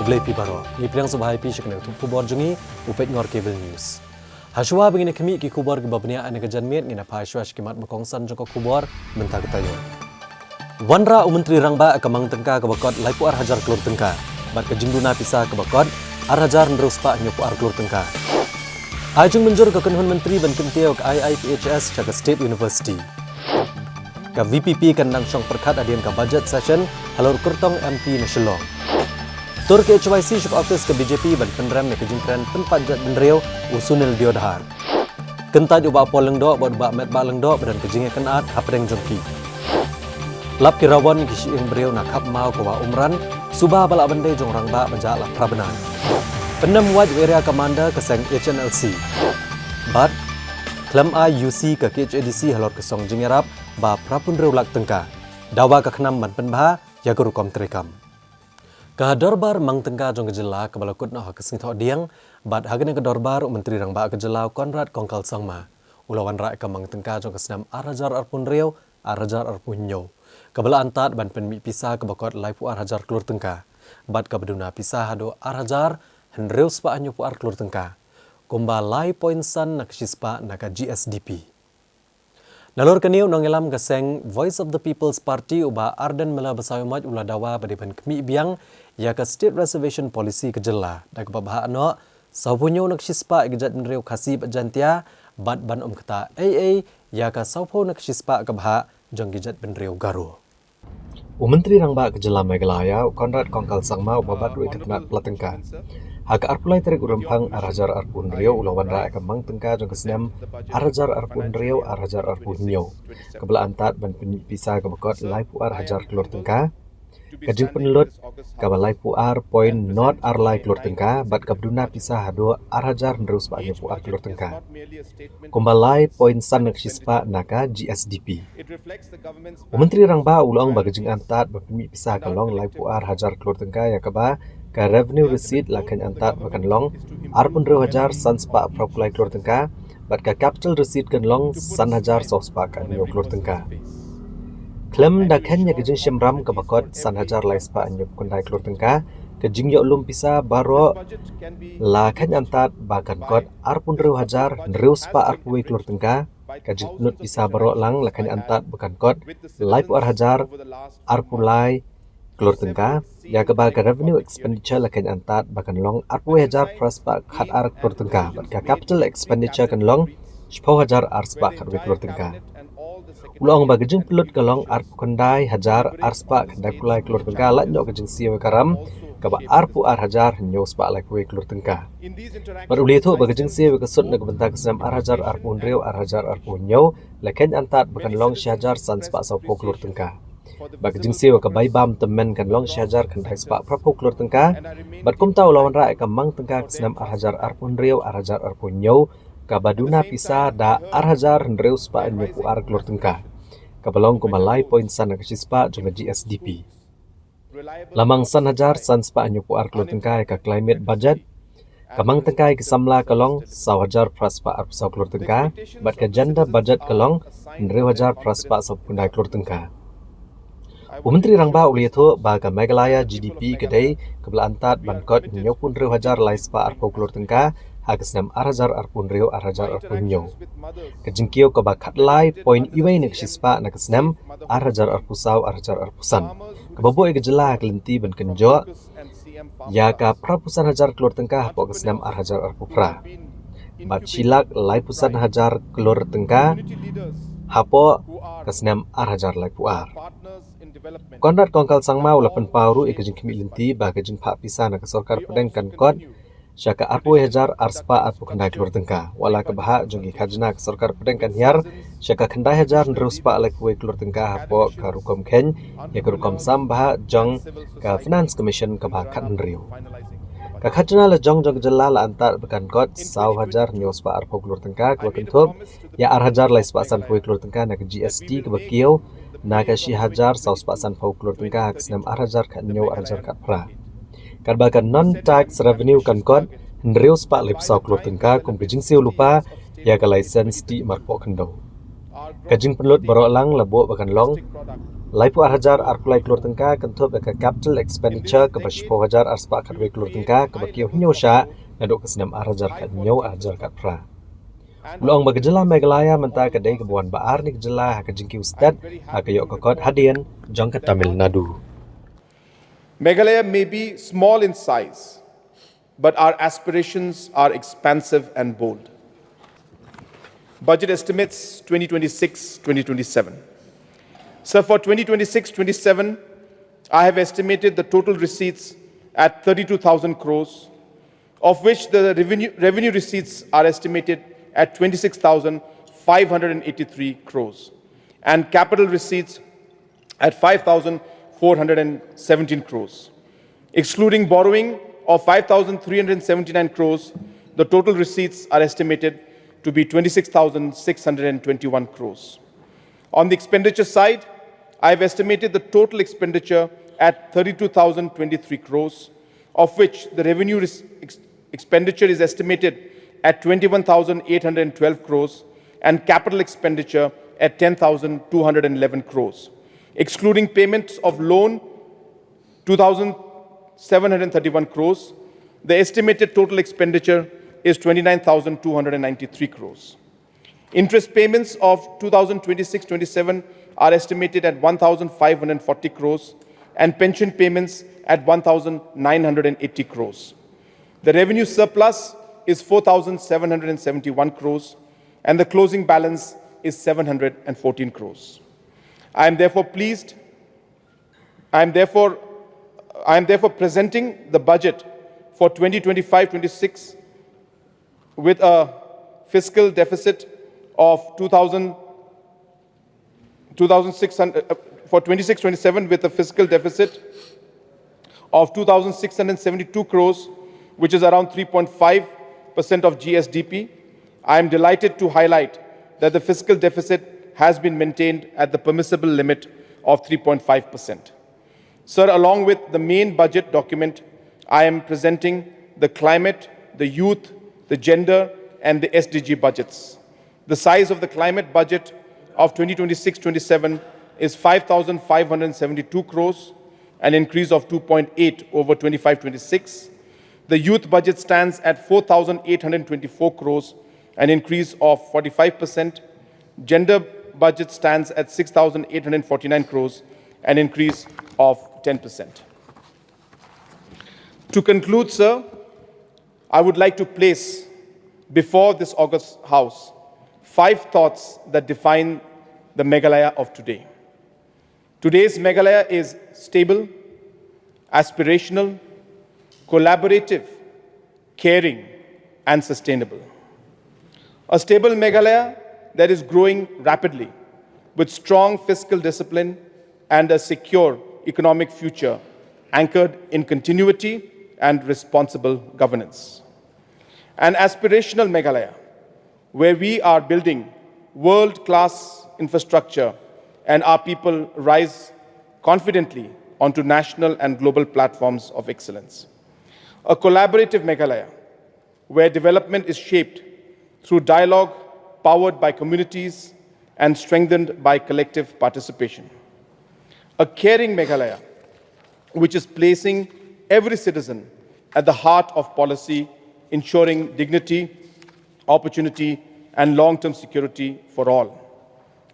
Blepi baro, ni priang subhai pi shikne tu kubor jungi upet ngor cable news. Hashwa begini kami ki kubor ke babnia ane ke janmiet ngina pa hashwa shkimat bakongsan joko kubor benta ketayo. Wanra Menteri Rangba kamang tengka ke bakot laipu ar hajar kelur tengka. Bat ke jingduna pisah ke bakot ar hajar nerus pa nyopu ar kelur tengka. Ajung menjur ke kenhun menteri ban kentiau ke IIPHS Jaga State University. Ka VPP kan nang syong perkat adian ka budget session halur kurtong MP Nasional. Tur ke HYC syuk office ke BJP ban penrem ne ke jingkran penpajat benreu usunil diodhar. Kentaj uba poleng do bod ba met ba leng do badan ke jinge kenat hapreng jongki. Lap kirawan kisi ing breu nak hap mau ko wa umran subah bala bandai jong rangba baja la prabenan. Penem waj area commander ke seng HNLC. Bat Klam IUC ke KHADC halor kesong jingerap ba prapun reulak tengka. Dawa ke kenam ban penbah ya gurukom terekam. Ke dorbar mang tengka jong kejela ke balakut no hak singthok diang bat hagene ke dorbar menteri rangba kejela Konrad Kongkal Sangma. Ulawan rak ke mang tengka jong kesenam arajar arpun reu arajar arpun nyo. Kebala antat ban penmi pisah ke bakot laipu arajar kelur tengka. Bat ke beduna pisah hado arajar henreu spa anyo pu ar kelur tengka. Kumba lai poinsan nak sispa nak GSDP. Nalur keniu nongelam keseng Voice of the People's Party uba Arden mela besayumat ula dawa badiban kemi biang ya ke State Reservation Policy kejela. Dak babah no saupunyo nak sispa gejat nreu khasib jantia bat ban kata AA ya ke saupo nak sispa kebha jong gejat benreu garu. Menteri Rangba kejela Meghalaya Konrad Kongkal Sangma ubabat rui ketnat pelatengka. Hak arpulai terik urampang arajar arpun riau ulawan ra kamang tengka jong kesenam arajar arpun riau arajar arpun nyo. Kebela antat ban pisah ke bakot laipu ar hajar kelur tengka. Kajing penelut kabal laipu ar point not ar lai kelur tengka bat kabduna pisah hado arajar nerus pa nyopu ar kelur tengka. Kumbalai point san nak sispa naka GSDP. Menteri Rangba ulang bagajing antat ban pisah kalong laipu ar hajar kelur tengka ya kaba ka revenue receipt lakan antat makan long arpun reu hajar san spa propulai kelur tengka bat ka capital receipt kan long san hajar sospa kan nyo kelur tengka. Klem dakhan ya kejing syamram ke bakot san hajar lai spa anyo kundai kelur tengka kejing yo lum pisa baro lakan antat bakan kot arpun reu hajar reu spa arpui kelur tengka kejing nut pisa baro lang lakan antat bakan kot lai pu ar hajar arpulai kelur tengka ya kebaga revenue expenditure lakan antat bakan long arpui hajar praspa khat ar kelur tengka bat ka capital expenditure kan long 10,000 arspa khat kelur tengka. Ulang bagajing pelut kalong arpu kandai hajar arspa kandai pulai kelur tengka lak nyok kejing siwa karam kaba arpu ar hajar nyo spa lai kuwe kelur tengka. Baruli itu bagajing siwa kesut nak bentak kesenam ar hajar arpu nreu ar hajar arpu nyo lakan antat bakan long syajar san spa saupo kelur tengka. Bagajing siwa kebai bam temen kan long syajar kandai spa prapo kelur tengka bat kum tau lawan rai kamang tengka kesenam ar hajar arpu nreu ar hajar arpu nyo kabaduna pisa da ar hajar nreu spa nyopu ar kelur tengka. Kabalong kumalai poin san nak sispa jong GSDP. Lamang san hajar san spa nyopu ar kelur tengka ka climate budget. Kamang tengkai kesamla kalong saw hajar praspa ar saw kelur tengka bat ka janda budget kalong nreu hajar praspa saw pundai kelur tengka. Menteri Rangba uliatho baga Meghalaya GDP kedai kebela antat bankot nyopun reu hajar lai spa ar kelur tengka hagesnam arajar arpun reu arajar arpun nyo. Kejengkio ke bakat lai point iwai nak sispa nak kesnam arajar arpusau arajar arpusan. Kebabo kejela kelenti ban kenjo ya ka prapusan hajar kelur tengka hapo kesnam arajar arpupra. Bat silak lai pusan hajar kelur tengka hapo kesnam arajar lai puar. Konrad Kongkal Sangma ulapan pauru kejeng kimi lenti ba kejeng pak pisah nak sorkar pedengkan kod syaka arpu hajar arspa arpu kendai kelur tengka wala kebaha jongi khajna ke sorkar pedengkan hiar syaka kendai hajar nerus pa lai kuwe kelur tengka hapo ka rukom ken ya ka rukom sam baha jong ka finance commission ke bakat nriu ka khajna la jong jela la antar bekan kot saw hajar nyos pa arpu kelur tengka ke kentup ya ar hajar lai spa san kuwe kelur tengka nak GST ke bakiau nak shi hajar saw spa san kuwe kelur tengka kesnam ar hajar ka nyo ar hajar ka pra karbakan non-tax revenue kan kot nreu spa lip saw kelur tengka kumpijing siu lupa ya ka license di marpo kendo. Kajing penelut barok lang labo bakan long Laipu arhajar arkulai keluar tengka kentup ke capital expenditure ke baspo hajar arspa kadwe keluar tengka ke bakio nyosha nadok kesenam arhajar kat nyo arhajar kat pra. Ulang bagajela Meghalaya menta kedai kebuan baar ni kejela ke jingki ustad ke yok kokot hadian jong ke Tamil Nadu. Meghalaya may be small in size, but our aspirations are expansive and bold. Budget estimates 2026-2027. So for 2026-27, I have estimated the total receipts at 32,000 crores, of which the revenue receipts are estimated at 26,583 crores, and capital receipts at 5,417 crores. Excluding borrowing of 5,379 crores, the total receipts are estimated to be 26,621 crores. On the expenditure side, I have estimated the total expenditure at 32,023 crores, of which the revenue expenditure is estimated at 21,812 crores and capital expenditure at 10,211 crores. Excluding payments of loan, 2,731 crores, the estimated total expenditure is 29,293 crores. Interest payments of 2026-27 are estimated at 1,540 crores and pension payments at 1,980 crores. The revenue surplus is 4,771 crores and the closing balance is 714 crores. I am therefore presenting the budget for 2025-26 with a fiscal deficit of 26-27 with a fiscal deficit of 2,672 crores, which is around 3.5% of GSDP. I am delighted to highlight that the fiscal deficit has been maintained at the permissible limit of 3.5%. Sir, along with the main budget document, I am presenting the climate, the youth, the gender, and the SDG budgets. The size of the climate budget of 2026-27 is 5,572 crores, an increase of 2.8 over 25-26. The youth budget stands at 4,824 crores, an increase of 45%. Gender budget stands at 6,849 crores, an increase of 10%. To conclude, sir, I would like to place before this August House 5 thoughts that define the Meghalaya of today. Today's Meghalaya is stable, aspirational, collaborative, caring, and sustainable. A stable Meghalaya that is growing rapidly with strong fiscal discipline and a secure economic future anchored in continuity and responsible governance. An aspirational Meghalaya where we are building world-class infrastructure and our people rise confidently onto national and global platforms of excellence. A collaborative Meghalaya where development is shaped through dialogue powered by communities and strengthened by collective participation. A caring Meghalaya which is placing every citizen at the heart of policy, ensuring dignity, opportunity, and long-term security for all.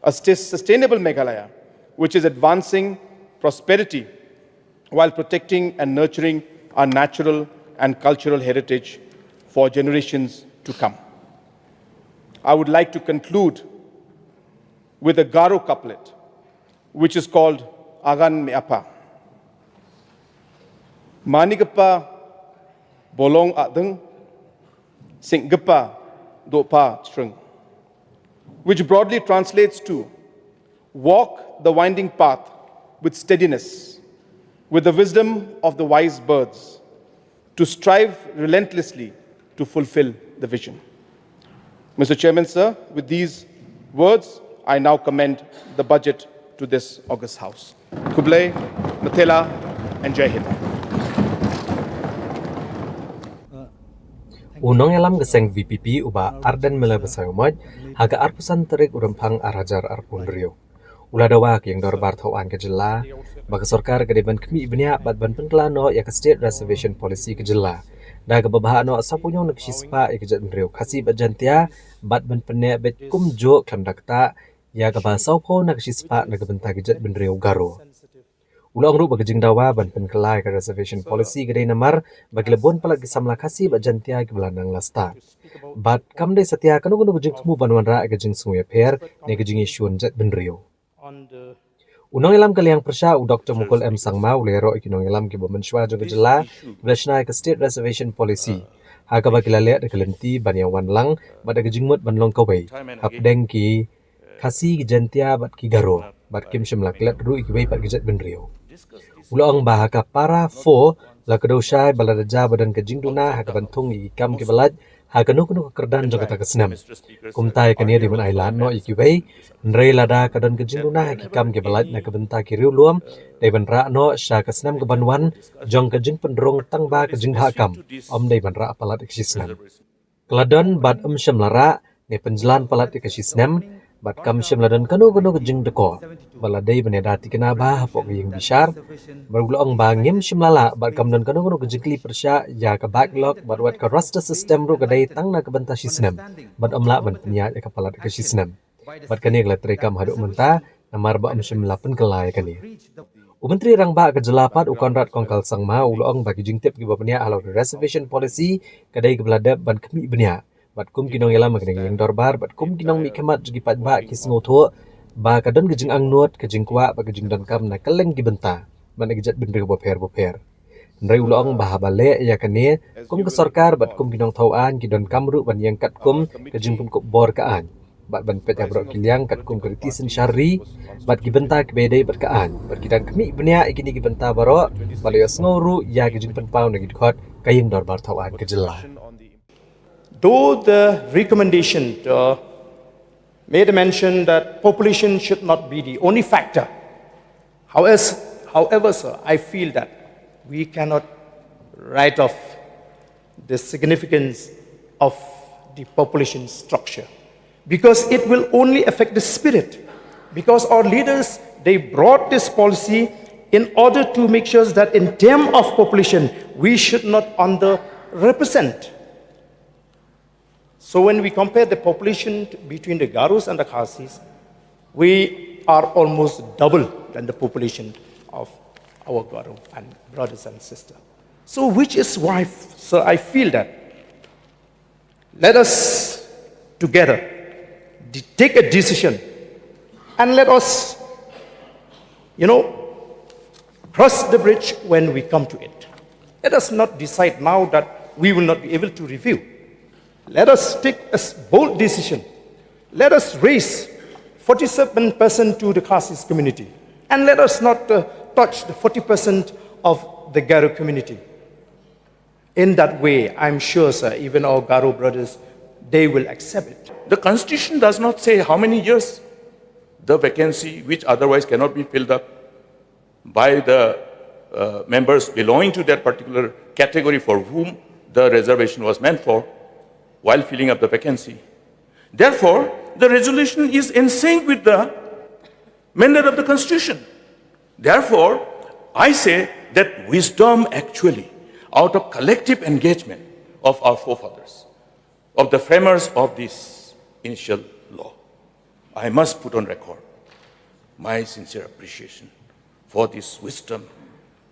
A sustainable Meghalaya, which is advancing prosperity while protecting and nurturing our natural and cultural heritage for generations to come. I would like to conclude with a Garo couplet, which is called Agan Meapa. Manigapa bolong adeng, singapa dopa strung, which broadly translates to walk the winding path with steadiness, with the wisdom of the wise birds, to strive relentlessly to fulfill the vision. Mr. Chairman, sir, with these words, I now commend the budget to this August House. Kublai, Mathela, and Jai Hind. Unong alam geseng VPP uba Ardan Mela Besayomaj haga arpusan terik urempang arajar arpundrio. Ula dawa yang dorbar tauan ke jela, bagi sorkar ke depan kemi ibnya bat ban penkelano ya ke state reservation policy ke jela. Da ke babaha no sapunyong nak sispa ya ke jat mendriu kasi bat jantia bat ban pene bet kumjo klam dakta ya ke basau po nak sispa nak benta ke jat mendriu garo. Ulang ru bagi jing dawa ban penkelai ke reservation policy ke namar bagi lebon palak samla kasi bat jantia ke belanang lasta. Bat kam de setia kanu kanu jing temu banwan ra ke jing sungai per ne ke jing isyun jat mendriu. Unang ilam kaliang persya u Dr. Mukul M. Sangma ulero ikinong ilam ki bomenshwa jong jela blasna ke state reservation policy. Haka bagi lalek de kelenti banyawan lang bada gejingmut banlong kawai. Hapdeng ki kasi jantia bat ki garo bat kim shimlak let ru ikibai pat gejat benrio. Ulang bahaka para fo la kedoshai baladaja badan kejingduna haka bantung ikam ki balat haka nuk kerdan jong kata kesnam. Kumtai kania di man ailan no ikibai Nrei lada kadan kejingduna hakikam ke balat na kebenta kiriu luam dai ban ra no sya kesnam ke banwan jong kejing pendrong tangba kejing hakam om dai ban ra palat kesisnam. Keladon bad syamlara ne penjelan palat kesisnam bad kam syamladan kanu kejing deko baladai benedati kenaba pok yang bisar bergulong bangim syamlala bad kam dan kanu kejing persya ya ke backlog bad wat ke roster system ru kedai tang na kebenta sisnam bad omla ban penya ya ke palat kesisnam. Bat kani kala terekam haduk menta namar ba amsyam lapen kelai kani. Menteri rang ba kejelapat ukon rat kongkal sangma ulong bagi jingtip ki bapnia halau reservation policy kadai ke beladap ban kemi benia. Bat kum kinong yala magneng yang dorbar bat kum kinong mi kemat jigi pat ba ki sngoto ba kadon kejing angnut kejing kwa ba kejing dan kam na keleng ki benta. Ban gejat bendri boper. Ndrai ulong bah bale ya kani kum ke sorkar bat kum kinong tauan ki don kamru ban yang kat kum kejing kum kop bor kaan. Bat ban pet abrok kiliang kat kum kritisin syari bat gibenta kebedai bat kaan bat kidang kemi benia ikini gibenta baro balayo sngoru ya gijing penpau nagi dikot kayim dorbar tauan kejela. Though the recommendation made a mention that population should not be the only factor, however, sir, I feel that we cannot write off the significance of the population structure, because it will only affect the spirit. Because our leaders, they brought this policy in order to make sure that in terms of population, we should not underrepresent. So when we compare the population between the Garos and the Khasis, we are almost double than the population of our Garo and brothers and sisters. So which is why, sir, I feel that let us together take a decision and let us, cross the bridge when we come to it. Let us not decide now that we will not be able to review. Let us take a bold decision. Let us raise 47% to the Khasis community. And let us not touch the 40% of the Garo community. In that way, I'm sure, sir, even our Garo brothers, they will accept it. The Constitution does not say how many years the vacancy, which otherwise cannot be filled up by the members belonging to that particular category for whom the reservation was meant for, while filling up the vacancy. Therefore, the resolution is in sync with the mandate of the Constitution. Therefore, I say that wisdom actually, out of collective engagement of our forefathers, of the framers of this initial law, I must put on record my sincere appreciation for this wisdom,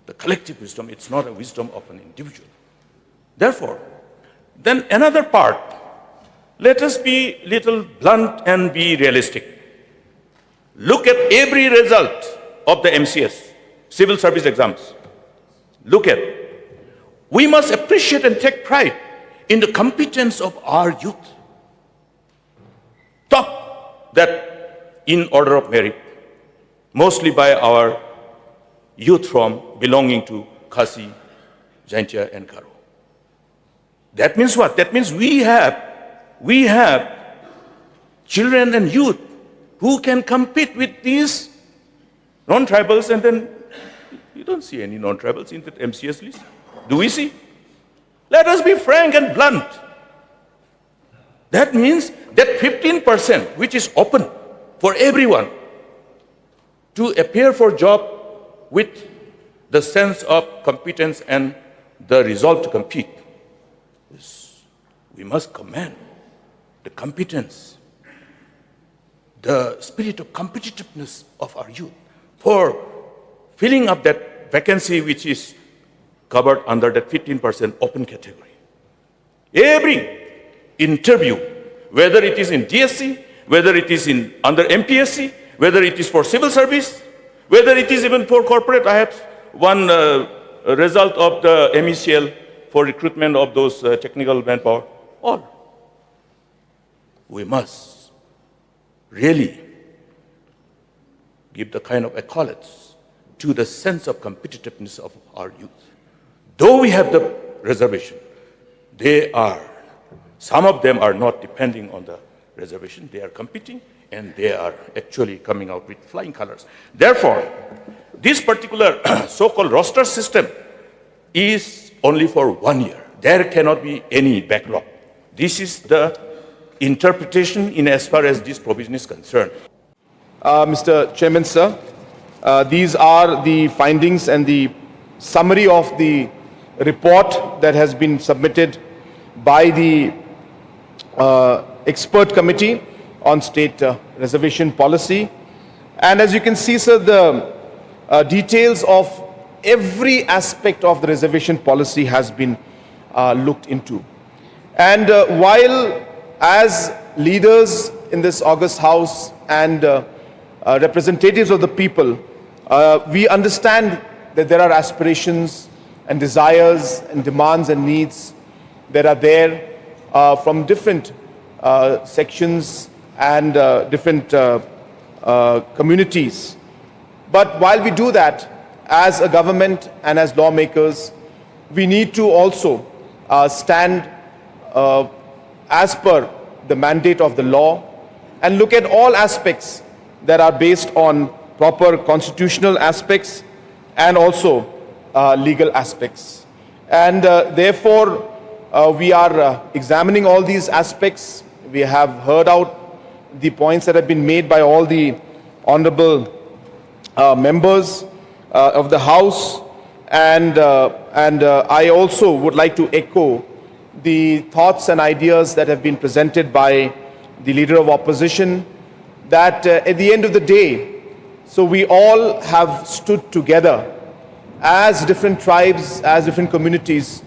the collective wisdom. It's not a wisdom of an individual. Therefore, then another part, let us be little blunt and be realistic. Look at every result of the MCS, civil service exams. Look at. We must appreciate and take pride in the competence of our youth. Top that in order of merit, mostly by our youth from belonging to Khasi, Jaintia and Garo. That means what? That means we have children and youth who can compete with these non-tribals, and then you don't see any non-tribals in the MCS list. Do we see? Let us be frank and blunt. That means that 15%, which is open for everyone, to appear for job with the sense of competence and the resolve to compete. We must commend the competence, the spirit of competitiveness of our youth for filling up that vacancy which is covered under that 15% open category. Every interview, whether it is in DSC, whether it is under MPSC, whether it is for civil service, whether it is even for corporate, I have one result of the MECL for recruitment of those technical manpower. All. We must really give the kind of accolades to the sense of competitiveness of our youth. Though we have the reservation, some of them are not depending on the reservation. They are competing and they are actually coming out with flying colors. Therefore, this particular so-called roster system is only for 1 year. There cannot be any backlog. This is the interpretation in as far as this provision is concerned. Mr. Chairman, sir, these are the findings and the summary of the report that has been submitted by the expert committee on state reservation policy. And as you can see, sir, the details of every aspect of the reservation policy has been looked into. And while as leaders in this August House and representatives of the people, we understand that there are aspirations and desires and demands and needs that are there from different sections and different communities. But while we do that, as a government and as lawmakers, we need to also stand as per the mandate of the law and look at all aspects that are based on proper constitutional aspects and also legal aspects. And therefore, we are examining all these aspects. We have heard out the points that have been made by all the honorable members of the House, and I also would like to echo the thoughts and ideas that have been presented by the Leader of Opposition, that at the end of the day, so we all have stood together as different tribes, as different communities,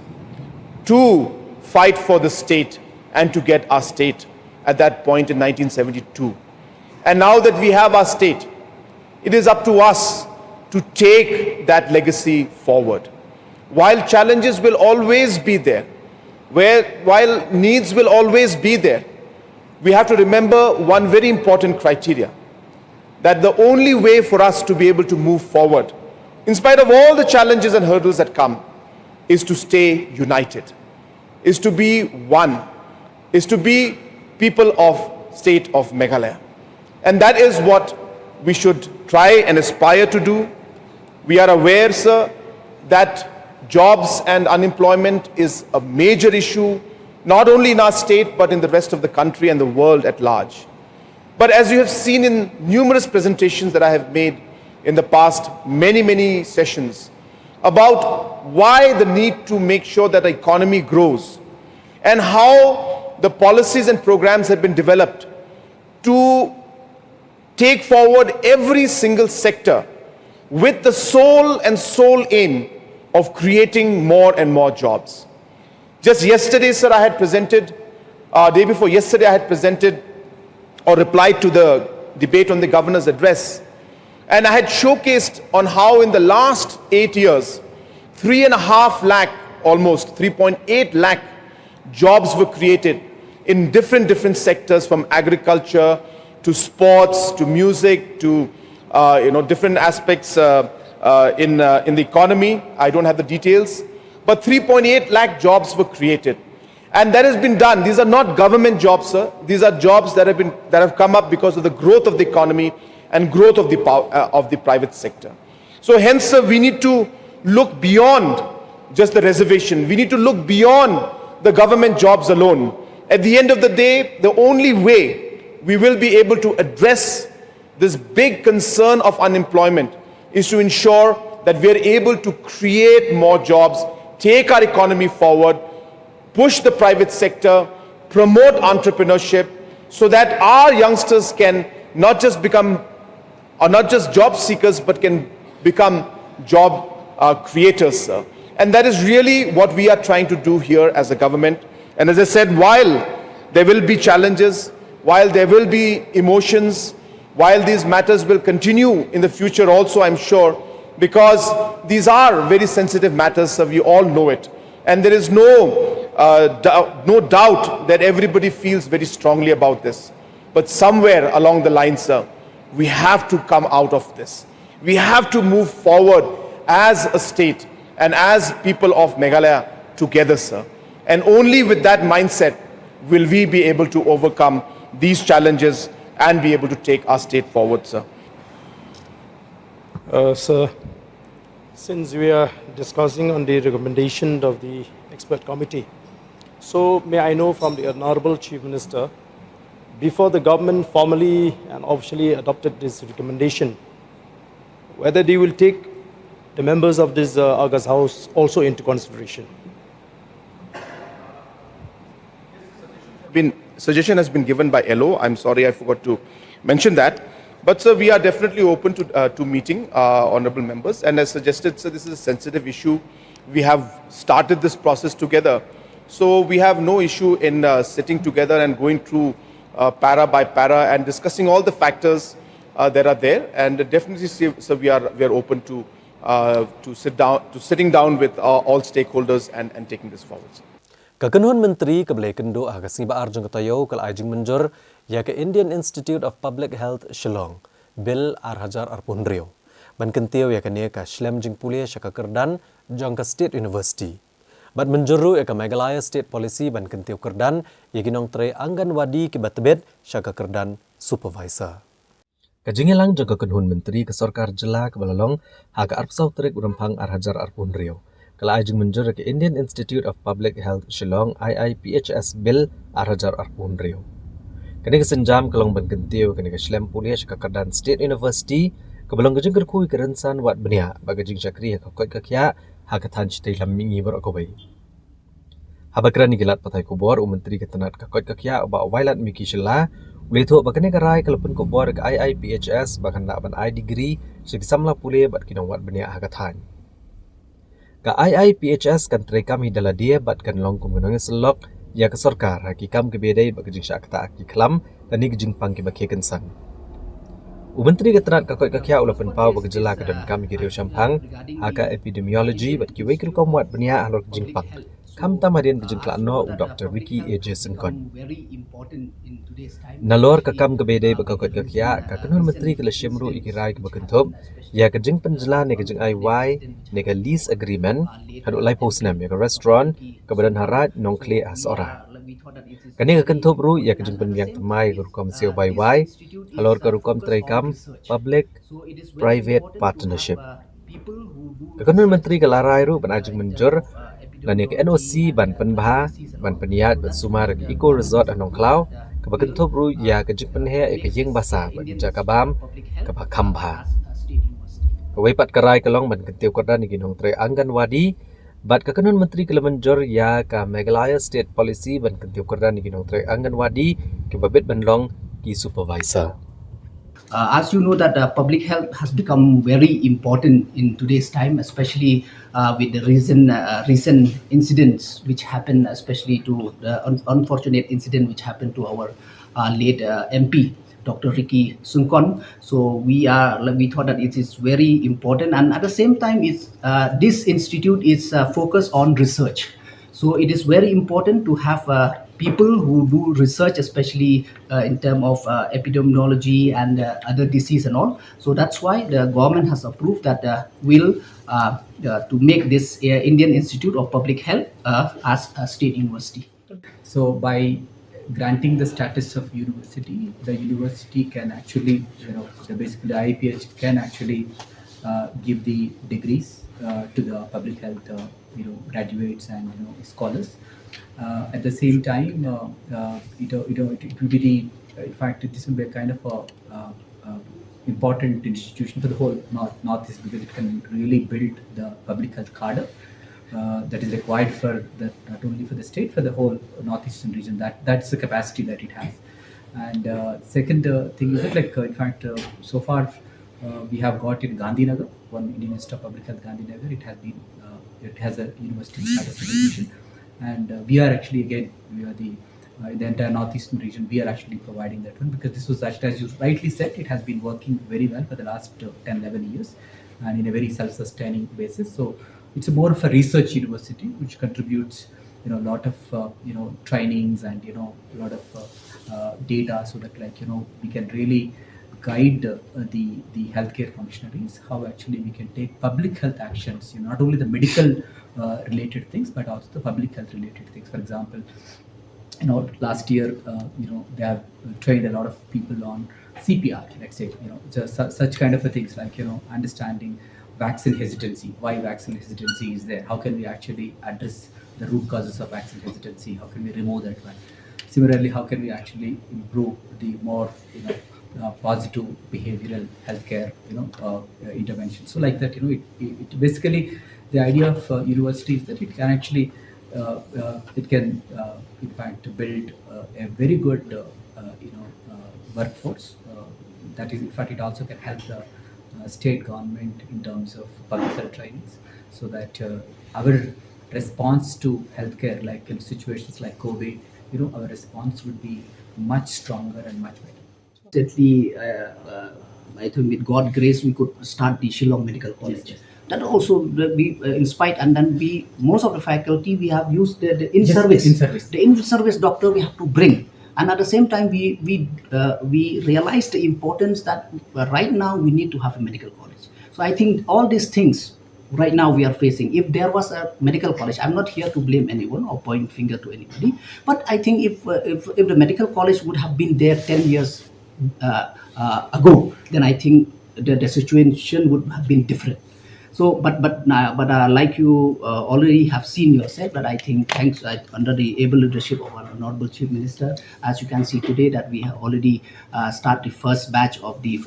to fight for the state and to get our state at that point in 1972. And now that we have our state, it is up to us to take that legacy forward. While challenges will always be there, while needs will always be there, we have to remember one very important criteria, that the only way for us to be able to move forward, in spite of all the challenges and hurdles that come, is to stay united, is to be one, is to be people of state of Meghalaya. And that is what we should try and aspire to do. We are aware, sir, that jobs and unemployment is a major issue, not only in our state, but in the rest of the country and the world at large. But as you have seen in numerous presentations that I have made in the past many sessions about why the need to make sure that the economy grows and how the policies and programs have been developed to take forward every single sector with the sole aim of creating more and more jobs. Just yesterday, sir, I had presented, day before yesterday, I had presented or replied to the debate on the governor's address. And I had showcased on how in the last 8 years, 3.5 lakh, almost 3.8 lakh jobs were created in different sectors, from agriculture to sports to music to different aspects in the economy. I don't have the details, but 3.8 lakh jobs were created. And that has been done. These are not government jobs, sir. These are jobs that have come up because of the growth of the economy and growth of the private sector. So hence, sir, we need to look beyond just the reservation. We need to look beyond the government jobs alone. At the end of the day, the only way we will be able to address this big concern of unemployment is to ensure that we are able to create more jobs, take our economy forward, push the private sector, promote entrepreneurship, so that our youngsters can not just become, or not just job seekers, but can become job creators, sir. And that is really what we are trying to do here as a government. And as I said, while there will be challenges, while there will be emotions, while these matters will continue in the future also, I'm sure, because these are very sensitive matters, sir, we all know it. And there is no doubt that everybody feels very strongly about this. But somewhere along the line, sir, we have to come out of this. We have to move forward as a state and as people of Meghalaya together, sir. And only with that mindset will we be able to overcome these challenges and be able to take our state forward, sir. Sir, since we are discussing on the recommendation of the expert committee, so may I know from the Honorable Chief Minister, before the government formally and officially adopted this recommendation, whether they will take the members of this August House also into consideration? Suggestion has been given by LO. I'm sorry, I forgot to mention that. But sir, we are definitely open to meeting honorable members. And as suggested, sir, this is a sensitive issue. We have started this process together. So we have no issue in sitting together and going through para by para and discussing all the factors that are there. And definitely, sir, we are open to sitting down with all stakeholders and taking this forward, sir. Kekanuan Menteri Kebelai Kendo Agasi Ba Arjun Ketayo Kal Ajing Menjur ya ke Indian Institute of Public Health Shillong Bil Arhajar Arpundrio ban kentio ya ke nia ka Shlem Jing Pulia Shaka Kerdan jong ka State University bat menjuru ya ke Meghalaya State Policy ban kentio Kerdan ya ginong tre Anganwadi ke Batbed Shaka Kerdan Supervisor Kajingilang jong kekanuan Menteri ke Sarkar Jela ke Balalong haga arpsau trik urempang Arhajar Arpundrio Kala ajeng menjur ke Indian Institute of Public Health Shillong IIPHS Bill Arhajar Arpundrio. Kini kesenjam kelong ban kentiu kini ke Shlem Pulia ke Kerdan State University kebelong kejeng kerkui kerensan wat benia bagajing syakri ke kot kakya hakatan ctai lamingi berokobai. Habakran gilat patai kubor menteri ketenat ke kot kakya ba wailat miki shela ulih tu bakane karai kalapun kubor ke IIPHS bakan nak ban I degree segisamla Pulia bat kinong wat benia hakatan. Ka IIPHS kan terekam hidala dia bat kan long kumunong selok ya ke sarkar hakikam ke bedai bak jing syakta ki kelam dan ni jing pang ke bakke kensan. Menteri keterat ka koi kakya ula penpau bak jela ke dan kami ki riu syampang haka epidemiology bat ki wei kom wat benia alor jing pang. Kam tamadin ke jing klano Dr. Ricky A.J. Sengkon. Nalor ka kam ke bedai bak koi kakya ka kanun menteri ke lesyemru ikirai ke bakentup ya ke jing penjela ne ke jing IY ne ke lease agreement hadu lai posnam ya ke restaurant ke badan harat nongkle asora. Kani ke kentup ru ya ke jing penbiang temai ke rukom seo YY alor ke rukom terekam public private partnership. Kekanun menteri ke larai ru ban ajeng menjur dan ya ke NOC ban penbah ban peniat ban sumar ke Eco Resort anong klau ke bakentup ru ya ke jing penhe ya ke jing basa ban jakabam ke bakambha. Kewaipat kerai kelong ban kentiu kerdan ginong tre Anganwadi bat kekanun menteri Kelemenjor ya ka Meghalaya State Policy ban kentiu kerdan ginong tre Anganwadi ke babit banlong ki supervisor. As you know that public health has become very important in today's time, especially with the recent incidents which happened, especially to the unfortunate incident which happened to our late MP, Dr. Ricky Sengkon. So we thought that it is very important, and at the same time, this institute is focused on research. So it is very important to have people who do research, especially in terms of epidemiology and other disease and all. So that's why the government has approved that to make this Indian Institute of Public Health as a state university. So by granting the status of university, the university can actually, basically the IPH can actually give the degrees to the public health, graduates and scholars. At the same time, it will be in fact, this will be a kind of a important institution for the whole Northeast, because it can really build the public health cadre that is required for the, not only for the state, for the whole Northeastern region. That's the capacity that it has. And second thing is that, like, in fact, so far we have got in Gandhinagar, one Indian Institute of Public Health, Gandhinagar. It has been, it has a university status certification, and we are actually, again, we are the in the entire northeastern region, we are actually providing that one, because this was actually, as you rightly said, it has been working very well for the last 10, 11 years, and in a very self-sustaining basis. So it's more of a research university which contributes, a lot of trainings and a lot of data, so that, like, we can really guide the healthcare functionaries how actually we can take public health actions, not only the medical related things, but also the public health related things. For example, last year, they have trained a lot of people on CPR, let's say, just such kind of a things, like, understanding vaccine hesitancy, why vaccine hesitancy is there, how can we actually address the root causes of vaccine hesitancy, how can we remove that one. Similarly, how can we actually improve the more, positive behavioral healthcare, intervention. So like that, it basically, the idea of university is that it can actually, it can, in fact, build a very good, workforce. That is, in fact, it also can help the state government in terms of public health trainings, so that our response to healthcare, like in situations like COVID, our response would be much stronger and much better. Certainly, I think with God's grace, we could start the Shillong Medical College. Yes. That also we inspired, and then we, most of the faculty, we have used the Yes, in-service. in-service. The in-service doctor we have to bring, and at the same time we realized the importance that right now we need to have a medical college. So I think all these things right now we are facing. If there was a medical college, I'm not here to blame anyone or point finger to anybody, but I think if the medical college would have been there 10 years ago, then I think the situation would have been different. So, but like you already have seen yourself, that I think thanks under the able leadership of our Honorable Chief Minister, as you can see today, that we have already start the first batch of the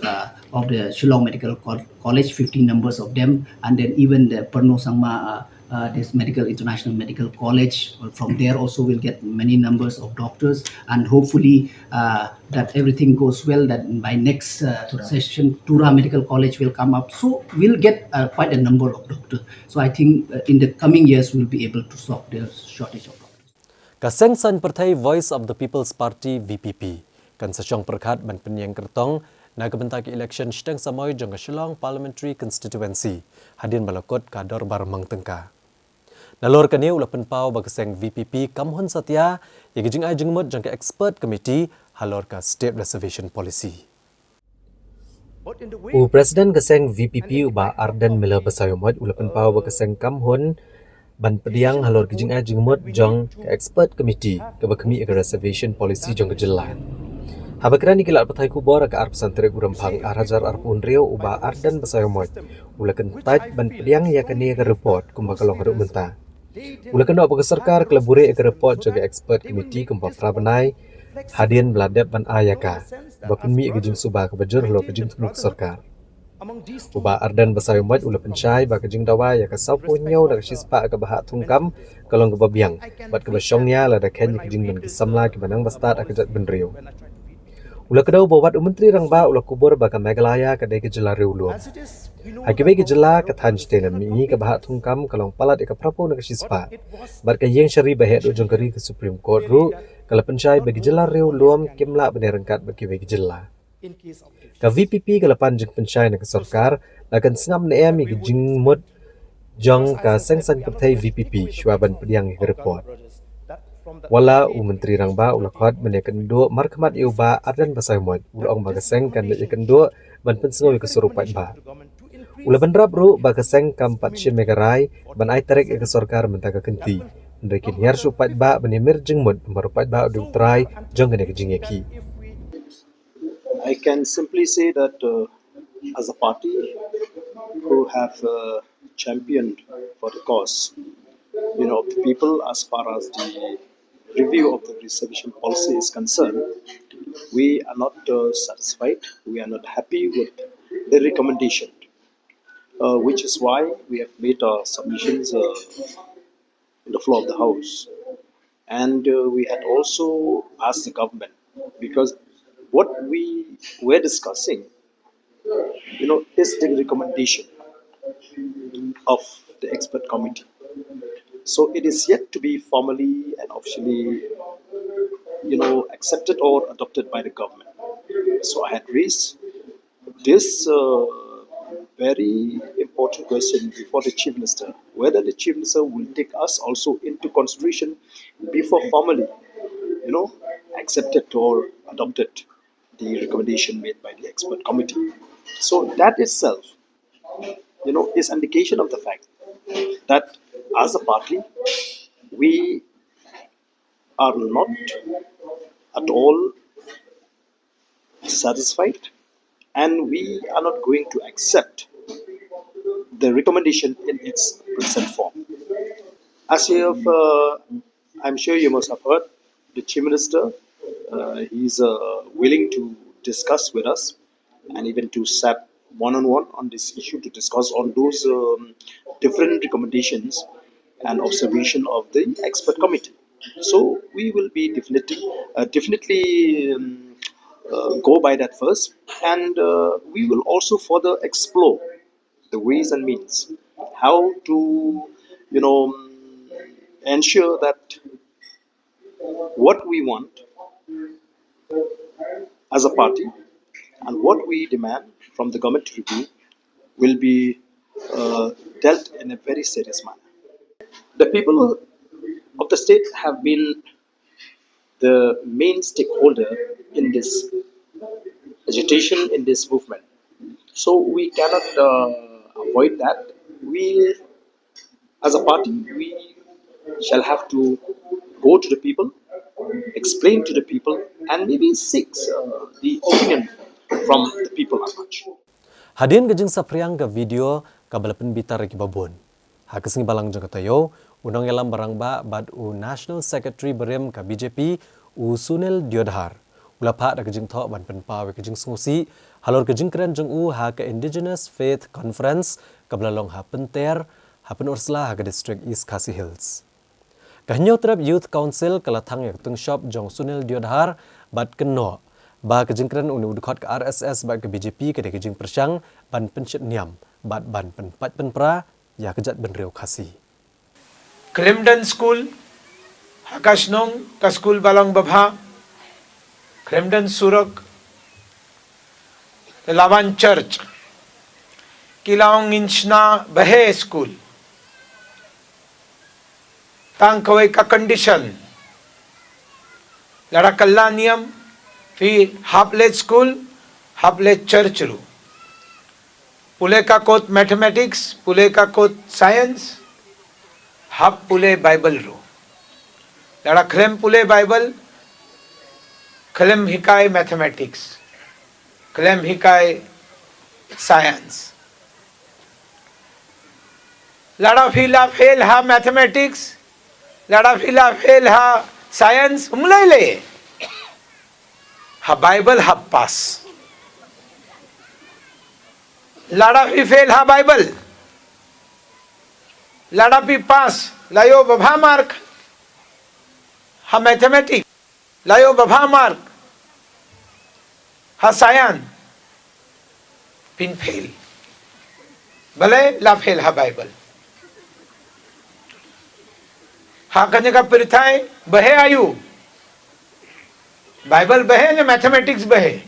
Shillong Medical College, 15 numbers of them, and then even the Perno Sangma, this international medical college. From there also we'll get many numbers of doctors, and hopefully that everything goes well, that by next session Tura Medical College will come up, so we'll get quite a number of doctors. So I think in the coming years we'll be able to solve the shortage of doctors. Kaseng San Partai Voice of the People's Party VPP kan sejong perkat ban penyang kertong na kebentak election sedang samoy jong ke Shillong Parliamentary Constituency hadin balakot kador barmang tengka. Nalor kani ulah penpau bagaseng VPP Kamhun Satya yang jeng ai jengmut jang ke expert committee halor ka state reservation policy. Presiden keseng VPP uba Arden Miller Basayomot ulah penpau bagaseng Kamhun ban pediang halor ke jeng ai jengmut jang ke expert committee ke bakmi ke reservation policy jang ke jelan. Habakran ikilat patai kubor ke arp santre urampang arhajar arpun rio uba Arden Basayomot ulah kentaj ban pediang ya kani ke report kumbakalong haruk mentah. Ulah kena apa serkar kelabure ke report jaga expert committee kumpa prabanai hadian beladep ban ayaka bapun mi ke jing subah ke bajur lo ke jing tunuk serkar. Uba Arden Basayomot ulah pencai ba ke jing dawa ya ke saupu nyau dak sispa ke bahak tungkam kalong ke babiang bat ke basyongnya la dak ken ke jing ban ke samla ke banang bastat akajat benrio. Ulah kedau bawat menteri rangba ulah kubur ba ke Meghalaya ke dai ke jelari ulu. Hakibai ke jela ke than stelan mi ke bahak tungkam kalong palat ke prapo nak sispa. Bar ke yang syari bahet ujung keri ke Supreme Court ru kala pencai bagi jela riu luam kimla benerangkat bagi bagi jela. Ka VPP ke lapan jeng pencai nak sarkar akan sengam ne mi ke jingmut jang ka sengsan partai VPP syuaban pediang ke report. Wala menteri rangba ulah khot menekan do markhamat iuba Arden Basayomot ulang bagaseng kan menekan do ban pensengoi ke surupat ba. Ulah benrap ru bagaseng kampat shin megarai ban ai tarik ke sarkar mentaka kenti. Ndekin hiar supat ba benimir jengmut marupat ba du trai jang kene ke jingeki. I can simply say that as a party who have championed for the cause, of the people as far as the review of the reservation policy is concerned, we are not satisfied, we are not happy with the recommendation, which is why we have made our submissions in the floor of the House. And we had also asked the government, because what we were discussing, is the recommendation of the expert committee. So it is yet to be formally and officially, accepted or adopted by the government. So I had raised this very important question before the Chief Minister, whether the Chief Minister will take us also into consideration before formally, accepted or adopted the recommendation made by the expert committee. So that itself, is indication of the fact that as a party, we are not at all satisfied, and we are not going to accept the recommendation in its present form. As you have, I'm sure you must have heard, the Chief Minister, he's willing to discuss with us and even to sit one-on-one on this issue to discuss on those different recommendations and observation of the expert committee. So we will be definitely go by that first, and we will also further explore the ways and means how to, ensure that what we want as a party and what we demand from the government to review will be dealt in a very serious manner. The people of the state have been the main stakeholder in this agitation, in this movement. So we cannot avoid that. We, as a party, we shall have to go to the people, explain to the people, and maybe seek the opinion from the people at large. Hadirin kejeng sapriang ke video kabalapan bitar ki babon. Hakesing balang jeng katayo, unang elam barang ba bad u National Secretary berem ka BJP u Sunil Diodhar. Ulapa da kejeng thok ban penpa we kejeng sengusi, halor kejeng keren jeng u ha ke Indigenous Faith Conference kabalalong ha penter, ha penursla ha ke District East Khasi Hills. Kahnyo terap Youth Council kalathang yak tung shop jong Sunil Diodhar bad keno. Ba kejengkran uni udukot ke RSS bad ke BJP ke kejeng persyang ban pensyet niam bad ban penpat penpra ya kejat benriau khasi. Crimden School, Hakasnong ka school balang babha, Crimden Surak, Lawan Church, Kilaong Inchna Bahe School, Tangkaway ka condition, Larakalla niyam, fi Haplet School, Haplet Church ru. Pule ka kot Mathematics, Pule ka kot Science, Hap Pule Bible ru. Lara Khlem Pule Bible, Khlem Hikai Mathematics, Khlem Hikai Science. Lara Phila fail ha Mathematics, Lara Phila fail ha Science, umlai le. Ha Bible ha pass. Lada fi fail ha Bible. Lada fi pass. Layo babha mark. Ha mathematics. Layo babha mark. Ha science. Pin fail. Bale la fail ha Bible. Ha kanya ka pirthai bahe ayu. Bible bahe ya mathematics bahe.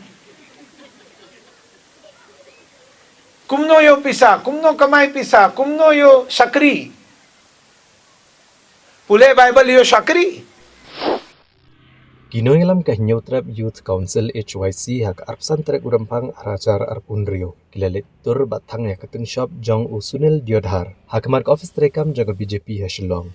Kumno yo pisa, kumno kamay pisa, kumno yo sakri. Pule Bible yo sakri. Kino ilam kahnyo trap Youth Council HYC hak arpsan trek urampang aracar arpundrio. Kilalit tur batang ya ketung shop jong u Sunil Diodhar. Hak mark office trekam jaga BJP hasilong.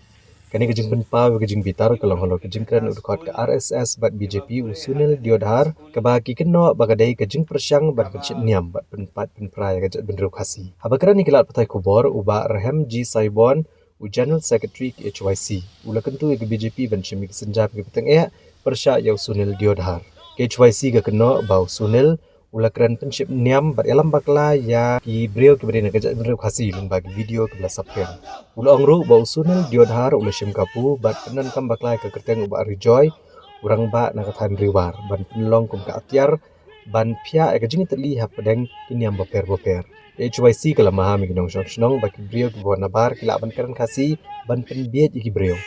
Kani kejeng penpa we kejeng bitar kalong holo kejeng keren udukot ke RSS bat BJP u Sunil Diodhar kebaki keno bagadai kejeng persyang bat pencit niam bat penpat penprai kejat benru khasi. Habakran ikilat petai kubor uba Rahem G Saibon u General Secretary HYC ula kentu ke BJP ban syemi kesenjap ke peteng persya yau Sunil Diodhar. KHYC ke kena bau sunil ula keren penship niam bat elam bakla ya ki brio ke bedena kejat benreu khasi lung bagi video ke belah sapken. Ula ongru bau sunil diodhar ula shim kapu bat penan kam bakla ke kerteng uba rijoy urang ba nakathan riwar ban penlong kum ka atyar ban pia ke jing teli hap pedeng kiniam boper. HYC kala mahami ginong snong bagi brio ke buana bar kila ban keren khasi ban penbiet iki brio.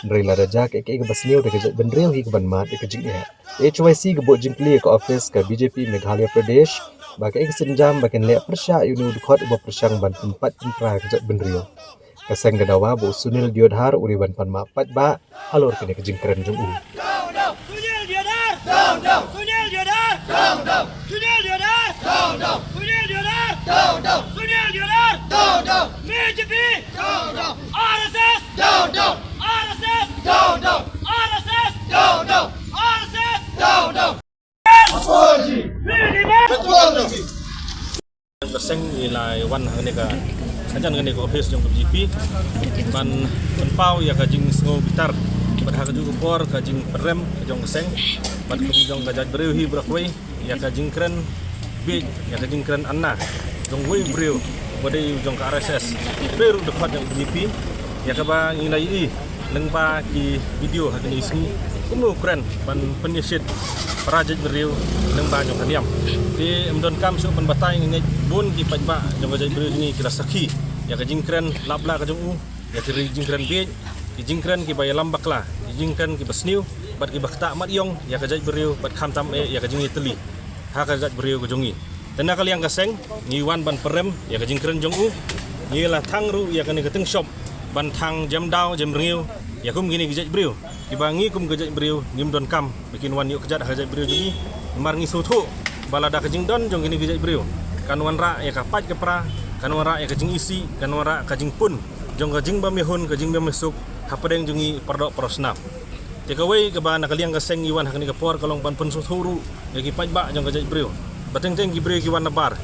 Ndrei la raja ke basniu de kejat benreu hi ke ban mat ke jing HYC ke bot jingkli ke office ke BJP Meghalaya Pradesh bagi senjam bagi le persya unu dukot uba persang ban tempat impra kejat benrio. Kaseng gadawa bu sunil diodhar uri ban pan mapat ba halor kene ke jing keren jung u. Sunil diodhar down down Sunil diodhar down down Sunil diodhar down down Sunil diodhar down down Sunil diodhar down down BJP down down RSS down down RSS down down RSS down down RSS down down Apology Seng nilai wan hang nega kajan ngene ko office jong BJP ban pau ya kajing sengo bitar pada hak juga por kajing perem jong seng ban jong gajat breu hi brakwei ya kajing kren big ya kajing kren anna jong wei breu pada jong ka RSS beru dekat jong BJP ya ka ba nilai i lengpa ki video hak ni sing kumu kren ban penyesit Parajat beriu nang banyak kaniam. Di emdon kam su penbatai ngai bun ki pajba jong gajat beriu ni kira sakhi. Ya ka jingkren labla ka jong u. Ya kiri jingkren be. Ki jingkren ki bay lambakla. Ki jingkren ki basniu. Bat ki bakta mat yong ya ka jat beriu bat kham tam ya ka jingi teli. Ha ka jat beriu ka jongi. Tena kali yang kaseng ni wan ban perem ya ka jingkren jong u. Ni la thang ru ya ka ni ka teng shop. Ban thang jam dau jam riu. Ya kum gini gejat beriu. Dibangi kum gejat beriu ngim don kam bikin wan yuk kejat gejat beriu jadi mar ngi sutu balada kejing don jong gini gejat beriu kan wan ra ya kapat ke pra kan wan ra ya kejing isi kan wan ra kejing pun jong kejing bamihun kejing bamisuk hapadeng jongi pardok prosnap tekawai ke ba nakaliang ka seng iwan hakni ka por kalong pan pun suturu ya ki pajba jong gejat beriu bateng teng ki beriu ki wan nabar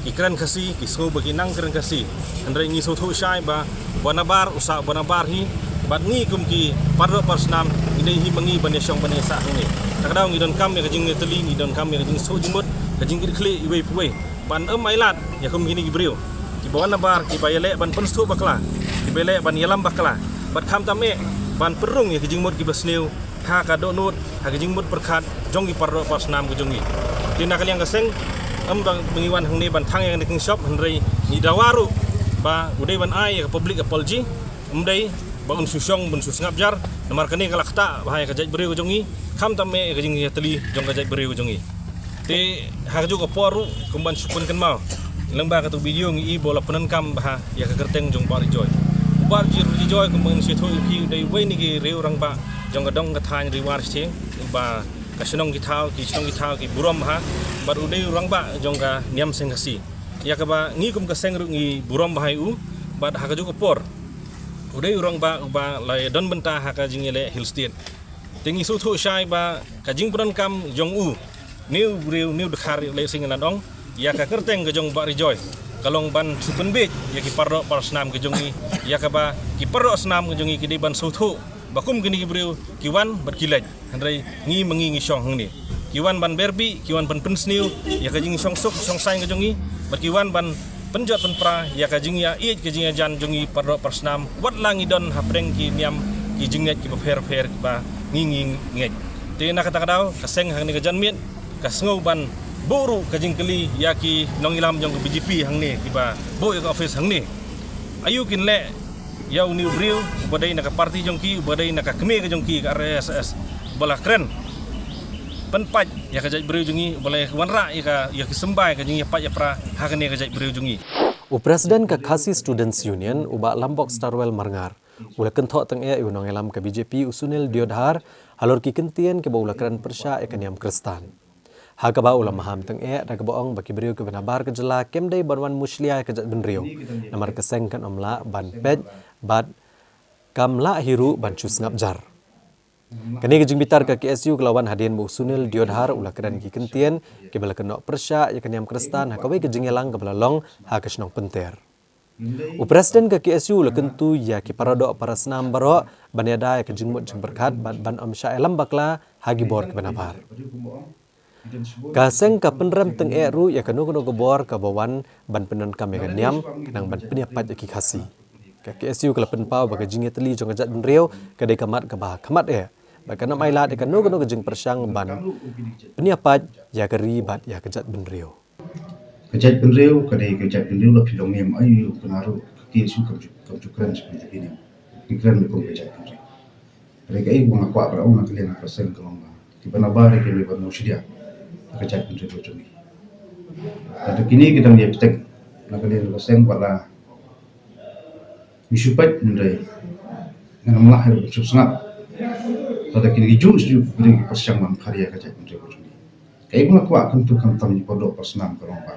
ki keren kasi ki sku bagi nang keren kasi andrai ngi sutu syai ba wan nabar usa wan nabar hi bat ngi kum ki pardo parsnam ide hi mangi banesyong banesa ni takdau ngi don kam ya kajing teli ngi don kam ya kajing sojimut kajing kli iwe puwe ban ailat ya kum gini gibriu ki bawana bar ki bayale ban penstu bakla ki bele ban yalam bakla bat kham tame ban perung ya kajing mut ki basneu ha ka do nut ha kajing mut perkhat jong ki pardo parsnam ku jongi tina kali yang kaseng bang mengiwan hang ni ban thang yang king shop hendrei ni dawaru ba udai ban ai ya public apology umdai bangun susong bun sus ngapjar nomor kene kala khata bahaya kajat beriu jongi kham tamme kajing teli jong kajat beriu jongi te haju ko poru kumban supun kan mau lengba ka tu video ngi bola penan kam bah ya ka kerteng jong bar joy kumban setho ki dei we ni ki reu rang ba jong ka dong ka than riwar ching ba ka senong ki thau ki burom ha bar udei rang ba jong ka niam seng kasi ya ka ba ngi kum ka seng ru ngi burom bahai u ba haju ko por udai urang ba lai don benta ha ka jingele Hillstead tingi su thu shai ba ka jing pran kam jong u new dekhar le sing landong ya ka kerteng ke jong ba rijoy kalong ban supen be ya ki parro parsnam ke jongi ya ka ba ki parro snam ke jongi ki de ban su thu bakum gini ki breu ki wan bat kilaj handrai ngi mangi ngi shong ni ki wan ban berbi ki wan ban pensniu ya ka jing shong sok shong sai ke jongi bat ki wan ban penjot penpra ya kajing ya iet kajing jan jongi pardo persnam wat langi don hapreng ki niam ki jinget ki fer ba ngingi nget te na kata kadau kaseng hang ni kajan miet kasngau ban boru kajing keli ya ki nongilam jong BJP hang ni ki ba bo ya office hang ni ayu kin le ya uni briu badai na ka parti jong ki badai na ka keme ka jong ki ka RSS bola keren penpat ya kajat beriu jungi boleh wanra ya kesembai kajing ya pat ya pra hakane kajat beriu jungi Presiden ka Khasi Students Union uba Lambok Starwell Marngar ula kenthok teng e unong elam ka BJP usunil diodhar halor ki kentien ke baula kran persya e kaniam kristan ha ka ba ula maham teng e da ka boong baki beriu ke benabar ke jela kemdei banwan muslia kajat benriu namar keseng kan omla ban pej bat kamla hiru ban cus ngapjar kini kejing bitar ke KSU kelawan hadian bu sunil diodhar ulah kedan ki kentien ke bala kenok persya ya keniam kristan hakawai kejing elang ke bala long ha kesnong penter Presiden ke KSU ulah kentu ya ki paradok para senam barok baniada ya kejing mut jeng berkat ban om sya elam bakla hagi bor ke benabar Kaseng ka penrem teng eru ya kanu kanu gebor ka bawan ban penan kami kan niam kenang ban peniapat ya ki khasi. Ka KSU kala penpau baga jinge teli jong jat benriau kadai kamat ka bah kamat Bakana mailat ya kanu kanu kejeng persang ban peniapat ya keri bat ya kejat benriau. Kejat benriau kadai kejat benriau la pilong niam ayu kenaru KSU kejukan seperti ini. Ikran bekom kejat benriau. Mereka ini mengaku apa orang kalian persen kelomba. Di mana bare kini ber musyidia kejat benriau bocuni. Ada kini kita melihat tek nak kalian persen pada misupat mendai. Dengan melahir bercup sangat. Pada kini jurus beri persiangan karya kejat benriau bocuni. Kaya mengaku akan tu kantam di pondok persenam kelomba.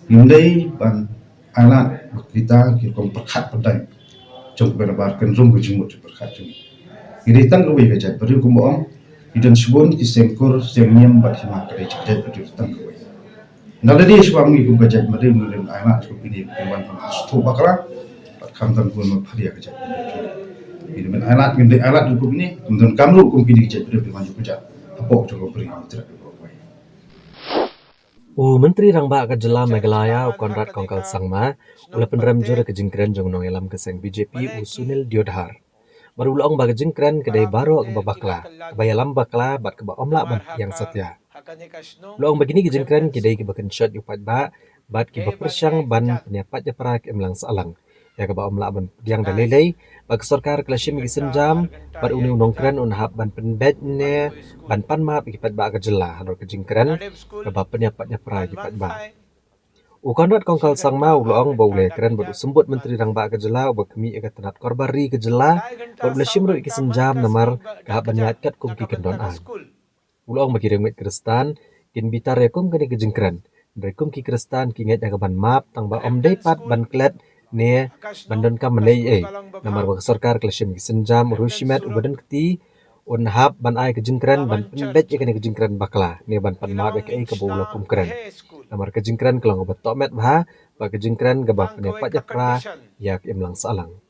Mendai ban alat kita kira perkat pedai. Jom berbar kenrum kejimut berkat ini. Iritan kawai kejat beri kumbaong idan subon kisengkur semnyam bat hima kadai kejat beri tang kawai. Naladi suami kum kejat beri nulim anak kupini kumban stu bakra bat kamtan kun padia kejat beri. Ini men alat ngende alat hukum ini kemudian kamru kupini kejat beri maju kejat. Apok coba beri tidak kawai. Menteri Rangba ka Jela Meghalaya Konrad Kongkal Sangma ula penrem jura kejingkren jong nong elam keseng BJP Sunil Diodhar. Baru ulang baga jingkren kedai baru ke bakla, kebayalam bakla bat keba omla ban yang setia. Ulang begini ke jingkren kedai ke bakan shot yupat ba bat ke persang ban penyapat japara ke emlang salang. Ya keba omla ban yang dalilai bag sarkar klasim ke senjam bat uni nongkren unhap ban penbet ne ban panmap ipat ba ka Jela hanor ke jingkren keba penyapat japara ipat ba. Konrad Kongkal Sangma ulang baule keren bersembut Menteri Rangba ke Jela berkemi akan tenat korbari ke Jela berbelashim ru senjam namar kahap banyat kat kumki kendon an. Ulang bagi remit Kristan kin bitar yakum kene ke jengkren. Dari kumki Kristan kinget yang ban map tang ba om daipat ban klet ne bandon kam menei namar bagi sarkar kelashim ke senjam rushimet ubadan keti unhap ban ai ke jengkren ban penbet ya kene ke jengkren bakla ne ban pan map ke ke bawla kum keren. Namar kejingkran kelang obat tomet bah, bag kejingkran gabah pendapat japra yak imlang salang.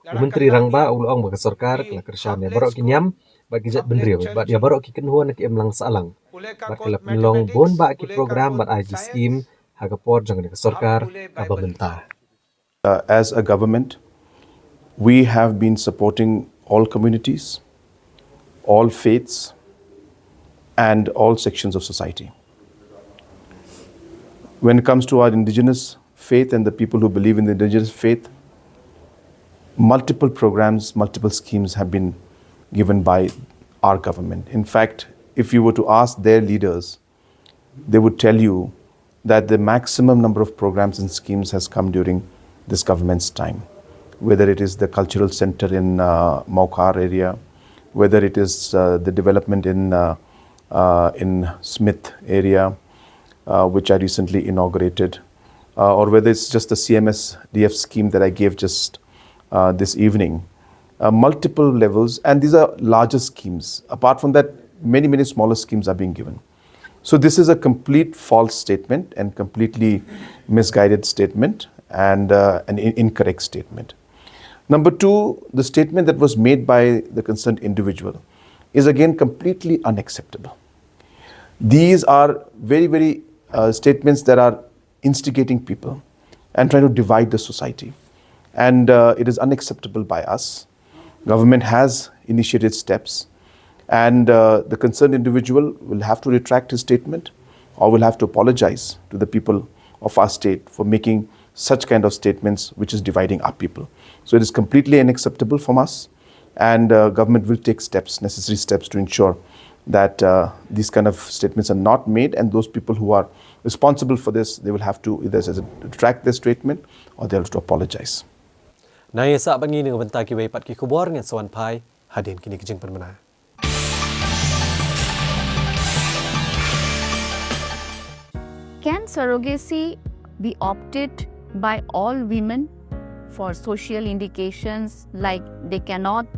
Menteri Rangba ulang bag sarkar kelang kersan ya barok kinyam bagi jat benriau, bag ya barok ki kenhuan ki imlang salang. Bag kelap penlong bon bag ki program bag IG scheme hagapor jangan ke sarkar aba mentah. As a government, we have been supporting all communities, all faiths, and all sections of society. When it comes to our indigenous faith and the people who believe in the indigenous faith, multiple programs, multiple schemes have been given by our government. In fact, if you were to ask their leaders, they would tell you that the maximum number of programs and schemes has come during this government's time. Whether it is the cultural center in Maukar area, whether it is the development in Smith area, which I recently inaugurated, or whether it's just the CMSDF scheme that I gave just this evening. Multiple levels, and these are larger schemes. Apart from that, many smaller schemes are being given. So this is a complete false statement and completely misguided statement and an incorrect statement. Number two, the statement that was made by the concerned individual is again completely unacceptable. These are very statements that are instigating people and trying to divide the society. And it is unacceptable by us. Government has initiated steps, and the concerned individual will have to retract his statement or will have to apologize to the people of our state for making such kind of statements which is dividing our people. So it is completely unacceptable from us, and government will take steps, necessary steps to ensure that these kind of statements are not made, and those people who are responsible for this, they will have to either retract their statement or they'll have to apologize. Naya sa bangi ng banta ki waipat ki kubor ngan sawan pai hadin kini kejing permana. Can surrogacy be opted by all women for social indications like they cannot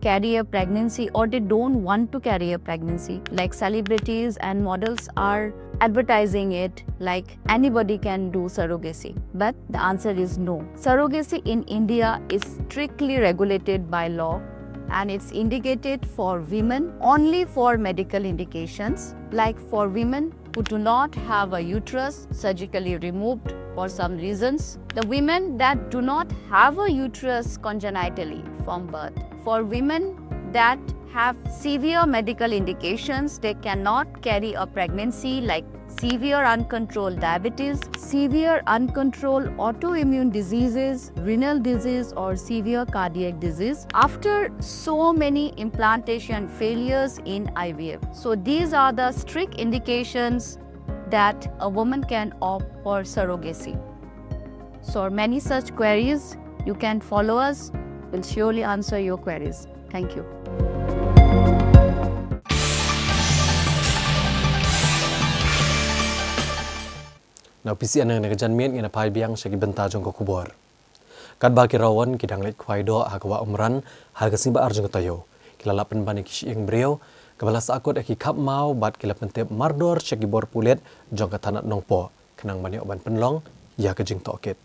carry a pregnancy or they don't want to carry a pregnancy? Like celebrities and models are advertising it like anybody can do surrogacy. But the answer is no. Surrogacy in India is strictly regulated by law. and it's indicated for women only for medical indications, like for women who do not have a uterus surgically removed for some reasons, the women that do not have a uterus congenitally from birth, for women that have severe medical indications, they cannot carry a pregnancy, like severe uncontrolled diabetes, severe uncontrolled autoimmune diseases, renal disease, or severe cardiac disease after so many implantation failures in IVF. So these are the strict indications that a woman can opt for surrogacy. So many such queries, you can follow us, we'll surely answer your queries. Thank you. Now pisi anang nagajan miet ngina pai biang syagi benta jong ko kubor. Kad ba kirawan kidang lek kwaido hakawa umran haga simba arjong tayo. Kilala penbani kishi yang brio kabala sakot aki kap mau bat kila pentep mardor syagi bor pulet jong katanat nongpo kenang bani oban penlong ya kejing tokit.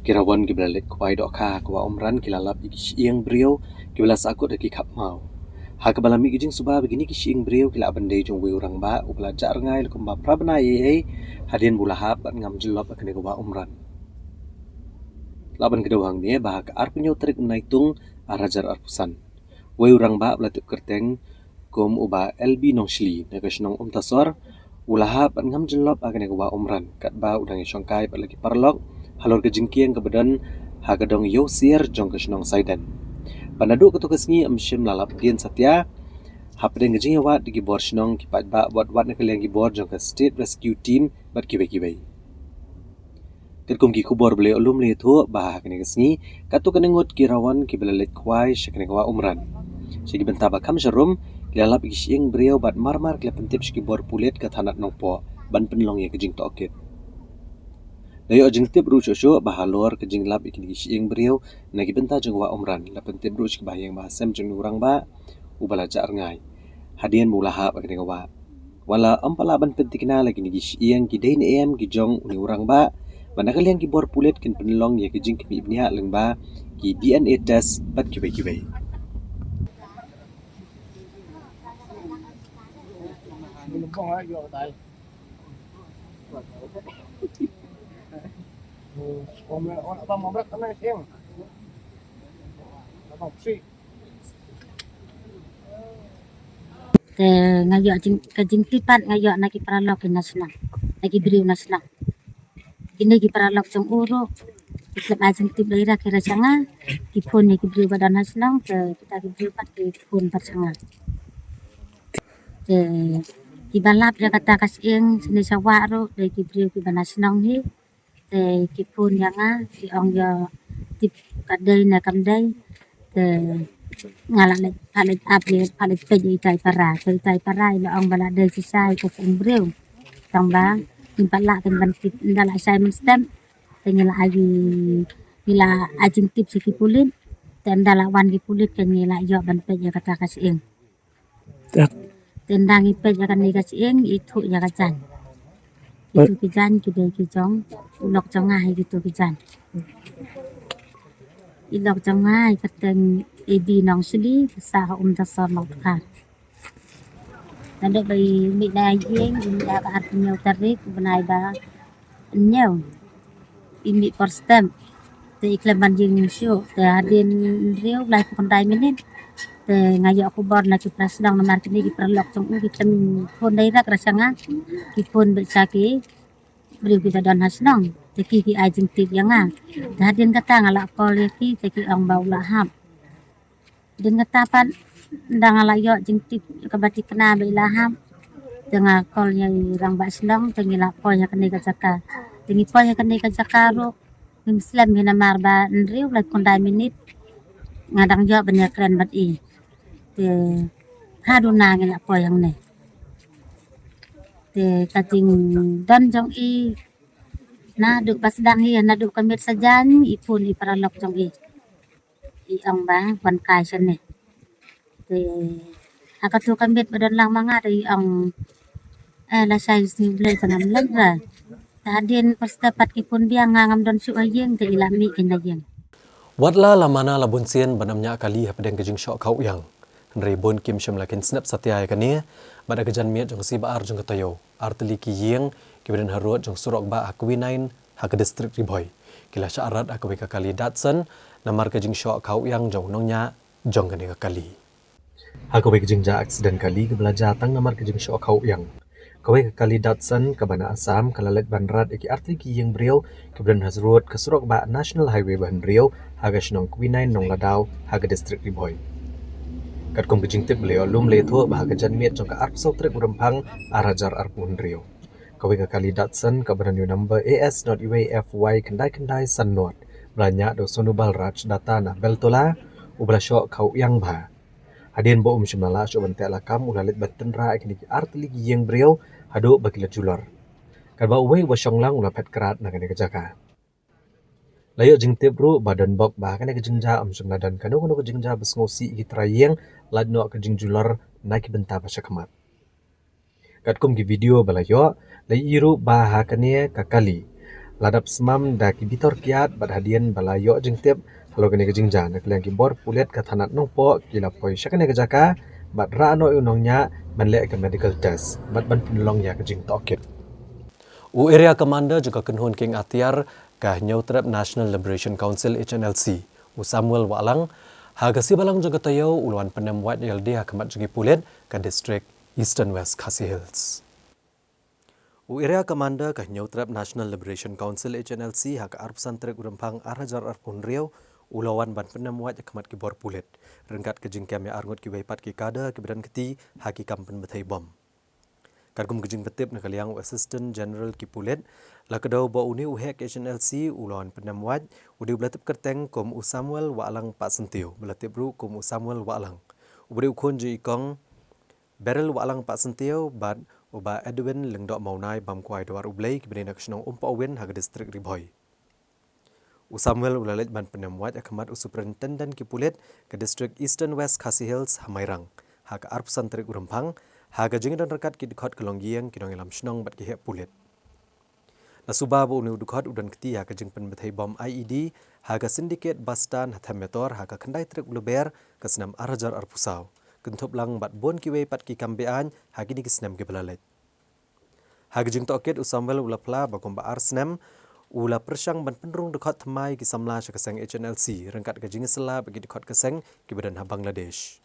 Kirawan kibala lek kwaido ka hakawa umran kilala kishi yang brio kibala sakot aki kap mau. Hakabala mi gijing suba begini kishing brio kila bandai jong we urang ba upla jar ngai lukum ba prabna ye hadin bulahap bat ngam jelop akene ko ba umran laban kedawang ni ba ka arpunyo trik naitung arajar arpusan we urang ba blatip kerteng kom uba LB nongshli negasnong tasor ulahap bat ngam jelop akene ko ba umran kat ba udang syongkai bat lagi parlok halor kejingkieng kebedan hagadong yosir jong kesnong saidan Panadu ketugas ni amshim lalap dian satya hapdeng gejing wat di gibor shnong kipat ba wat nak leng gibor jong ka state rescue team bat kibai terkum ki kubor bele ulum le thu ba kene gesni katu kenengot kirawan kibelalet kwai shakne kwa umran sigi benta ba kam sharum lalap gishing brio bat marmar kle pentip skibor pulet ka thanat nongpo ban penlong ye gejing tokit Dayo jeng tip ru shosho bahalor ke jeng lab ikin gishing brio nagi benta jeng wa umran la pentip ru shik bayang ba sem jeng urang ba ubala jar ngai hadian mulaha ba kene wa wala ampala ban pentikna lagi ni gishing ki dein em ki jong uni urang ba banakal yang ki bor pulet kin penlong ye ke jeng ki ibnia leng ba ki DNA test bat ki bai ngayo kajing tipat ngayo nagi paralok nasional nagi beriu nasional ini gi paralok jong uro islap ajeng tip laira kira sanga kipun nagi beriu badan nasional ke kita gi beriu pat kipun parsanga di balap jakarta kasing sini sawaro nagi beriu ki nasional ni kipun yanga di ong yo tip kadai na kamdai ngalat palit update palit peji tai para ila ong bala de sisai ke umbreu tang bang timpat la kan ban tip ndala assignment stem tengila agi ila ajing tip sikipulin tendala wan kipulit kengila yo ban peji kata kasing tendangi peji kan ni kasing itu ya kacan itu kijan kide kijong ulok jongai gitu kijan ilok jongai kateng ebi nong sili sa tasor nok ka nanda bai mi na yeng ina ka artinyo tarik benai ba nyaw imi per stem te iklaman jing syo te hadin riu lai pandai minit te ngayo aku bor na ki prasdang na markini ki perlok jong ki tem pon dai ra krasanga ki pon bersaki beriu kita dan hasnong te ki ajeng tip yanga hadin kata ngala kol ki te ki ong bau lahap dan ngetapan ndang alayo jeng tip kabati kena belaham dengan kolnya rang baslong tengila poya kene kacaka tengi poya kene kacakaro Muslim hina marba nriu la kondai minit ngadang jo banyak keren bat i te haduna ngila poyang ne te kating dan jong i na duk pasdang hi na duk kamit sajan ipun i paralok jong i ang bang wan kai sen ne te akatu kambit badan lang mga ri ang la size ni blay kanam lang ra tadin pastapat kipun biang ngam don su ayeng te ilami kinayeng Wadla lamana la bunsien banamnya kali hapadeng kejing syok kau yang. Henry bon kim syam lakin snap satya kania bada kejan miat jong si baar jong katayo. Arteli ki yeng kibeden harut jong surok ba akuinain hak distrik riboy. Kila syarat akwe kali datsan namar kejing syok kau yang jong nongnya jong kani kali. Akwe kejing ja aksiden kali kebelajar tang namar kejing syok kau yang. Kawai kali datsan ke Bana Assam kalalet banrat iki arti ki yang beriau kemudian hazrut ke surok ba National Highway ban beriau haga shnong kuinain nong ladau haga distrik riboy. Kat kong kejing tip beliau lum le tho ba haga jan miet jong ka arp sok trek urempang arajar arpun beriau. Kawai kali datsan ke Bana new number AS not FY kendai san not belanya do sonu balraj data na beltola ubla syok kau yang ba. Hadin bo shimala syok bante lakam ulalit bantenra ikini arti ki yang beriau hado bagi jular. Karba uwei wasyong lang ula pet kerat na kene kejaka. Layo jing tibru badan bok bah kene kejingja amsung nadan kanu kejingja besngosi iki trayeng ladno kejing jular naik benta pasya kemat. Katkum ki video balayo lai iru bah kene kakali. Ladap semam da ki bitor kiat bad hadian balayo jing tib halo kene kejingja nak liang ki bor pulet kathanat nongpo kila poi syakane kejaka bad ra no unongnya manlek ke medical test bat ban penolong ya kejing tokit. U area commander juga kenhun king atiar kah Nyautrap National Liberation Council HNLC u Samuel Walang haga si balang juga tayo uluan penem white LD hakamat juga pulet ke distrik Eastern West Khasi Hills. U area commander kah Nyautrap National Liberation Council HNLC haka arp santrek urempang arajar arpun riau ulawan ban penem white hakamat ki bor pulet rengkat kejing kami arngut ki weipat ki kada ki bedan keti haki kampen betai bom. Kargum kejing betip nak liang Assistant General ki pulet la kedau ba uni uhek HNLC ulawan penem white udi belatip kerteng kom u Samuel Walang Pak Sentiu belatip ru kom u Samuel Walang. Ubri ukon ji ikong Beryl Walang Pak Sentiu bat uba Edwin lengdok maunai bam kuai dawar ublei ki benin aksionong umpa wen haga distrik riboy. U Samuel ulalit ban penem white akamat u Superintendent ki pulet ke distrik Eastern West Khasi Hills Hamairang haga arp santrik urempang haga jing dan rekat ki dikot kelonggiang ki dong ilam shnong bat ki hek pulet. Nasuba bu uni udukot udan keti haga jing pen bethai bom IED haga syndicate bastan hatham metor haga kendai trek uleber ke senam arajar arpusau kentup lang bat bon ki wei pat ki kambean hagi ni ki senam ki belalet. Haga jing toket u Samuel ulapla bakom ba arsnem ula persyang ban penrung dekat temai ki samla syakaseng HNLC rengkat ke jing sela bagi dekat keseng ki badan ha Bangladesh.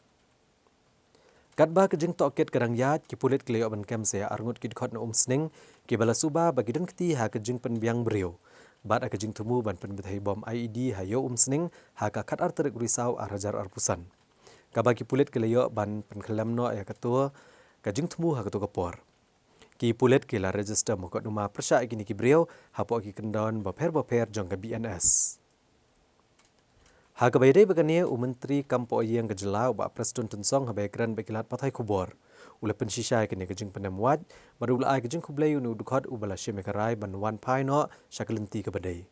Katba ke jing toket kadang yat ki pulit kleo ban kem saya arngut ki dekat na sning ki bala suba bagi dan keti ha ke jing pen biang beriau. Bat ke jing tumu ban pen bethai bom IED ha yo sning ha ka kat arterik risau arajar arpusan. Kaba ki pulit kleo ban pen kelamno ya ketua ke jing tumu ha ketua kepor. Ki pulet kila register mokot rumah persya ikini ki beriau hapok ki kendon baper jong ke BNS. Haga baydai bagania u menteri kampo yang kejelau ba Preston Tunsong habai kran bekilat patai kubor. Ula pensisya ikini kejing penem wad baru ula ai kejing kublai unu dukot u bala syemekarai ban wan paino syakelenti ke badai.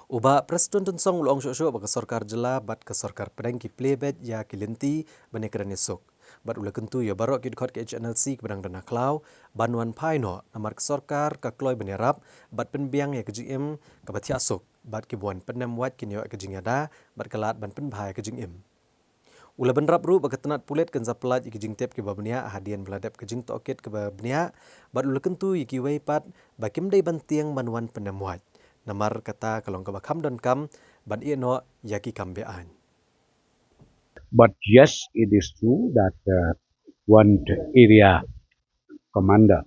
Uba Preston Tunsong ulong syok-syok baka sorkar jela bat ke sorkar pedang ki playbet ya kilenti bani kran esok. Bat ula kentu ya barok ki dikot ke HNLC ke bedang dana klau banwan paino namar ke sorkar ka kloy benerap bat penbiang ya ke GM ke bat asuk bat ki buan penem wat ki nyo ke jingada bat kelat ban penbahai ke jingim. Ula benrap ru baka tenat pulet kan zapelat ki jingtep ke babnia hadian beladap ke jing toket ke babnia bat ula kentu ki weipat bakim dai bantiang banwan penem wat namar kata kalong ke bakam dan kam bat ieno ya ki kambean. But yes, it is true that one area commander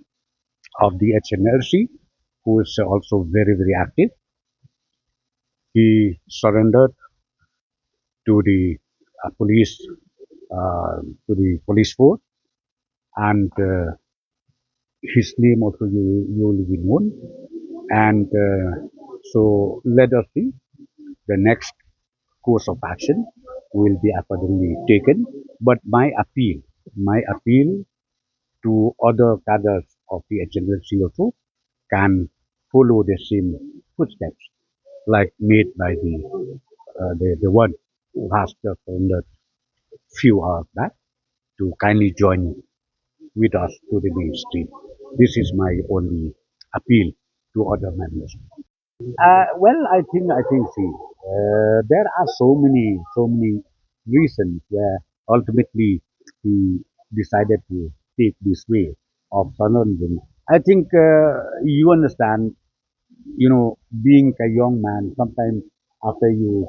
of the HNLC, who is also very, very active, he surrendered to the police force, and his name also will be known. And so let us see the next course of action will be accordingly taken. But my appeal to other cadres of the HNLC also can follow the same footsteps like made by the one who has just surrendered few hours back to kindly join with us to the mainstream. This is my only appeal to other members. Well, I think see, there are so many reasons where ultimately he decided to take this way of surrendering. I think you understand, being a young man, sometimes after you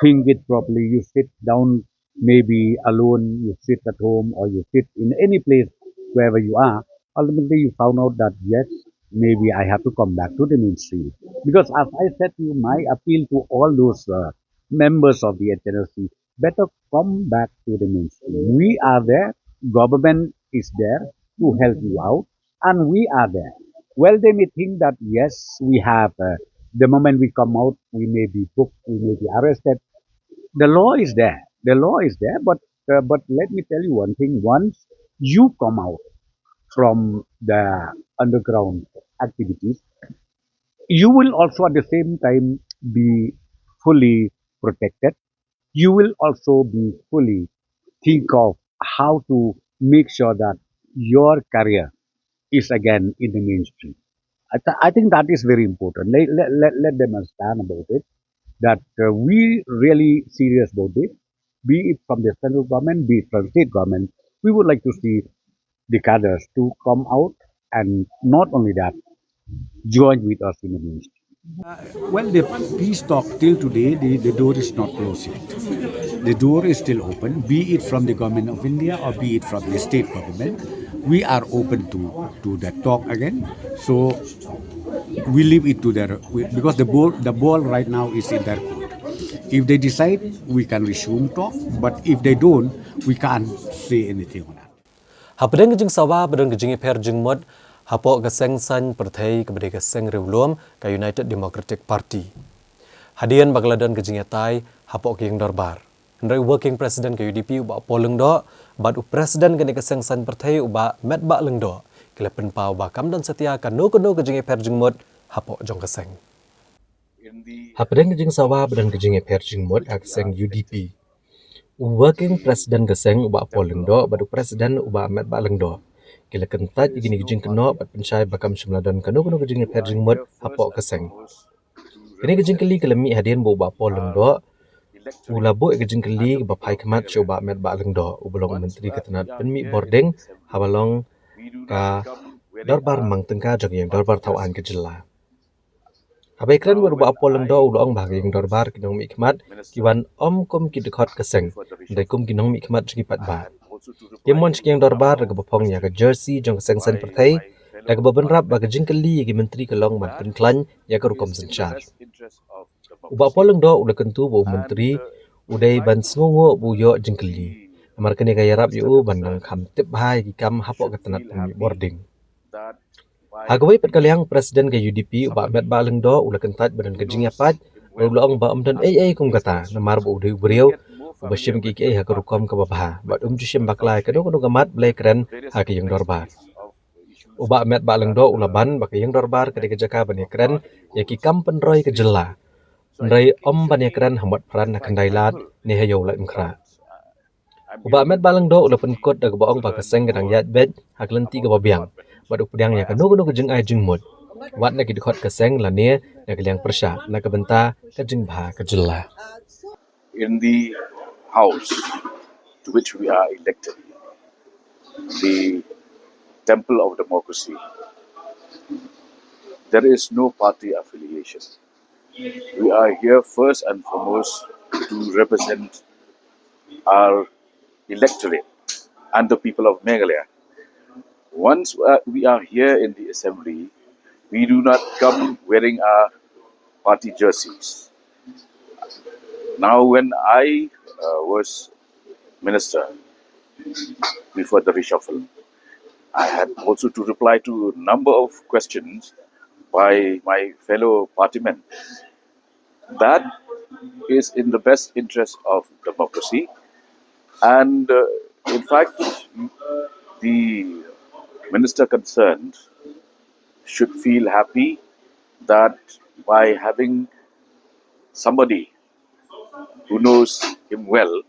think it properly, you sit down maybe alone, you sit at home or you sit in any place wherever you are. Ultimately, you found out that yes, maybe I have to come back to the mainstream. Because as I said to you, my appeal to all those members of the HNLC, better come back to the mainstream. We are there, government is there to help you out, and we are there. Well, they may think that yes, we have, the moment we come out, we may be booked, we may be arrested. The law is there. The law is there, but let me tell you one thing. Once you come out from the underground activities, you will also at the same time be fully protected. You will also be fully think of how to make sure that your career is again in the mainstream. I think that is very important. Let them understand about it, that we really serious about it, be it from the central government, be it from state government. We would like to see the cadres to come out and not only that, join with us in the ministry. Well, the peace talk till today, the door is not closed yet. The door is still open, be it from the government of India or be it from the state government. We are open to that talk again. So we leave it to their, because the ball right now is in their court. If they decide, we can resume talk, but if they don't, we can't say anything on that. Hapedeng jeng sawah bedeng jeng per jeng mod hapok geseng san pertai kepada geseng rewlom ke United Democratic Party. Hadian bagladan gejeng tai hapok yang darbar. Henry working president ke UDP uba poleng do, bad presiden ke geseng san pertai uba met bak leng do. Kelepen pau ba kamdan setia kan no gejeng per jeng mod hapok jong geseng. Hapedeng jeng sawah bedeng gejeng per jeng mod geseng UDP. Working president geseng uba poleng do, bad presiden uba met bak leng do. Kila kentat igini gejing keno bat pencai bakam semladan kano gejing per jing mod hapok keseng. Kini gejing keli kelemi hadian bo ba poleng do ulabo gejing keli bapai kemat coba met ba leng do ubelong menteri ketenat penmi boarding habalong ka darbar mang tengka jang yang darbar tawan kejela. Abai kran berubah poleng do ulong bahagi yang darbar kinong mi kemat kiwan om kum kidekot keseng dai kum kinong mi kemat jipat ba. Yemon yang darbar raga bapong ya ke jersey jong keseng san pertai raga babenrap baga jingkeli ya menteri kelong man penklan ya ke rukom sencar. Uba poleng do udah kentu bu menteri udai ban sngongo bu yo jingkeli. Amar kene kaya rap yu bandang kam tip hai ki kam hapok ketenat pemi boarding. Agawai pet kaliang presiden ke UDP uba met baleng do udah kentat badan kejing yapat ulong ba amdan ai kum kata namar bu udai beriau Bashim kiki ha kerukom ke babah, bat jushim baklai kedo gamat blai keren ha ke yang dorbar. Uba met baleng do ulaban bak yang dorbar ke jaka bani keren ya ki kam penroi ke jela. Penroi om bani keren hambat peran na kendailat ni hayo lai mkra. Uba met baleng do ula penkot da baong bak keseng gedang yat bed ha kelenti ke babiang. Bat updiang ya keno jeng ai jeng mut. Wat na ki dikot keseng la ne na keliang persya na ke benta ke jeng bah ke jela. In the House to which we are elected, the temple of democracy, there is no party affiliation. We are here first and foremost to represent our electorate and the people of Meghalaya. Once we are here in the assembly, we do not come wearing our party jerseys. Now, when I was minister before the reshuffle, I had also to reply to a number of questions by my fellow partymen. That is in the best interest of democracy, and in fact, the minister concerned should feel happy that by having somebody who knows him well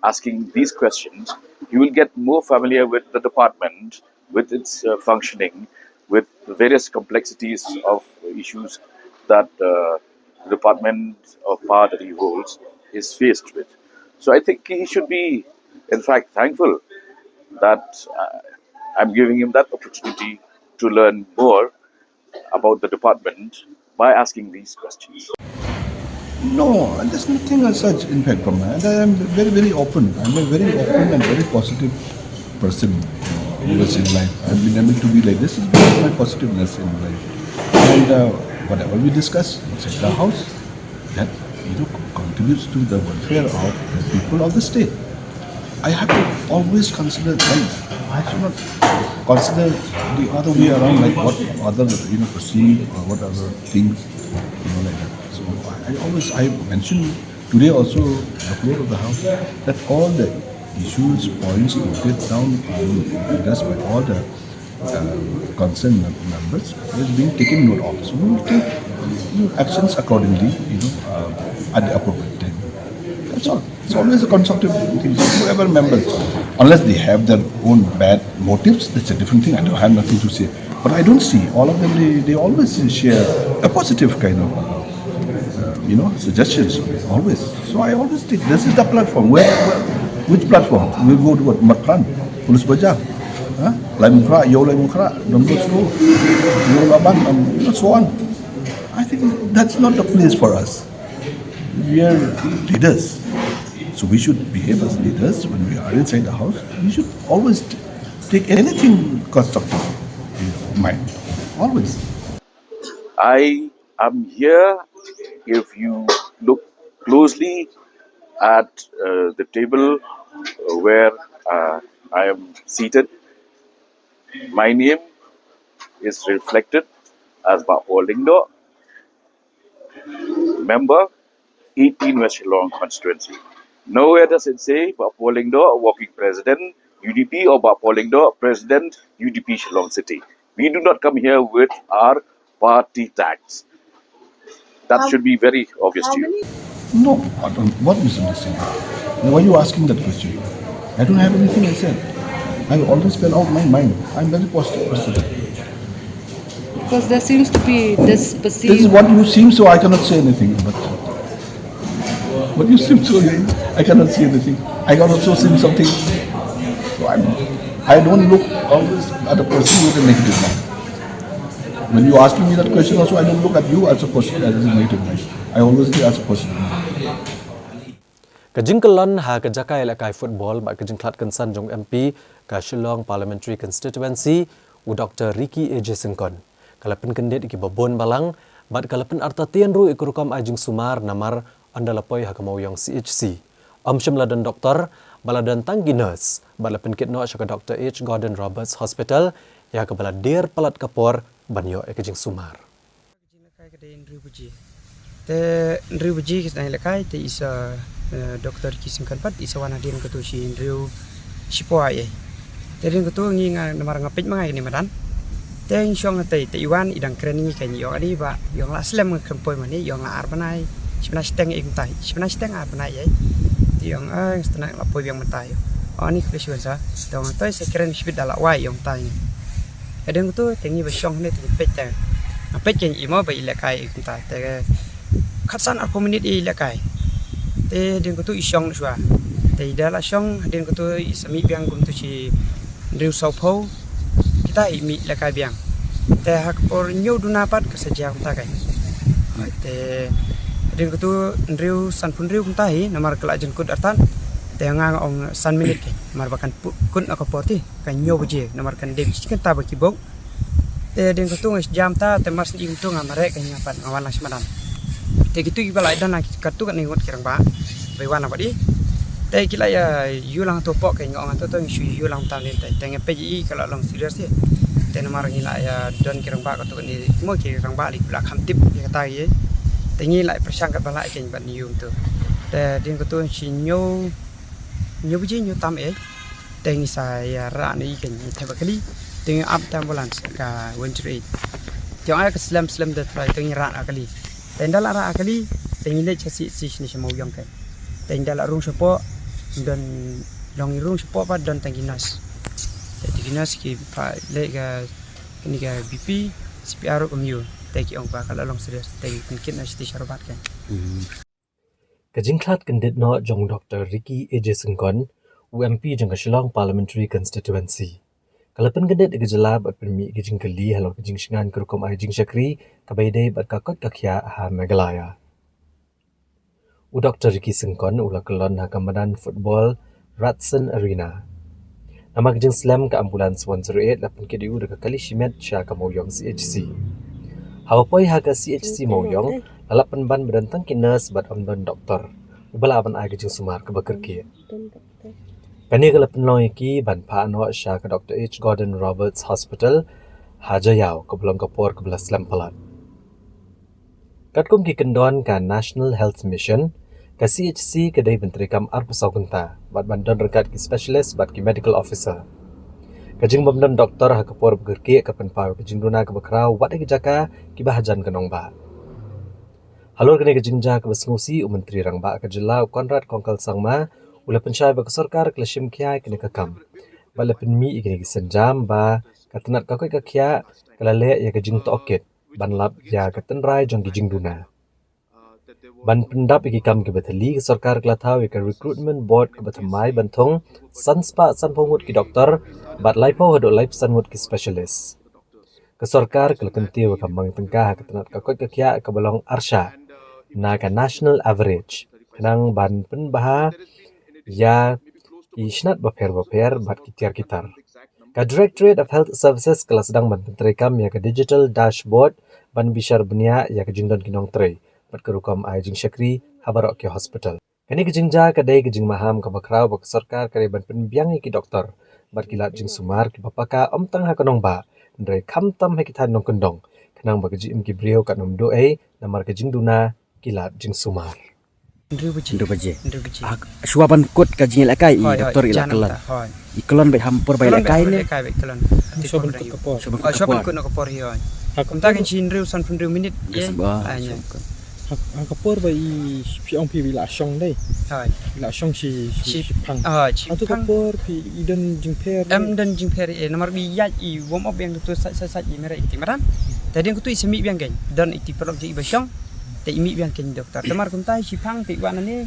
asking these questions, he will get more familiar with the department, with its functioning, with the various complexities of issues that the department of power that he holds is faced with. So I think he should be, in fact, thankful that I'm giving him that opportunity to learn more about the department by asking these questions. No, there's nothing as such, in fact, from my end. I am very, very open. I'm a very open and very positive person always in life. I've been able to be like this is because of my positiveness in life. And whatever we discuss inside the house, that contributes to the welfare of the people of the state. I have to always consider them. I should not consider the other way around, like what other perceive or what other things like that. So I mentioned today also the floor of the house that all the issues, points noted down and addressed by all the concerned members is being taken note of. So we will take actions accordingly, at the appropriate time. That's all. It's always a constructive thing. Whoever members, unless they have their own bad motives, that's a different thing. I don't have nothing to say. But I don't see all of them. They always share a positive kind of suggestions. Always. So I always think this is the platform. Which platform? We'll go to what? Matran, Pulus Bajar, Lai Mukra, Yo Lai Mukra, Don Bosco, Yo Laban, and so on. I think that's not the place for us. We are leaders. So we should behave as leaders when we are inside the house. We should always take anything constructive in mind. Always. I am here. If you look closely at the table where I am seated, my name is reflected as Bapo Lingdo, member 18 West Shillong constituency. Nowhere does it say Bapo Lingdo, working president, UDP, or Bapo Lingdo, president, UDP Shillong City. We do not come here with our party tags. That should be very obvious to you. No, I don't. What misunderstanding? Why are you asking that question? I don't have anything I said. I always spell out my mind. I'm very positive person. Because there seems to be this perceived... This is what you seem, so I cannot say anything. But what you seem so, I cannot say anything. I can also see something. So I don't look always at a person with a negative mind. When you asking me that question also, I don't look at you as a person as a negative mind. I always see as a person. Kajingkalan ha kajakai lakai football ba kajingklat kansan jong MP ka Shillong Parliamentary Constituency u Dr. Ricky A. Sengkon. Kalapan kendet iki babon balang bat kalapan arta tienru ikurukam ajing sumar namar andalapoi ha kamauyong CHC. Shimladan doktor baladan tanggi nurse balapan kitno syaka Dr. H. Gordon Roberts Hospital ya ke baladir palat kapor banyo ekajing sumar. Te Ndriu Buji kita lekai te isa Dr. Kisingkan pat isa wana din ketu si Ndriu Sipoa ye. Te din ketu ngi namar ngapit mangai ni madan. Te insyong te iwan idang keren ni kan yo adi ba yong la slem kempoi mani yong la arbanai sibna steng ing tai sibna steng arbanai ye. Ti yong stena la poi yang mentai. Ani klesian sa dong tai se keren sibit dala wai yong tai. Kadang ketu tengi ba syong ni te pet te. Apet kan imo ba ilekai ing tai te khatsan arpo minit i lekai te din ko tu isyong swa te dala syong din ko tu isami biang kum tu si Ndriu Saupho kita imi lekai biang te hak por nyu dunapat kesaja kum ta kai te din ko tu Ndriu Sanpun Ndriu kum ta hi namar kelajen kut artan te ngang ong san minit kai mar bakan kun akapoti kan nyu buje namar kan dem kan ta baki bok te din ko tu jam ta te mas im tu ngamare kan ngapan awan lang semadan. Te gitu kibala dan kartu kan ningot kirang ba bewan apa di te kila ya yulang topok kayak ngong atau tu yulang tahun ni te tengah PJI kalau long serius ya te nomor ngila ya don kirang ba kartu kan ni mau kirang ba li belakang tip yang kata ye te ngila persangkat bala kayak ban nium tu te din kartu si nyu buji nyu tam te ngi saya ra ni kan te bakali te up ambulance ka wentry tiang ay keslam de try te ngi ra akali tenda lara akali tengile chasi ni semau yang kai tenda la rung sopo dan long rung sopo pa dan tanginas tanginas ki pa le ga kini ga BP CPR komyu Teki ong pa kalau long serius teki mungkin nasi syarbat kan. Kajingklat kendit no jong Dr. Ricky AJ Sengkon, UMP jong Shillong Parliamentary Constituency. Kalapan kendit gejala bat permi kajing keli halor kajing shingan kerukom ajing syakri kabaide bat kakot kakya ha Meghalaya. Dr. Ricky Sengkon ula kelon hakamadan football Ratson Arena. Nama kajing slam ke ambulans 108 lapun kediu dekat kali shimet sya ka Mawyong CHC. Hawapoi haga CHC Mawyong lalapan ban berantang kinas bat amdon doktor. Ubala aban ai kajing sumar ke bakirki. Pani kalapan long iki ban pa anwa sya ke Dr. H. Gordon Roberts Hospital Hajayau ke belong kapor ke belas slam palat. Katkum ki kendon ka National Health Mission ka CHC kedai bentrikam arpusau genta bat bandon rekat ki specialist bat ki medical officer. Kajing bamdan doktor ha kapor berki kapan pa kajing duna ke bakrau wat ki jaka ki bahajan kanong ba. Halor kene kajing ja ke basngusi menteri rang ba ka jela Konrad Kongkal Sangma ula pensyai ba sarkar klashim kiai kene kakam. Bala penmi ikene ki senjam ba katenat kakoi kakya kalale ya kajing tokit ban lap ya katenrai jong kajing duna. Ban pendap iki kam ke betali ke sarkar kelatau ke recruitment board ke betamai bantong sanspa sanpongut ki doktor bat laipo hado laip sangut ki specialist. Ke sarkar kelakenti wa kambang tengkah ketenat kakoi kakya ke balong arsha na ka national average kenang ban penbaha ya isnat baper bat kitiar kitar. Ka Directorate of Health Services kelas sedang ban penterikam ya ke digital dashboard ban bishar benia ya ke jingdon kinong tray bat kerukam ajing syakri habarok ke hospital. Kani kejingja kadai kejing maham ke bakrau bak sarkar kadai ban penbiang ki doktor bat kilat jing sumar ki bapaka omtang ha kanong ba ndrai kamtam ha kitan nong kendong kenang bak jim ki brio kat nom doe namar kejing duna kilat jing sumar. Ndru baje. Suapan kot kajing ilakai doktor ilakalan. Ikelon bai hampur bai ilakai ne. Kelon. Suapan kot nak kapor hioi. Kumta kan cindru san fundru minit ye. Anya. Kapor bai piong pi bila syong dai. Hai. Bila syong si pang. Si Atu kapor pi idan jingper. Dan jingper nomor bi ya I warm up yang tu sat I merah ikti maran. Tadi aku tu isemi biang kan. Dan ikti perok je ibasyong. Te imi biang ken doktor. Temar kumtai sipang pe wan ne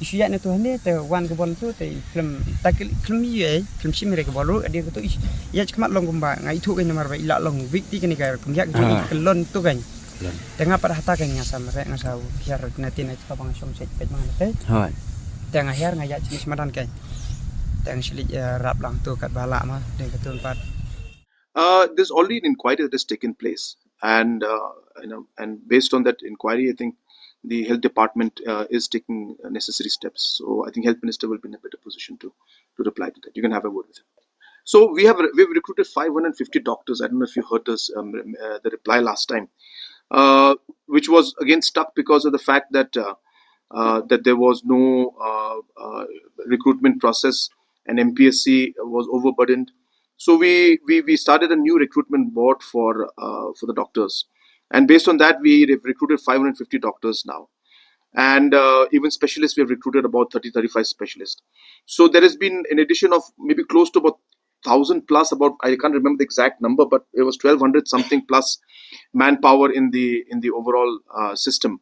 isu ya ne tu ne te wan ke bon tu te film takil film ye film si mere ke bolu dia ke tu ya kemat long kumba ngai tu kan nomor ba ila long vikti kan ka kum ya ke lon tu kan. Tengah pada hata kan ngasa mere ngasa biar nanti na ka bang som set pet mana te. Hai. Tengah akhir ngaya jenis madan kan. Tengah sili rap lang tu kat bala mah de ke tu empat. There's already an inquiry that has taken place, and and based on that inquiry, I think the health department is taking necessary steps. So I think health minister will be in a better position to reply to that. You can have a word with him. So we've recruited 550 doctors. I don't know if you heard this the reply last time, which was again stuck because of the fact that that there was no recruitment process and MPSC was overburdened. So we started a new recruitment board for the doctors, and based on that we have recruited 550 doctors now, and even specialists we have recruited about 30-35 specialists. So there has been an addition of maybe close to about 1,000 plus, about I can't remember the exact number, but it was 1,200 something plus manpower in the overall system,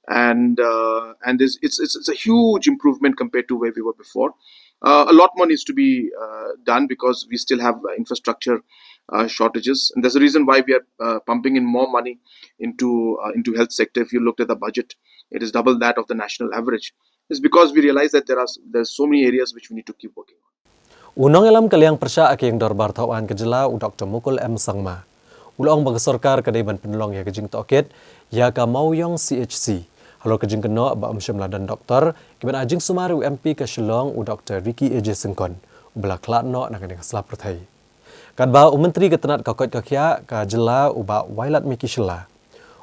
and it's a huge improvement compared to where we were before. A lot more needs to be done because we still have infrastructure shortages, and there's a reason why we are pumping in more money into health sector. If you looked at the budget, it is double that of the national average. It's because we realize that there's so many areas which we need to keep working on. Unang alam kaliang persya aking dorbar tauan kejela Dr. Mukul M. Sangma. Ulang bagi sarkar kadai ban penolong ya kejing tokit ya ka Mawyong CHC. Halo kejing kena ba amsyam ladan doktor kiban ajing sumari UMP ke Shillong Dr. Ricky AJ Sengkon ubala klatno nak kena selap pertai. Kadba menteri ketenat kakot kakya ka jela uba wailat miki shela.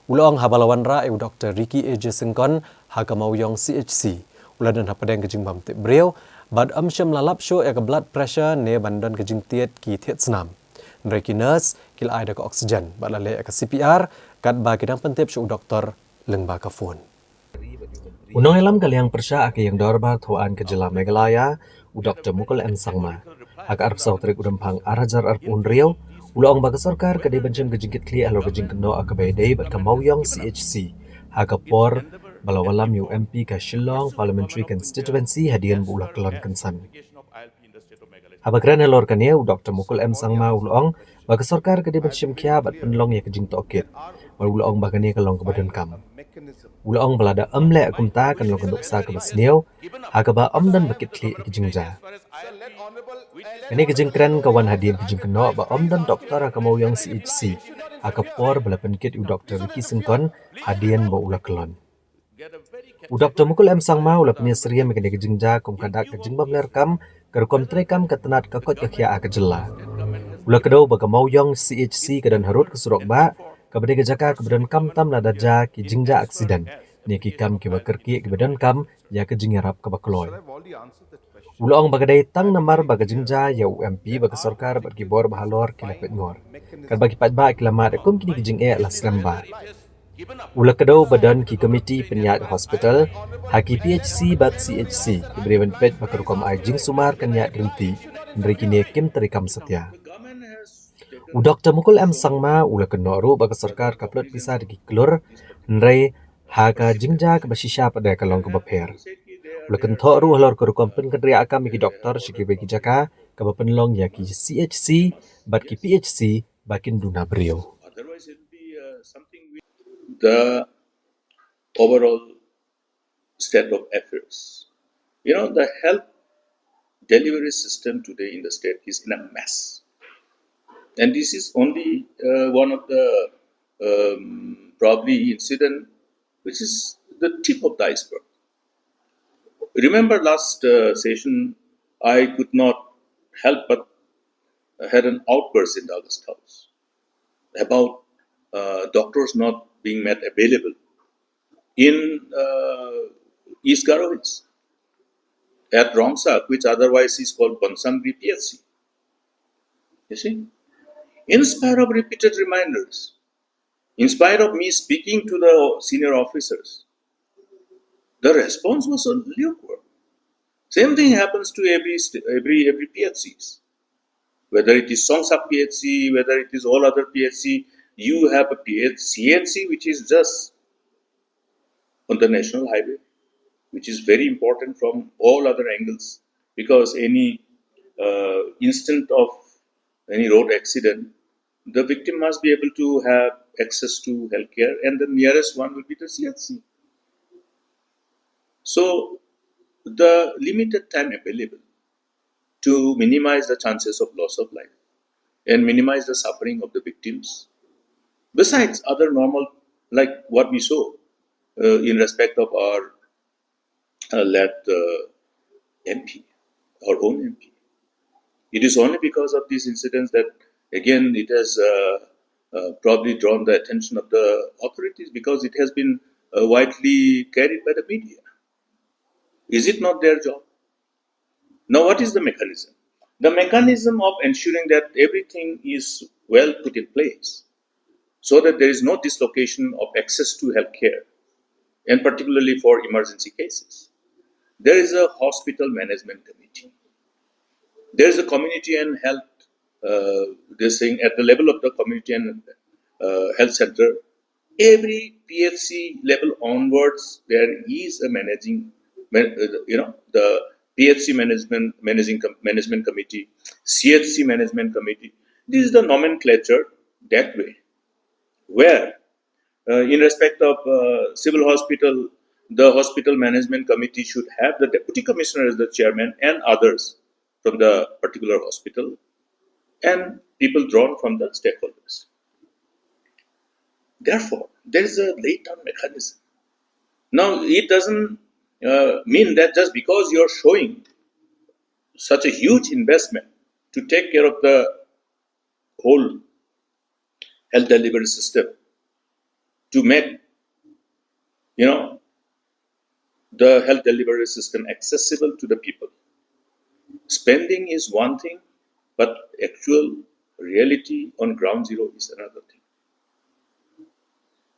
Ulang habalawan ra Dr. Ricky AJ Sengkon ha ka Mawyong CHC. Uladan hapadeng kejing bam tip breu bad amsyam lalap show ya ka blood pressure ne bandan kejing tiet ki tiet senam. Nreki nurse kil ai da ka oksigen bad lale ka CPR kadba kidang pentip show doktor lengba ka phone. Unang alam kaliang persya ake yang dorbar tuan ke jela Meghalaya Dr. Mukul M. Sangma. Hak arp sautrik udampang arajar arp unriau Ulang baga sarkar kadai bancam gejingkit kli alor gejing keno akabayday bat kamawyong CHC hagapor balawalam UMP ka Shillong Parliamentary Constituency hadian bulah kelon kensan. Habagran alor kania Dr. Mukul M Sangma ulong baga sarkar kadai bancam kia bat penlong ya gejing tokit. Wal ulong bagani kalong kebadan kam. Ulong balada amle akumta kan long kenduksa ke basniaw hagaba dan bakit kli gejing ja. Ini kejing keren kawan hadian kejing keno ba dan doktor akamawyong CHC akapor balapan kit u Dr. Ricky Sengkon hadian ba ula kelon. U Dr. Mukul M Sangma ula penyesria mekene kejing ja kum kadak kejing ba melerkam kerukom trekam ketenat kakot kakia akajela. Ula kedau ba kamawyong CHC kedan harut kesurok ba kabade kejaka kebadan kam tam nada ja kejing ja aksiden. Ni kikam kiba kerki kebadan kam ya kejing yarap kabakloy. Ulong bagadai tang namar bagajingja ya UMP baga sarkar berkibor bahalor kilapet ngor. Kan bagi patba kilamat akum kini kijing las lamba. Ula kedau badan ki komiti penyat hospital haki PHC bat CHC kiberiwan pet bakarukom ajing sumar kenyat rinti dari kini kim terikam setia. U Dr. Mukul M Sangma ula kenoru baga sarkar kaplot bisa dikiklur nrai haka jingja kebasisya pada kalong kebapher. Lekan thoru halor kerukom pen kedria akam ki doktor siki bagi jaka kaba penlong ya ki CHC bat ki PHC bakin duna brio. The overall state of affairs. You know, the health delivery system today in the state is in a mess. And this is only one of the probably incident which is the tip of the iceberg. Remember last session, I could not help but had an outburst in the August House about doctors not being made available in East Garovis at Rongsak, which otherwise is called Bonsangri PSC. You see, in spite of repeated reminders, in spite of me speaking to the senior officers, the response was so lukewarm. Same thing happens to every PHCs. Whether it is Songsak PHC, whether it is all other PHC, you have a CHC which is just on the national highway, which is very important from all other angles, because any instant of any road accident, the victim must be able to have access to healthcare, and the nearest one will be the CHC. So, the limited time available to minimize the chances of loss of life and minimize the suffering of the victims, besides other normal, like what we saw in respect of our late MP, our own MP. It is only because of these incidents that, again, it has probably drawn the attention of the authorities, because it has been widely carried by the media. Is it not their job? Now, what is the mechanism? The mechanism of ensuring that everything is well put in place so that there is no dislocation of access to healthcare, and particularly for emergency cases. There is a hospital management committee. There is a community and health, they're saying at the level of the community and health center, every PHC level onwards, there is a the PHC management committee, CHC management committee. This is the nomenclature that way, where in respect of civil hospital, the hospital management committee should have the deputy commissioner as the chairman and others from the particular hospital, and people drawn from the stakeholders. Therefore, there is a laid-down mechanism. Now, it doesn't mean that just because you're showing such a huge investment to take care of the whole health delivery system, to make, the health delivery system accessible to the people. Spending is one thing, but actual reality on ground zero is another thing.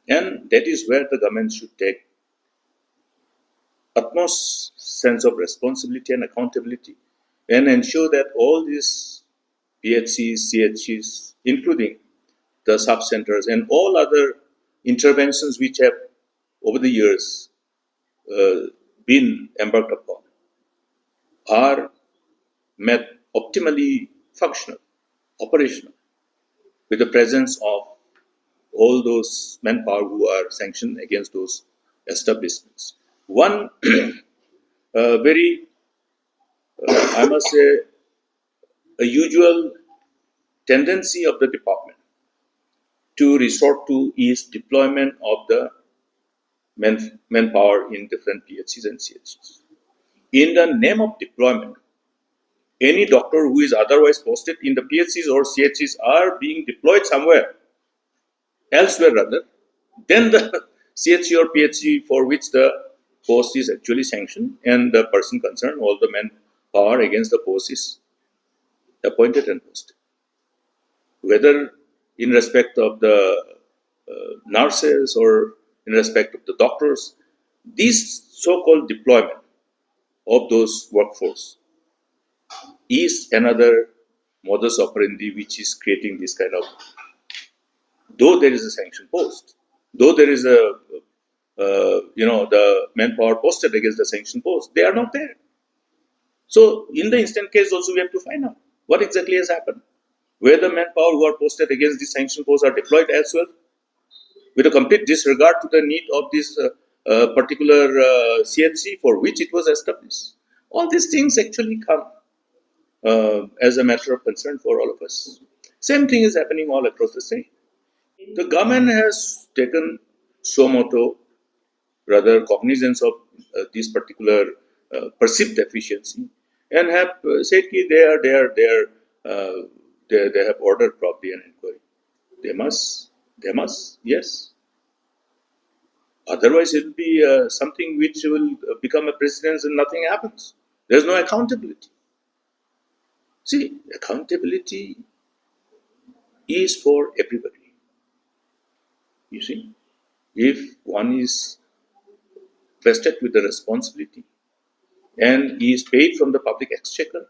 And that is where the government should take utmost sense of responsibility and accountability, and ensure that all these PHCs, CHCs, including the sub-centers and all other interventions which have over the years been embarked upon are made optimally functional, operational, with the presence of all those manpower who are sanctioned against those establishments. One very, I must say, a usual tendency of the department to resort to is deployment of the manpower in different PHCs and CHCs. In the name of deployment, any doctor who is otherwise posted in the PHCs or CHCs are being deployed somewhere, elsewhere rather, then the CHC or PHC for which the post is actually sanctioned and the person concerned, all the manpower against the post is appointed and posted. Whether in respect of the nurses or in respect of the doctors, this so-called deployment of those workforce is another modus operandi which is creating this kind of, though there is a sanction post, though there is a, the manpower posted against the sanction post, they are not there. So in the instant case also we have to find out what exactly has happened. Where the manpower who are posted against the sanction posts are deployed as well, with a complete disregard to the need of this particular CHC for which it was established. All these things actually come as a matter of concern for all of us. Same thing is happening all across the state. The government has taken suo moto, rather cognizance of this particular perceived deficiency, and have said that they have ordered probably an inquiry. They must, yes. Otherwise, it will be something which will become a precedence and nothing happens. There's no accountability. See, accountability is for everybody. You see, if one is vested with the responsibility and is paid from the public exchequer,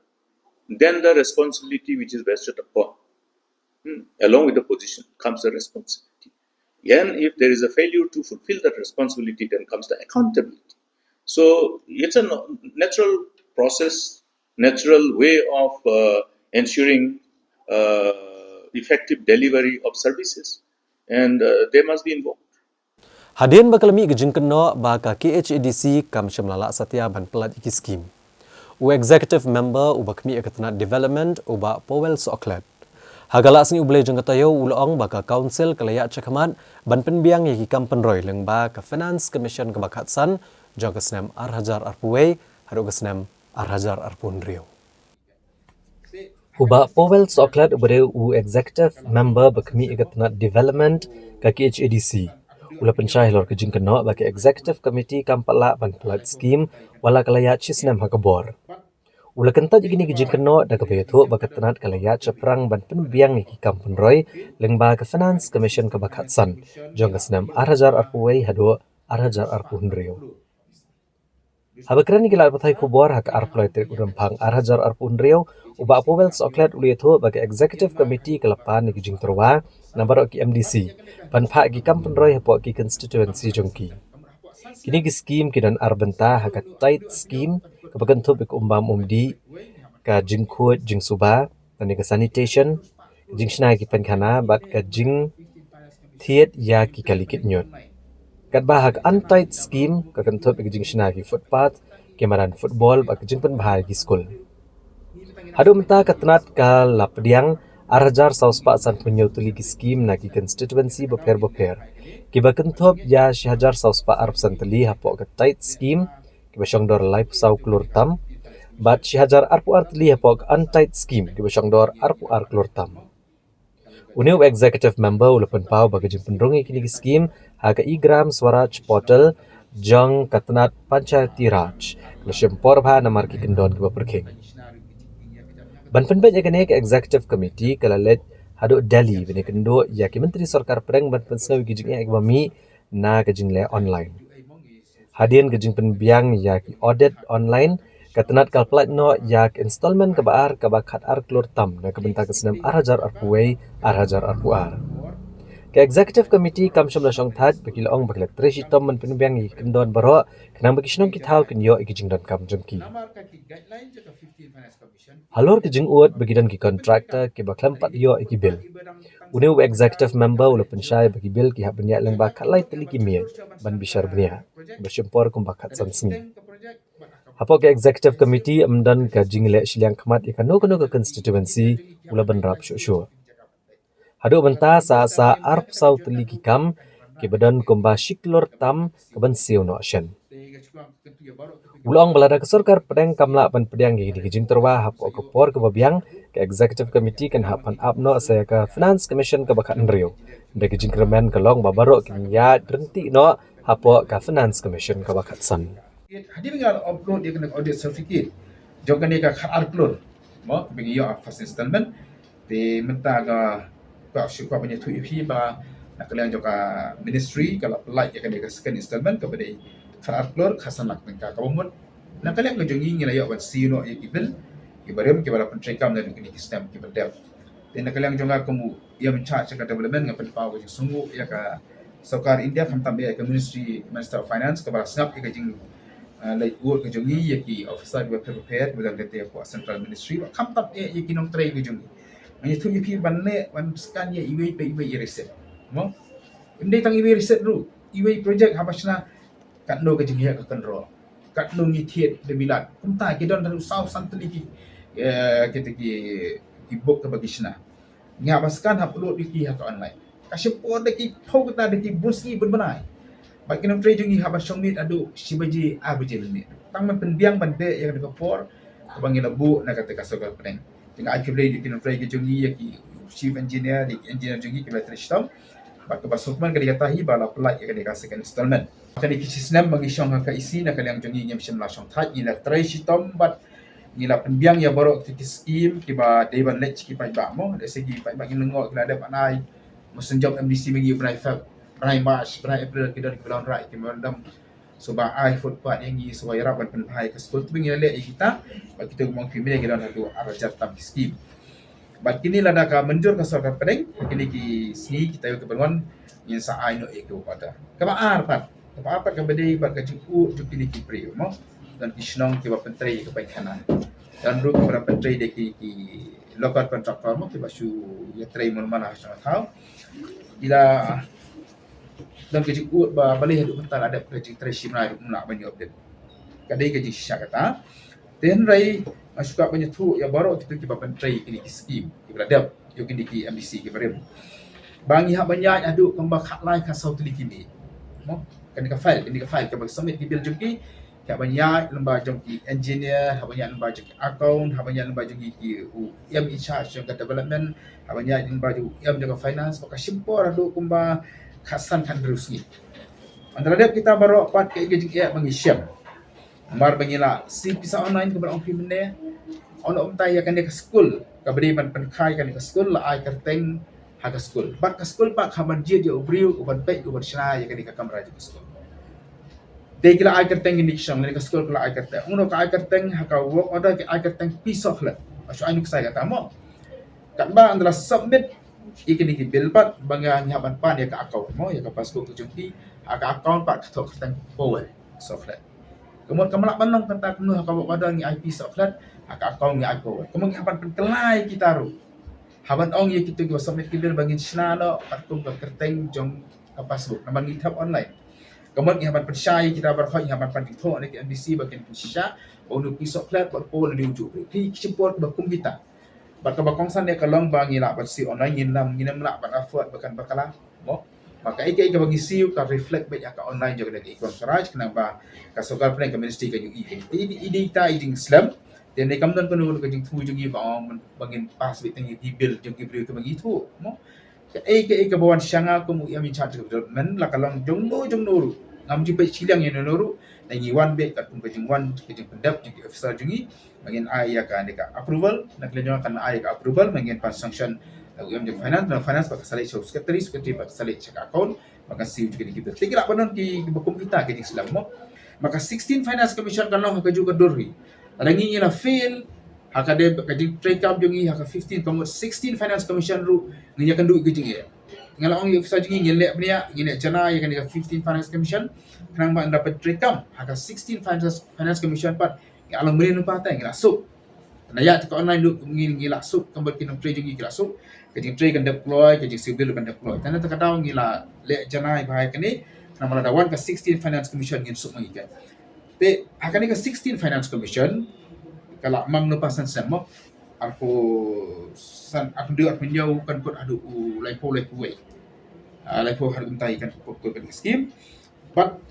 then the responsibility which is vested upon, along with the position, comes the responsibility. And if there is a failure to fulfill that responsibility, then comes the accountability. So it's a natural process, natural way of ensuring effective delivery of services, and they must be involved. Hadian bakalami gejingkeno baka KHADC kam syamlala satya ban pelat iki skim. U executive member u bakmi ekatna development u ba Powell Soklet. Hagala sing ublay jeng katayo ulong baka council kelaya cakaman ban penbiang yaki kam penroy leng ba ka finance commission kebakatsan jang kesnem arhajar arpuwei hadu kesnem arhajar arpunrio. Uba Powell Soklet ubare u executive member bakmi ekatna development ka KHADC. Ula pensyai lor kejing kena bagi executive committee kampala ban pelat skim wala kalaya cisnem hakabor. Ula kenta jigini kejing kena da kabayatu bakat tenat kalaya ceprang ban penbiang iki kampen roy lengba ke finance commission kebakatsan jong kesnem arhajar arpuwei hado arhajar arpunrio. Habakran gila arpatai kubor hak arploy trik urempang arhajar arpunrio uba Powell Soklet uliatu bagi executive committee kelapan ni kejing terwa nambar ki MDC ban pak ki kampen roy hapok ki constituency jongki. Kini ki skim kidan arbenta hak tight skim kebagantu bik umbam umdi ka jingkut jing suba dan ka sanitation jing snai ki pankana bat ka jing thiet ya ki kalikit nyot. Kat bahag untight scheme ka kantot bik jing snai ki footpath kemaran football bak jing pen bahai ki school. Hadu menta katnat ka lapdiang arhajar sauspa san punyo tuli ki skim na ki constituency boper. Kiba kentop ya syahajar sauspa arp santeli hapok ka tight scheme kiba syongdor lai pusau klur tam bat syahajar arpu arteli hapok untight scheme kiba syongdor arpu ar klur tam. Uniu executive member ulapan pau bagi jing penrungi kini ki skim haga igram swaraj portal jang katnat panchayati raj lesyem porba namar ki kendon kiba perking. Ban penbet yakane ke executive committee kalalet hadu Delhi bini kendo ya ki menteri sarkar pereng ban pensau gijing ek bami na kejing le online. Hadian kejing penbiang ya ki audit online Katenat kalplat no yak installment kebaar kebakat ar klur tam na kebentak kesenam arhajar arpuway arhajar arpuar. Ke executive committee kam shom la shong that bagi ong bagi treshi tom man penbiang i kendon baro kenang bagi shnong kitau kenyo i kijing don kam jongki. Halor kijing uat bagi dan ki kontraktor ke baklam pat yo i bil. Uneu executive member ula pensyai bagi bil ki hak benyak leng bakat lai teliki mia ban bishar benia bersyumpor kum bakat sansni. Hapo ke executive committee amdan ka jingle shiliang khamat ikan no ke constituency ula ban rap shu. Hadu benta sa arp sau teliki kam ke badan kumba shiklor tam ke ban siu no shen. Ulong balada ke sorkar pedang kamla ban pedang gi dijing terwa hapo ke por ke babiang ke executive committee kan hapan up no saya ke finance commission ke bakat nrio. Bagi jingkremen ke long babaro ke ya drenti no hapo ke finance commission ke bakat san. Hadir dengan upload dia kena audit certificate. Jom kena ka khar upload. Mo bagi yo first installment te menta ga ka syukwa punya tu EP ba nak kalian joka ministry kalau apply ya kena ka second installment kepada khar upload khasan nak ka kaumut. Nak kalian ke jongi ngila yo ban si no ya kibel ibaram ke bala pentrekam dan kini sistem kibel dev. Dan nak kalian jonga kamu ia mencharge ka development ngapen pau ke sungguh ya ka Sarkar India kham tambe ka ministry minister of finance ke bala snap ke jing like work ke jongi yaki officer be prepare belang kete ko central ministry kham tap yaki nong tray ke jongi ani thu yaki banne wan scan ye iwe pe iwe reset mo imde tang iwe reset ru iwe project habasna kat no ke jongi ka control kat no ngi thiet de milat kumta ke don daru sau santli ki kete ki book ke bagisna ngabaskan upload di ha ka online kasipor de ki phau ta de ki buski benbenai bagi nong tray jongi habas somit adu sibaji abuji limit tang man penbiang bande yang de kapor abangi labu na kata kasogal peneng tinggal akibre di nong tray jongi yaki chief engineer di engineer jongi ke batristom bak basukman kali katahi bala pelak yang dikasihkan installment kali kisisnam bagi syong ka isi na kali yang jongi nyam sim la syong that ila tray shitom bat ngila penbiang ya borok ti scheme ki ba deban lech ki pai ba mo de segi pai ba ngengok kala ada panai mesin job MDC bagi berai feb berai March berai April kita di bulan rai ki mandam so ba ai footpath yang gi so ya rapan penpai ke school tu ngile kita ba kita ngomong kimia kita hadu arajar tam scheme ba kini lada ka menjur ka sarkar pedeng kini ki sini kita ke berwan in sa ai no eko pada ka ba arpat ka bedai ba ka juku kini ki pri mo dan kisnong ki ba pentri ke pai kana dan ru ka pentri de ki local contractor mo ki ba su ya trai mon mana sa thau ila dan kerja kuat balih hidup mental ada kerja tracing rai nak banyak update kadai kerja syak kata then rai masuk banyak tu ya baru kita ki bapan tray ini scheme ki beradab yo kini ki MBC ki barem bangi hak banyak aduk kembang hak lain ka South Likini mo kan ka file ke bagi submit ki bil jongki hak banyak lembar jongki engineer hak banyak lembar jongki account hak banyak lembar jongki ki yang in charge jongka development hak banyak lembar jongki yang jongka finance maka simpor aduk kembang khasan kan terus ni. Antara dia kita baru part ke gaji ya mengisyam. Mar bangila si pisa online ke berang pimne. Ono umtai akan dia ke school. Kabri ban penkai kan ke school la ai kerteng ha ke school. Bat ke school pak haman dia ubriu ke ban pek ke ban shna ya kan ke kamera ke school. Dia kira ai kerteng ni kisang ni ke school kala ai kerteng. Uno ka ai kerteng ha ka work order ke ai kerteng piece of la. Asu anu saya kata mo. Kan ba antara submit ikan iki bil pat bangga nyaban pan ya ka account mo ya ka passbook ke jungki ka account pat tok tang power software kemudian kamalak banong kata kenu ka pada ni IP software ka account ni IP power kemudian haban penkelai kita ru haban ong ye kita go submit bil bangin snano pat kum ka kerteng jong ka passbook naman ni tab online kemudian haban persyai kita berkhoi haban pan tho ni MBC bagian pusha onu pi software pat power di ujung ki support ba kum kita bakal dia kalau bangi lah bersih online nginam lah pada afford bahkan bakalah mo maka ike bagi siu ka reflect baik ka online juga dari ikon seraj kenapa ka sokal plan ka ministry ka yung ini ta iding Islam dan dia kamdan ko nunggu ka jing tu jing ba bangin pas biteng bill jing brio ka bagi tu mo ike bawan syanga ko mu yamin charge development la kalong jong no ngam ji pe silang yang noru nangi one bit kat ka jing one ka jing pendap jing officer jingi bangin ai ya ka ndeka approval nak lenyo kan ai ka approval bangin pas sanction UM jeng finance pak salih secretary pak salih check account maka siu juga kita tikira panon ki bakum kita ke jing Islam mo maka 16 finance commission kan lo ka juga dorri Ada ngi la fail haka de kajing trekam jongi haka 16 finance commission ru ngi kan du gijing ya. Ngala ong yuk saji ngi le bnia ngi ne jana ya kan 15 finance commission kanang ba dapat trekam haka 16 finance commission pat ngi alang mene nu patai ngi lasuk. Naya tika online lu ngi lasuk kambat kinong tre jongi lasuk kajing tre kan deploy kajing civil kan deploy. Tana takadaw ngi la le jana bahai kani kanang mala dawan ka 16 finance commission ngi suk ngi kan. Te hakani ka 16 finance commission kalau mang no pasan sama aku aku dia punya kan kod adu lepo way lepo har untai kan kod skim but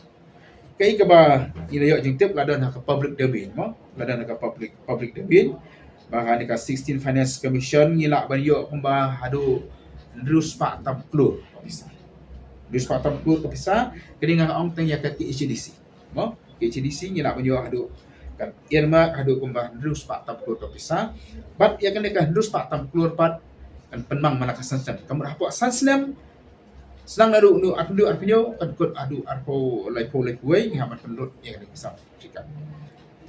kai ka ba ina yo jing tip ladan ka public domain mo ladan ka public domain bahkan ka 16 finance commission ngila ban yo kumba adu ndrus pa tam klur bisa ndrus pa tam klur bisa kini nga ong tang ya ka HDC mo HDC ngila ban yo adu kan irma hadu kumbah ndrus pak tam klur kapisa bat ya kan ka ndrus pak tam klur pat kan penmang mana kasansan kamu hapo sansnem senang adu nu adu arpinyo kan kod adu arpo lepo way ngamat pendut ya kan bisa jika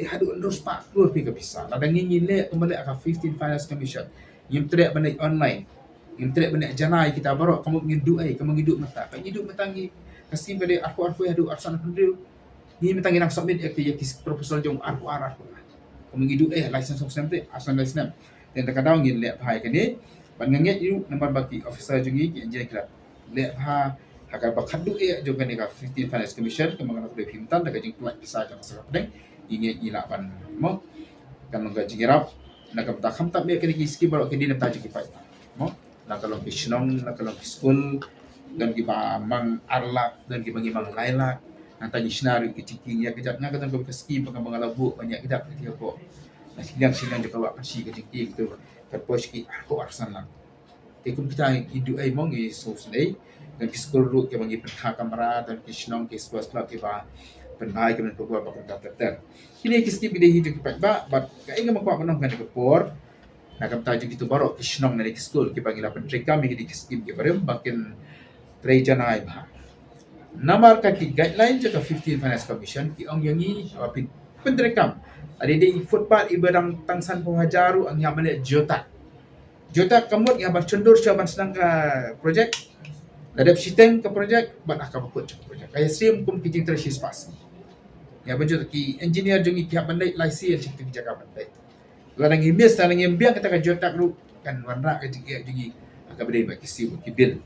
ti hadu ndrus pak klur pi kapisa ladang ngile kembali aka 15 finance commission yim trek bandai online yim trek bandai janai kita barok kamu ngidu kamu ngidu mata kan ngidu mata ngi kasih pada arpo adu arsan pendut ni mentang nak submit proposal jong arpu kamu ngidu license of stamp asan license dan kadang ngin le bahai kani ban nganget yu number baki officer jongi ki engineer kira le ha hakar bakhadu jong kani ka 15 finance commission kemang nak himtan daga jing plak bisa jang sakap deng inge ila ban mo kan ngga jingirap nak ta kham tak me kani ki ski barok kini namta jiki pai mo nak kalau kisnong nak kalau school dan ki ba mang arlak dan ki bangi mang lailak nanti scenario kecil ya kejap nak kata kau skim pengambil labu banyak kejap ketika kau sidang juga awak kasih kecil gitu terpos ki aku arsan lah ikut kita hidup mong so sendiri dan di sekolah dulu kita bagi perhak kamera dan kisnong kiswas club kita penhai kemudian perbuat bakal daftar kini kiskim kita hidup kita but kaya nggak mau menang dengan kepor nak kata jadi itu baru kisnong dari sekolah kita bagi lapan mereka menjadi kiskim kita baru makin terjanai bah Namar kaki guideline jaka 15 finance commission ki ong yangi penderekam ada di footpath ibarang tangsan pohajaru ang yamane jota kamut yang bercendur siapan sedang ke projek ladap siteng ke projek ban akan berput ke projek kaya sim kum kijing tersis pasti ya benjut ki engineer jongi ki bandai license cik tu jaga bandai ladang imis ladang imbiang kata ka jota ru kan warna ke jongi akan berdai bagi sim ki bil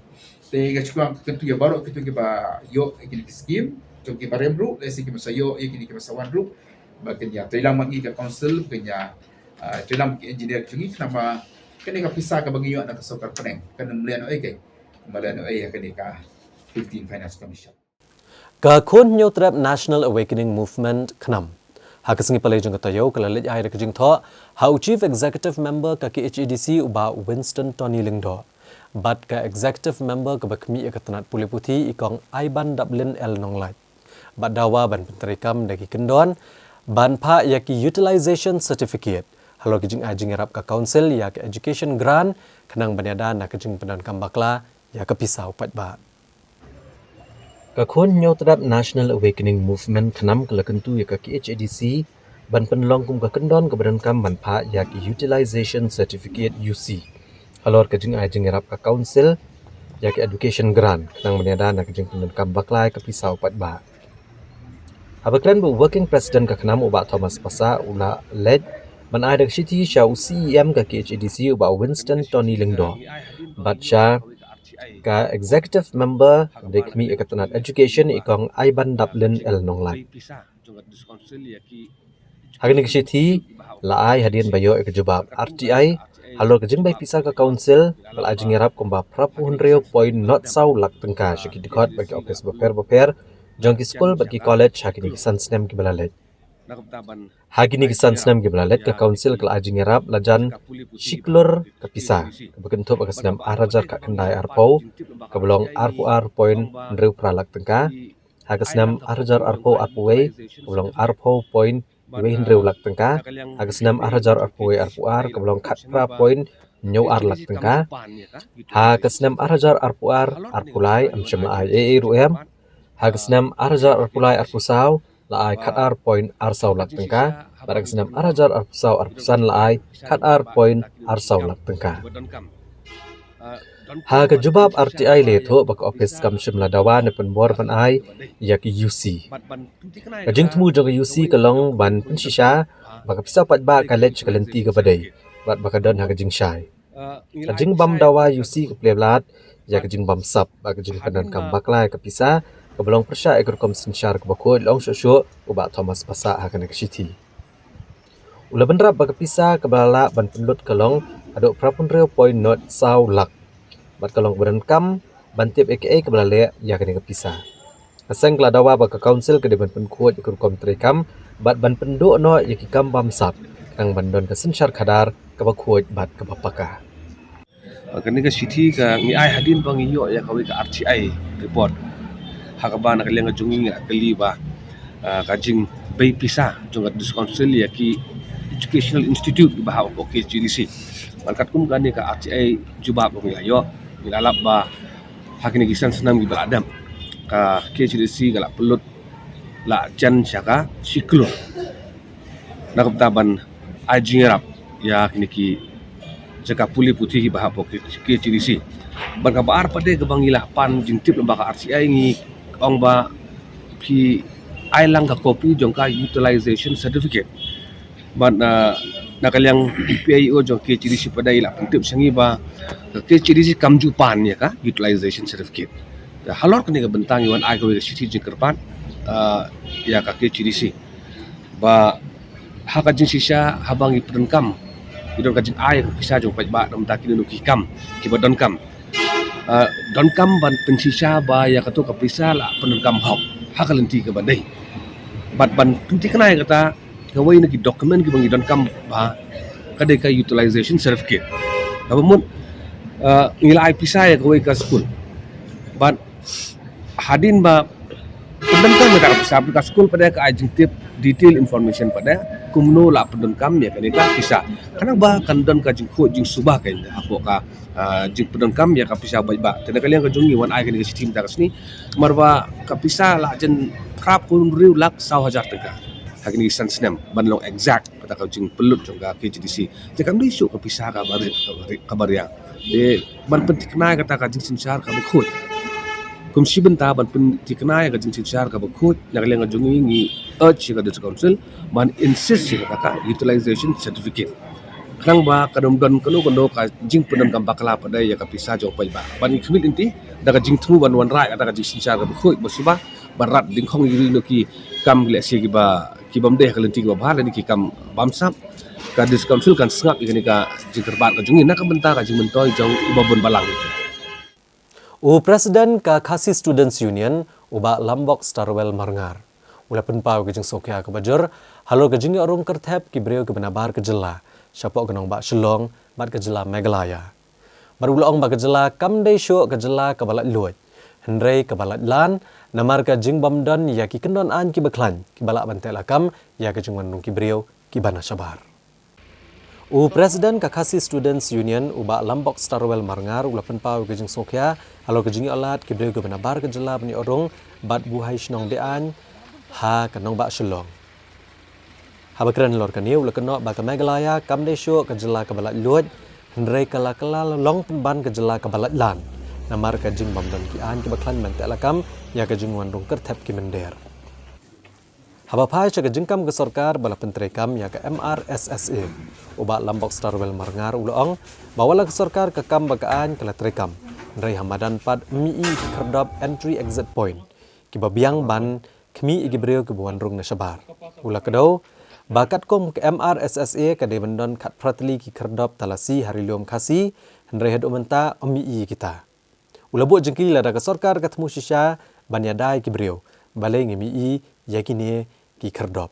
Tega chuang kentu ya baru kita ba yo ikini skim jom ki barem ru lesi ki masa yo ikini ki masa wan ru bakin ya telang mangi ka council kenya telang ki engineer chungi nama kene ka pisah ka bagi yo anak sokar peneng kan melian ke melian ya kene ka 15 finance commission ka khon nyo trap national awakening movement khnam hakasngi palai jong tayo kala lej ai ka jing tho how chief executive member ka ki HEDC uba Winston Tony Lingdo bat ka executive member ke bakmi ka tanat puli putih ikong Aiban Dublin El Nonglait bat dawa ban penterikam dagi kendon ban pha ya ki utilization certificate halo kijing ajing rap ka council ya ka education grant kenang banyada na kijing pendan kambakla ya ka pisau pat ba ka khon nyo trap national awakening movement khnam kala kentu ya ka ki HEDC ban penlong kum ka kendon ka badan kam ban pha ya ki utilization certificate UC Halor kejing ajing rap ka council ya ke education grant nang meniada nak kejing pendan kam baklai ke pisau pat ba. Abaklan bu working president ka khnam uba Thomas Pasa ula led ban ai dak city sha CEM ka HEDC uba Winston Tony Lingdo. Bat sha ka executive member dekmi ekatanat education ikong Aiban Dublin El Nonglait. Hagni city la ai hadian bayo ekjubab RTI Halo kejeng bai pisah ke council bal ajing ngarap komba prapu hundreo point not sau lak tengka syaki dikot bagi office beper jong ki school bagi college hakini kisan snem ki balalet hakini kisan snem ki balalet ke council kala ajing ngarap lajan shiklur ke pisah bekentup ke snem arajar ka kendai arpo ke belong arpu point hundreo pralak tengka hak snem arajar arpo arpuwe belong arpo point Iwe Hendrew lak tengka, agus nam arajar arpuwe arpuar keblong katra point nyaw arlak tengka, agus nam arajar arpuar arpulai amcem la ai ruem, agus nam arajar arpulai arpusaw la ai katar point arsau lak tengka, barak senam arajar arpsau arpusan laai kat point arsau lak tengka. Ha kejubab RTI leto bak office kamshim ladawa ne penbor van ai yak UC. Kajing temu jong UC kalong ban pensisha bak pisa pat ba college kalenti ke badai bat bakadon ha kajing syai. Kajing bam dawa UC ke pleblat ya kajing bam sap bak kajing kadan kam baklai ke pisa ke belong persya ekor kom sinsyar ke bakoi long shosho ubak Thomas Pasa ha kana keshiti. Ula benrap bak pisa ke balala ban penlut kalong aduk prapun reo point not sau lak. Bat kalong berenkam bantip AKA ke belalek ya kena kepisah. Aseng keladawa bak ke council ke depan penkuat ikut kom terekam bat ban penduk no yakikam bamsap kang bandon ke sensyar kadar ke bakuat bat ke bapaka. Kani ke city ke ngi ai hadin bang iyo ya kawi ke RTI report. Hakaba nak leng jungi ngak keli ba kajing bay pisah jong dis council ya ki educational institute bah ok GDC. Markat kum kani ke RTI jubab bang ayo ilalap ba hakini kisan senam gi beladam ka KCDC galak pelut la jan syaka siklur nak taban ajingrap ya kini ki jaka puli putih ki bahap KCDC ban ka bar pade ke bangila pan jintip lembaga RCI ngi ong ba ki ailang ka kopi jongka utilization certificate ban nakaliang PIO jong KCDC pada ila pentip sangi ba KCDC kamjupan ya ka utilization certificate. Halor kini ke bentang iwan ai ke city jengkerpan ya ka KCDC. Ba haka jing sisa habang iperenkam idon kajing ai ke pisah jong paj ba dam takin nu kikam ki badonkam. Donkam ban pensisa ba ya kato ka pisah la penenkam hok haka lenti ke badai. Bat ban penti kenai kata kawai nak dokumen ki bangi donkam ba kadai ka utilization certificate. Namun nilai pisah ya kawai ka school. But hadin ba pendenkam mereka pisah ka school pada ka ajing tip detail information pada kumno la pendenkam ya kadai ka pisah. Karena ba kandon ka jing ko jing subah ka inda ako ka jing pendenkam ya ka pisah ba. Tena kalian ka jungi wan ai ka ni sistem ta kasni marba ka pisah la jen krap kun riu lak 1,000 tengka. Hakini isan senam banlong exact kata kau jing pelut jongga KCDC. Jekam ni syuk kepisah kabar yang de ban penting kenai kata kau jing sinsar kau berkut. Kum si benta ban penting kenai kau jing sinsar kau berkut. Nak liang kau ngi urge kau dari council ban insist kata kau utilization certificate. Kerang ba kadom don kono kau jing penem kam bakala pada ya kepisah jong pai ba. Ban ikmil inti dak jing temu ban wan rai kata kau jing sinsar kau berkut bersubah barat dingkong yuri no ki kam glesi ki ba ki bamdeh kalenti ki bahar ni ki kam bamsap ka dis council kan sengap ikani ka jingkerbat ka jungi nak bentar ka jing mentoi jong ibabun balang. Presiden ka Khasi Students Union uba Lambok Starwell Marngar. Ula penpau ke jing sokya ke bajur halo ke jingi orang kertep ki breu ke benabar ke jela. Syapok genong ba Shillong bat ke jela Meghalaya. Baru ula ong ba ke jela kamdei syuk ke jela ke balat luat. Hendrei ke balat lan namar ka jing bamdan ya ki kendon an ki baklan ki balak bantai lakam ya ke jingwan nung ki breu ki bana sabar. Presiden ka Khasi Students Union uba Lambok Starwell Marngar ula penpau ke jing sokya halo ke jingi alat ki breu ke benabar ke jela bani orong bat buhai shnong dean ha kanong ba Shillong. Ha bakran lor kani ula keno ba ka Meghalaya kamdei syuk ke jela ke balat luat hendrei kala long penban ke jela ke balat lan. Namar ka jing bamdan ki an ki baklan man telakam ya ka jing wan rong kertep ki mender. Haba phai cha ka jingkam ke sarkar bala pentrekam ya ka MRSSA uba Lambok Starwell Marngar ulong bawala ke sarkar ka kam bagaan kala trekam ndrai hamadan pad mi ki kerdap entry exit point ki babiang ban kmi igi breu ke buan rong na sabar. Ula kedau bakat kom ke MRSSA ka de bandon khat pratli ki kerdap talasi harilium khasi ndrai hadu menta mi kita. Ulabuk jengki lada ke sarkar ketemu shisha banyadai ki breu balai ngemi yakini ki kerdop.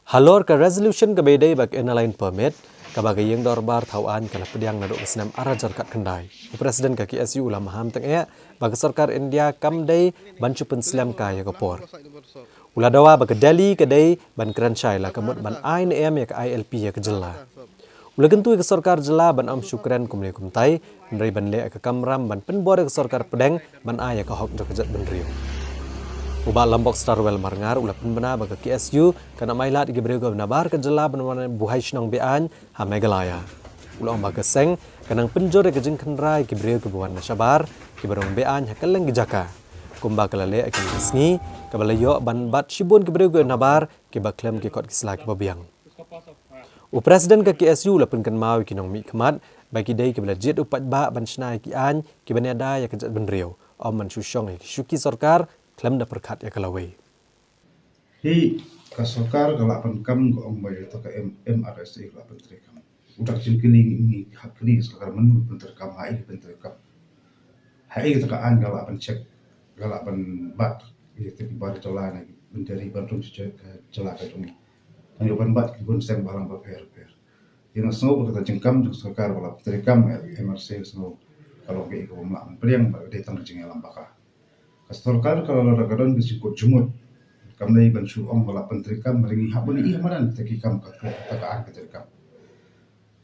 Halor ke resolution ke bedai bak enaline permit ka bagai yang dorbar tauan kala pediang naduk senam arajar kat kendai. Presiden ka KSU ulama ham tengek bak sarkar India kamdai bancu penslam kaya kapor. Uladawa bak Delhi kedai ban Kranchai la kemut ban INM ya ke ILP ya ke jela. Ulagentu ke sarkar jela ban am syukran kumne kumtai ndrai ban le ke kamram ban penbor ke sarkar pedang ban aya ke hok jokjat ban riu. Ubah Lombok Starwell Marngar ulah penbena bagi KSU kena mailat igi berego nabar ke jela benawan buhai sinong bean ha Meghalaya. Ulah bagi seng kenang penjor ke jeng kenrai igi berego buan Nashabar ki berong bean ha keleng gijaka. Kumba kelale akan kisngi kabalayo ban bat shibun ki berego nabar ki baklem ki kot kisla ki babiang. Presiden ke KSU ulah penkan mau ki nong mi kemat bagi dai ki belajit upat ba ban snai ki an ki baniada ya kejat benriau. Om mensyusyong ki syuki sarkar klem da perkat ya kalawai. Hi kasokar galak penkam ko ong bayi to ka MRSA galak penterekam. Udak jin kiling ini hak kini sakar menu penterekam hai penterekam. Hai kita ka an galak pencek galak pen bat ye te bar tola na bendari bantum celaka tumi. Ayo ban bat ki bun sem balang ba per. Yang snow kata jengkam jeng sakar galak penterekam MRSA snow kalau ke ko mak priang ba de tang jeng alam baka. Kastorkar kalau ragadan bisikut jumut kamdai ban su ong bala pentrikam meringi habun i hamaran tekikam ka takaan keterkam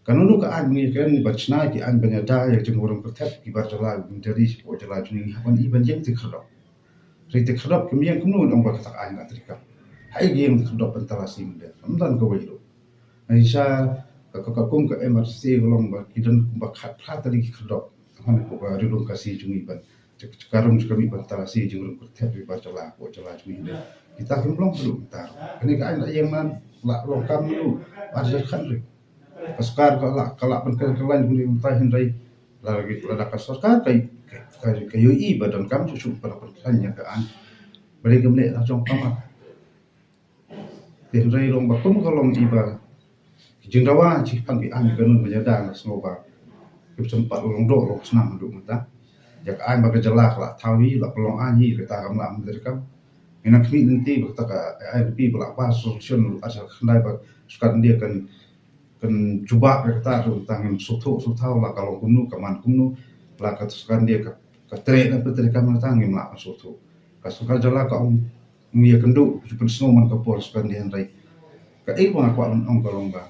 kanunu ka an ngi kan bachna ki an banyada ya jengurung pertep ki barjala dari ko jala juni habun i ban jeng tikhrop ri tikhrop kemiang kumnu ong ba takaan ka terkam hai gi yang tikhrop pentalasi mende amdan ko wairu aisha ka kum ka MRC golong ba kidan ba khat phat tadi tikhrop han ko ba rilung kasi jungi ban sekarang juga kami bertalasi jurung kertep di bacalah ko jala juni kita belum tar ini kan yang man la lokam dulu ada kan ri paskar kalau penkelan guni mutahin rai lagi lada kasar kai yoi badan kam susu pada pertanyaan kan beri kemle langsung kama den rai long bakum kalau iba jengdawa cipang di an kanun menyadang semoga sempat long do long senam dulu mata jak an baga jelak lah tawi lah pelong anyi kita kam lam derkam ina kmi nanti bakta ka ILP belak pas solution asal kendai bak sekarang dia kan cuba kita tentang sutau lah kalau kumnu kaman kumnu lah kat sekarang dia ka tre na petre kam tang ngim lah sutu ka sukar jelak ka ngia kendu jupen snowman ka pol sekarang dia rai ka bang aku ong kalong ba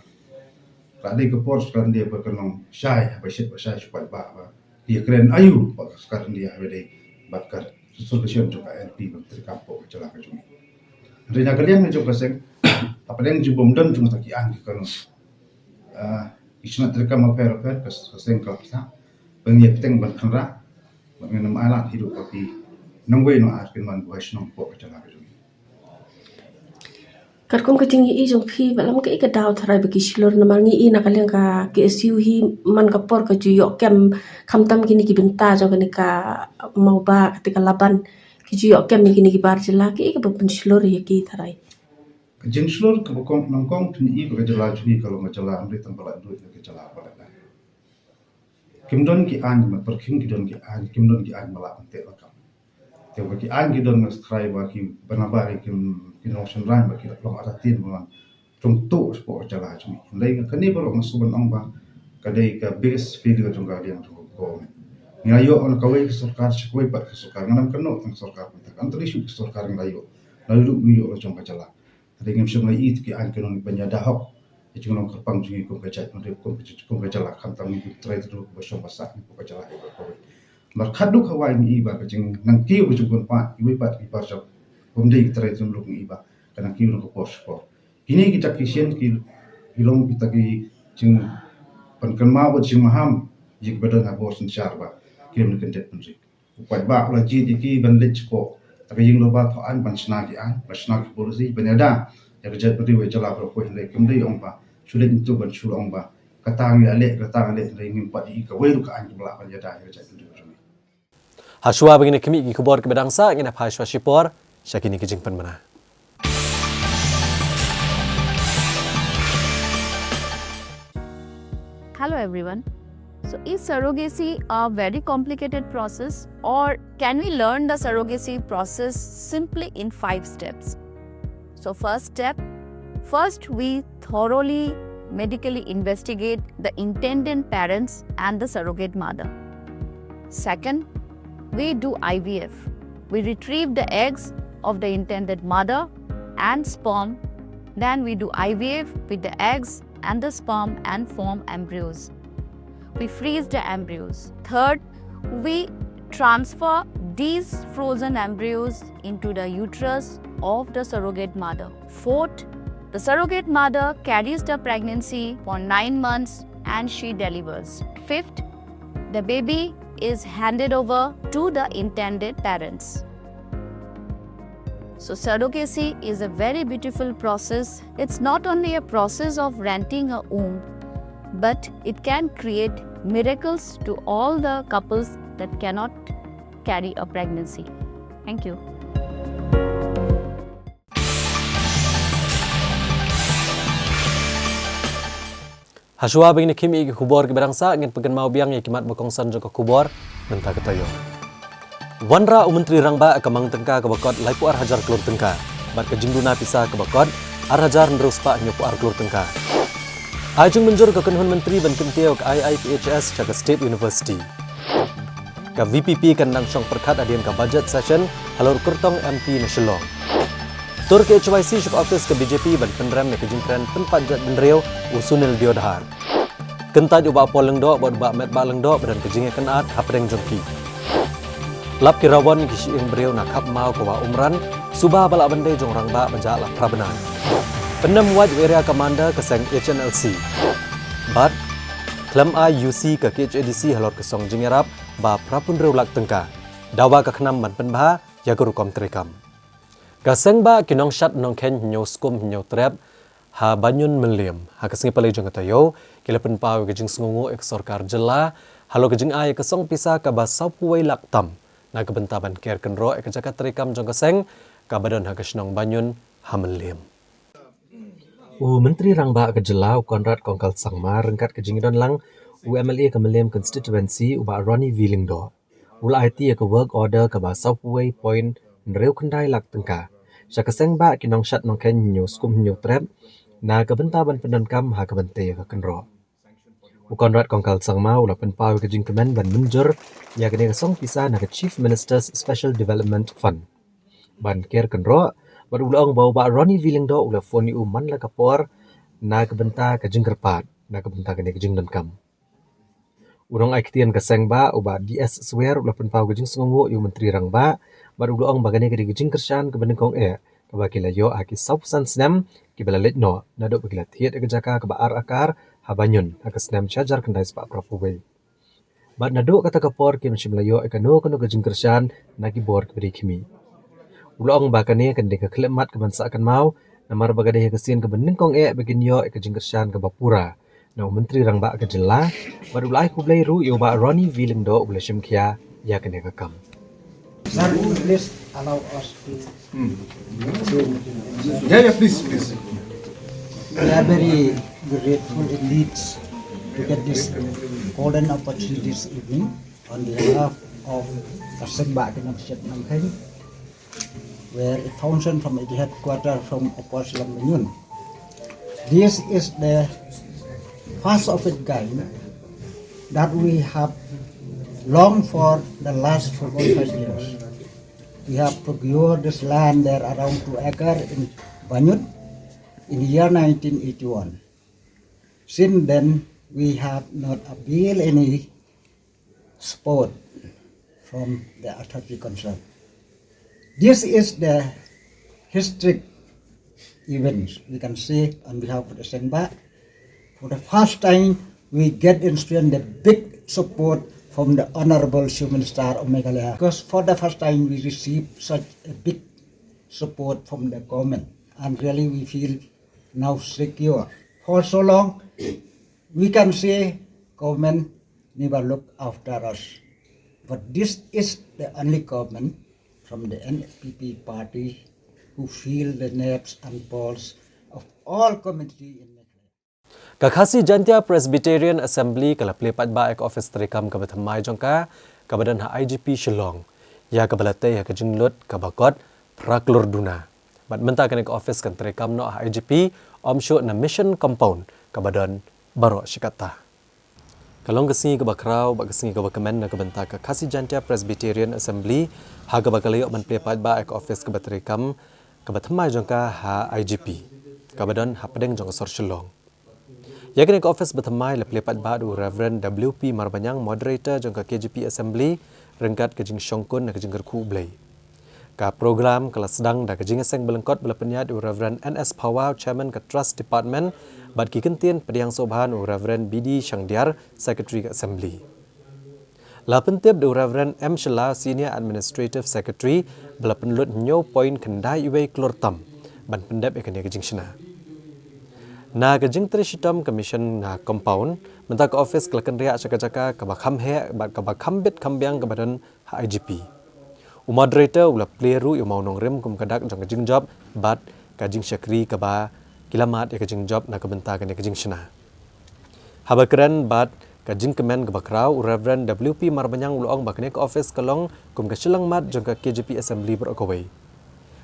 ka dei ka pol sekarang dia berkenong syai ba supaya ba dia keren ayu sekarang dia ada bakar solution juga LP menteri kampung celaka cumi. Rina kalian juga seng apa yang jubom dan cuma taki angki kan. Isna terkam per seng kalau kita pengiat teng ban kena mengenam alat hidup tapi nongwe no arkin man buat nong pok celaka cumi. Karkong ketinggi i jong phi balam ke ikadaw tharai bagi silor namar ngi i nakaliang ka KSU hi man kapor ka juyok kem khamtam kini ki benta jong kini ka mau ba ketika laban ki juyok kem kini ki bar jela ki ka ben silor ya ki tharai Jen silor ka bokong nongkong tini i ka jela juni kalau ngajala amri tambala duit ka jela bala kimdon ki an ma perking ki don ki an kimdon ki an mala ante lakam te ki an ki don mas try ba ki banabari kim Innovation Run bagi long aratin bulan contoh sport jalan cumi. Lain kini baru masukan orang bang kadai ke biggest video jangka dia untuk kau. Ngayo orang kawai kesorkar sekoi pak kesorkar nganam keno tentang kesorkar pentak. Antara isu kesorkar ngayo lalu ngayo orang jangka jalan. Ada yang semula itu ki an keno penyada hok. Itu orang kerpang jungi kau kacai mereka kau kacala kantam itu try itu bersama pasak kau kacala itu kau. Merkadu kawai ni iba kacing nangki berjumpa pak ibu pat ibar jauh. Pemdai kita itu belum iba karena kita nak sport. Kini kita kisien kilong kita ki cing penkenma buat cing maham jik badan abos sencar ba kita nak kendet penrik. Upai ba lagi diki bandit sport. Tapi yang loba thoan bansna ki an bansna ki polisi benyada ya kerja beri wajala berko hilai kemdai ong ba sulit itu ban sulong ba katang ale ingin padi ka weru ka an belak benyada ya kerja beri. Haswa begini kami ki kubor ke bedangsa ngina phashwa shipor Syakini kijing penmana. Hello everyone. So is surrogacy a very complicated process or can we learn the surrogacy process simply in 5 steps? So first we thoroughly medically investigate the intended parents and the surrogate mother. Second, we do IVF. We retrieve the eggs of the intended mother and sperm. Then we do IVF with the eggs and the sperm and form embryos. We freeze the embryos. Third, we transfer these frozen embryos into the uterus of the surrogate mother. Fourth, the surrogate mother carries the pregnancy for 9 months and she delivers. Fifth, the baby is handed over to the intended parents. So surrogacy is a very beautiful process. It's not only a process of renting a womb, but it can create miracles to all the couples that cannot carry a pregnancy. Thank you. Hashua begini kimi kubor ke berangsa ingin pegan mau biang ya kimat berkongsan joko kubor mentah ketayo. Wanra Menteri Rangba kemang tengka ke bakot laipu ar hajar kelur tengka. Bat ke jingduna pisah ke bakot ar hajar nerus pak nyopu ar kelur tengka. Ajung menjur ke kenhun menteri ban kentiau ke IIPHS jaga State University. Ke VPP kan langsung perkat adian ke budget session halur kurtong MP Nasional. Tur ke HYC Chief Office ke BJP ban penrem ne ke jingkran penpanjat benriau Usunil Diodhar. Kentaj ubah poleng do buat ubah met baleng do badan ke jingnya kenat hapreng jongki. Lap kirawan kisi ing beriau nak kap mau kawa umran subah balak bandai jong rangba menjak lap prabenan. Pendam waj area commander keseng HNLC. Bat klem IUC ke KHADC halor kesong jingerap ba prapun reulak tengka. Dawa ke kenam ban penbah ya gurukom terekam. Kaseng ba kinong syat nong ken nyo skum nyo trap ha banyun meliam. Ha kesengi palai jong katayo kila penpau ke jing sengungu ek sorkar jela halo ke jing ay kesong pisah ke ba saupuway lak tam. Na kebentaban ker kenro ek jakat terekam jong keseng kabadon ha kesenong banyun ha meliam. Menteri Rangba ke Jelau Konrad Kongkal Sangma rengkat ke jingidon lang UMLA ke Meliam constituency uba Ronnie Willingdo. Ula IT ke work order ke ba Southway Point nreu kendai lak tengka. Syakaseng ba kinong syat nong ken nyo skum nyo trap na kebentaban pendankam ha kebente ke kenro. Konrad Kongkal Sangma ula penpau ke jingkemen ban menjur ya kene kesong pisah na ke Chief Minister's Special Development Fund. Ban ker kenro baru ulang bau ba Ronnie Willingdo ula phone u man la kapor na kebenta ke jingkerpat na kebenta kene ke jingdankam. Urang aiktian keseng ba uba DS swear ula penpau ke jing sengungu yu Menteri Rangba baru ulang bagane ke jing kersan ke benengkong ke bakila yo aki sausan snam ki bala letno na do bakila thiet ke jaka ke ba ar akar habanyun ke snam charger kendai spa prapuwe. Bad na do kata kapor ki mshim layo ekano kono ke jing kersan na ki bor ke beri kimi. Ulang bakane kan deka klemat ke bansa akan mau namar bagade ke sin ke benengkong begin yo ke jing kersan ke bapura. Na Menteri Rangba ke jela baru lai ku blai ru yo ba Ronnie Willingdo ula shimkia ya kene ke kam. Sir, please allow us to. Yeah, please. We are very grateful indeed to get this golden opportunity this evening on behalf of Kasengba Kinamshet Namkheng, where a function from the headquarters from Oposalam Menyun. This is the first of its kind that we have longed for the last 45 years. We have procured this land there around 2 acres in Banyut in the year 1981. Since then, we have not availed any support from the authority concerned. This is the historic event, we can say, on behalf of the Sengba. For the first time, we get instrument the big support from the Honorable Chief Minister of Meghalaya, because for the first time we received such a big support from the government, and really we feel now secure. For so long, we can say government never look after us, but this is the only government from the NPP party who feel the needs and pulse of all community in Kakasi Jantia Presbyterian Assembly kala plepat ba ek office terekam ke bethamai jongka ke badan ha IGP Shillong ya ke balate ya ke jinglut ke bakot praklur duna bat menta ke office kan terekam no ha IGP omsho na mission compound ke badan baro shikata kalong kesingi ke bakrau ba kesingi ke bakemen na ke benta ke Kakasi Jantia Presbyterian Assembly ha ke bakalayo man plepat ba ek office ke terekam ke bethamai jongka ha IGP ke badan ha pedeng jong sor Shillong. Yakin ke office bertemai le plepat badu Reverend WP Marbanyang moderator jangka KGP Assembly rengkat kejing syongkun na kejing kerku blay. Ka program kelas sedang da kejing seng belengkot bela penyat Reverend NS Pawau Chairman ke Trust Department bad ki kentian pediang sobhan Reverend BD Shangdiar Secretary ke Assembly. La pentip de Reverend M Shela Senior Administrative Secretary bela penlut nyo point kendai iwe klortam ban pendep ekene kejing shina. Na kejing Trishitam Commission na compound mentah ke office kelakan riak cakap-cakap kebakham he kebakham bit kambiang ke badan IGP. Moderator ulah pleru yang mau nongrim kum kadak jong kejing job bat kajing syakri keba kilamat ya kejing job na kebentakan ya kejing shina. Habakran bat kajing kemen kebakrau Reverend WP Marbanyang ulang bakne ke office kelong kum kesilang mat jong ke KJP Assembly berokawai.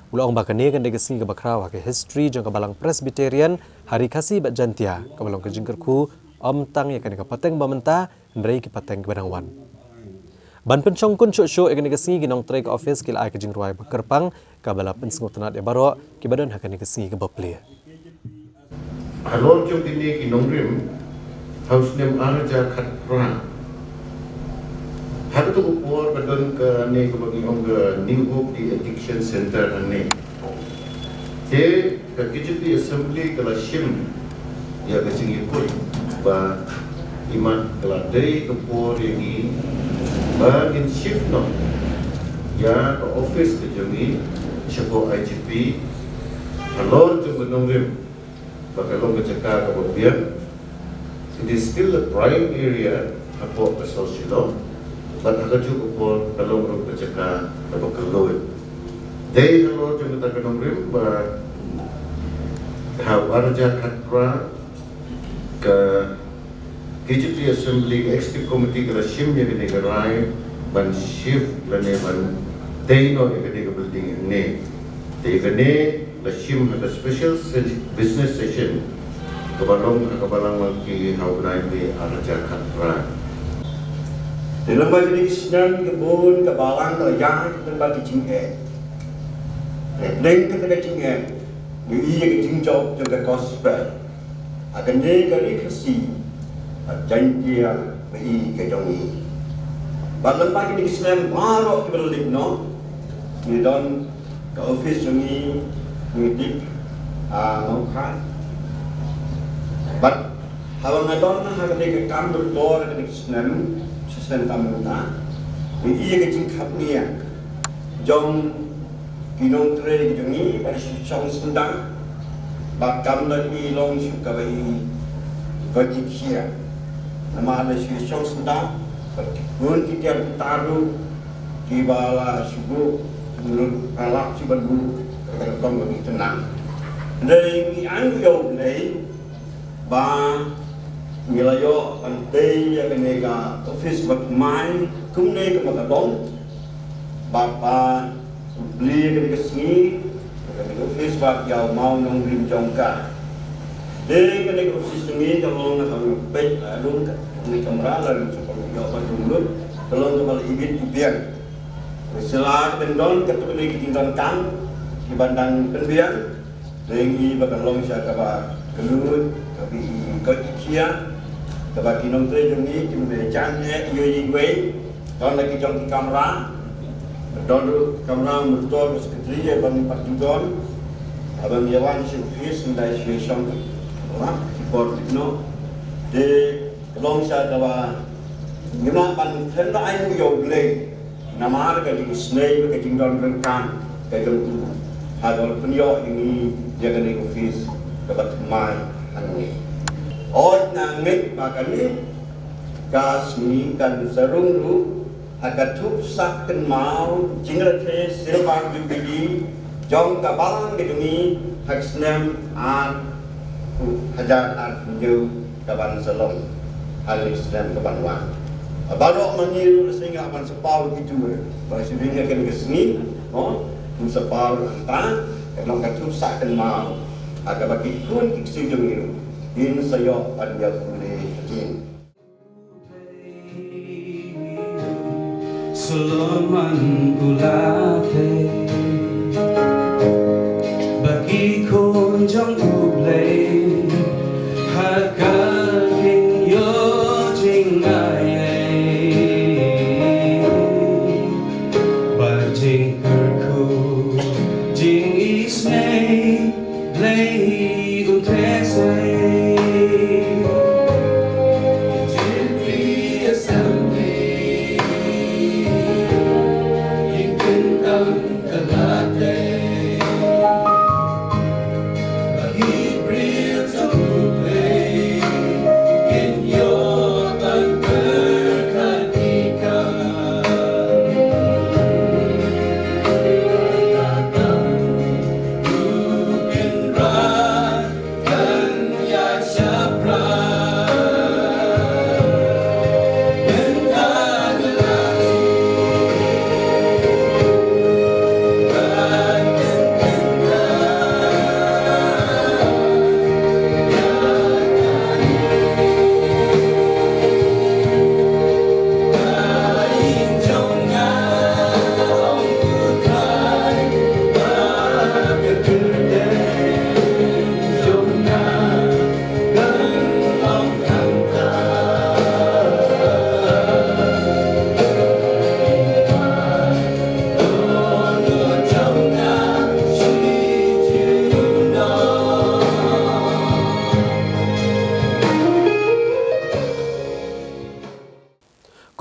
Ulang bakane kan degesi ke bakrau ke history jong ke balang Presbyterian hari kasih bat jantia ke balang kejing kerku om tang ya kan ke pateng bamenta ndrei ke pateng ke badangwan. Ban pencong kun show ikan negasi ginong trek office kil ai kejing ruai bekerpang kabala pensengut tenat ya baro ki badan hakan negasi ke baple. Alor jom ini ginong rim house name arja khatra. Hadu tu upor badan ke ne ke bagi ong ke New Hope di Addiction Center ane. Te ke KJP Assembly kala shim ya kejing ikut ba iman kala dari upor yang ini ba in shift no ya ke office ke jami syapo IGP alor jom benong rim bakalong ke cakap ke babian it is still a prime area apo ke sosilo but hakaju upor kalong ro ke cakap ke bakaloi dei alor jom ta benong rim ba hawarja khatra ke KJP Assembly Executive Committee kala shim ya kene garai ban shift lane ban teino ya kene building ne te kene la shim ada special business session kebalong lagi haunai be araja khatra dalam bagi isnan kebun kebalang kerajaan dan bagi cingke neng kata cingke ni ia jingjob jaga gospel akan ne kali kasih jantia bagi kejongi. Balang pagi di Islam baru kita balik no, ni don ke office ni dik maukan. But hawang adon na haga dek kambil door ke Islam sistem tamuta. Ni iya kecing kapnia. Jong kinong tre kejongi pada syong sendang. Bakam lagi long suka bagi kajik nama ada syong sendang pun kita taruh di bawah subuh menurut alak si baru terkong lebih tenang dari ni angyo lei ba milayo ante ya kenega office bat mai kumne ke makadong bapa beli ke kesini ke office bat yau mau nong rim jongka dei ke nego sistem ini kalau nak baik alung ni kamera lalu cukup yo bantuan kalau kembali ibit ibian setelah pendon ketuk lagi tinggal kang di bandang penbian dengi bakal long sia kaba kelut tapi kecia kaba kinong tre jungi timbe change yo yingwei don lagi jong kamera don kamera motor sekretari bang patudon abang yawan si office ndai si song keyboard no de long sa dawa ngina pan thenda ai yo blei namar ka di snei ka jingdon rengkan ka jong hadol punyo ini jaga ni office ka bat mai anni od na ngit makani kasmi kan sarung ru akat thup sak kan mau jingrathe silbang bibidi jong ka balang gedungi haksnem an hajar arju kaban salong al-Islam kaban wan baru menyiru sehingga akan sepau gitu bahasa sehingga kan kesini sepau anta kalau katu sakkan mau agak bagi kun kiksi jemiru in sayo pada boleh in Sulaman ulate bagi kunjung kublai hakaking yo jingai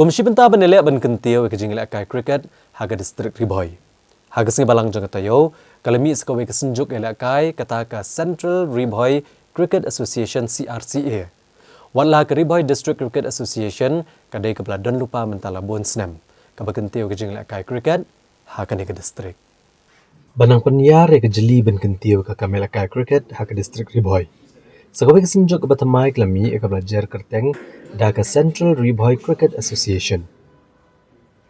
Komisi Benta benelek ben kentiu ke jingilak kai cricket haga distrik Riboy. Haga singi balang jang tayo kalami sekawe kesenjuk elak kai kata ka Central Riboy Cricket Association CRCA. Wala ke Riboy District Cricket Association kadai ke beladon lupa mentala bon snem. Ka kentiu ke jingilak kai cricket haga ni ke distrik. Banang penyar ke jeli ben kentiu ke kamela kai cricket haga distrik Riboy. Sekawe kesenjuk ke batamai kalami ke belajar kerteng Daga Central Riboy Cricket Association.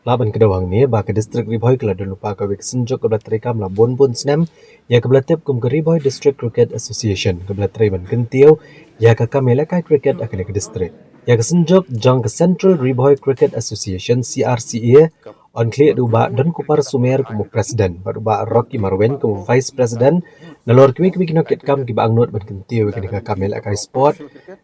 Laban kedawang ni, baka District Riboy kala dulu paka wik senjuk kebela terikam la bon snem, ya kebela tip kum ke Riboy District Cricket Association, kebela teriban kentiu, ya ke kamela kai cricket akan ke district. Ya ke senjuk jang ke Central Riboy Cricket Association CRCA, on klik duba dan kupar sumer kumu presiden, baruba Rocky Marwen kumu vice president, nalor kimi kinokit kam kiba angnot ban kentiu ke kamela kai sport,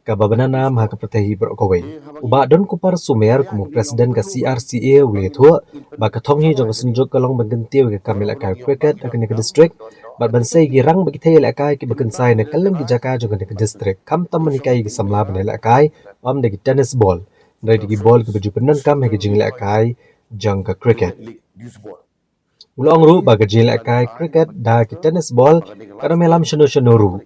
ka babanana maha kepetehi berokawai. Uba don kupar sumer kumu presiden ka CRCA wile thua, ba katonghi jong senjuk kalong bengentiu ke kamela kai cricket akan ke district, bat bansai girang bagi thai lakai ki bakensai na kalam ki jaka jong ke district, kam tam manikai ki samla ban lakai, am de tennis ball, dari di ball ke baju penan kam ke jing lakai jang ke cricket. Ulang ru ba ke jing lakai cricket da ki tennis ball kada melam shano ru.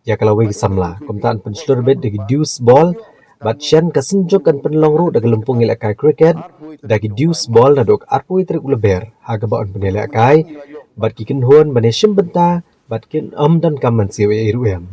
Ya kalau wegi samla, kumtaan penselur bed dagi deuce ball, bat syan kasenjuk kan penlong ru dagi lempung ilakai cricket, dagi deuce ball na dok arpui trik uleber, haga baon penelakai, bat kikin huan baneshim benta, bat kin dan kaman siwe iruem.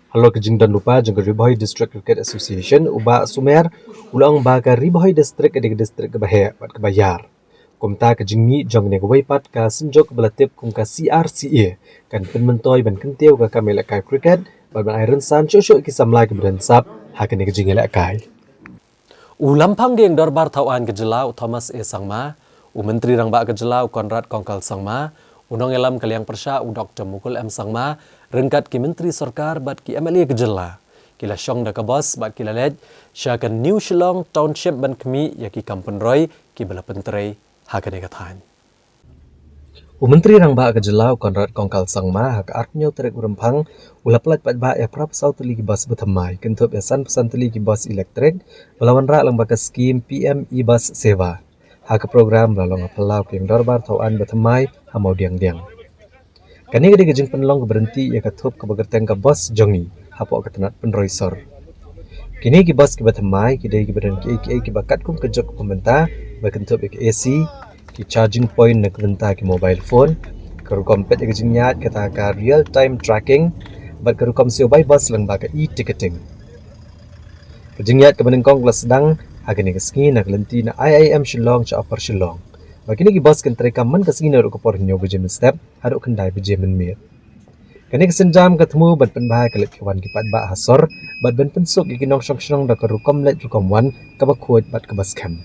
Halo kejing dan lupa jengka Riboy District Cricket Association, uba sumer, ulang baga Riboy District dagi district kebahe, bat kebayar. Kumta kejing mi jong ne pat ka senjuk belatip kum ka CRCA kan penmentoy ban kentiu ka kamela kai cricket ban iron san chosho ki samlai ke beransap hakan kejing elak kai. Lampang geng dorbar tauan ke jelau Thomas E Sangma, Menteri Rang Ba ke jelau Konrad Kongkal Sangma, unong elam kaliang persya Dr. Mukul M Sangma, rengkat ki Menteri Sarkar bat ki MLA ke jela. Kila syong da ka bos bat kila led syakan New Shillong Township ban kemi yaki Kampung Roy ki bala penterai hakan ikatan. Menteri Rang Ba ke jelau Konrad Kongkal Sangma hak artnyo terek urempang ula pelat pat ba ya prap sau teli ki bas betamai kentup ya san pesan teli ki bas elektrik melawan ra lang baka skim PM e-bus seva hak program lalong apelau ki dorbar tauan betamai hamau diang-diang. Kani gede gejeng penlong berhenti ya katup ke bagerteng ke bos jongi hapok ketenat penroisor. Kini ki bas ki betamai ki dei ki badan ki bakat kum kejok pemerintah berkentup ki AC ki charging point nak benta ki mobile phone karu kompet ki jinyat kata ka real time tracking bat karu kom sio bai bus lang ba ka e-ticketing ki jinyat ke benengkong kelas sedang agani ke ski nak lenti na IIM Shillong cha upper Shillong bakini ki bus kan treka man ka ski na ro ko por nyo bejem step hadu kendai bejem mir kani ke senjam ketemu bat penbah ke lek kawan ki pat ba hasor bat ben pensuk ki nong shong da karu kom let kom wan ka ba khot bat ka bus kam.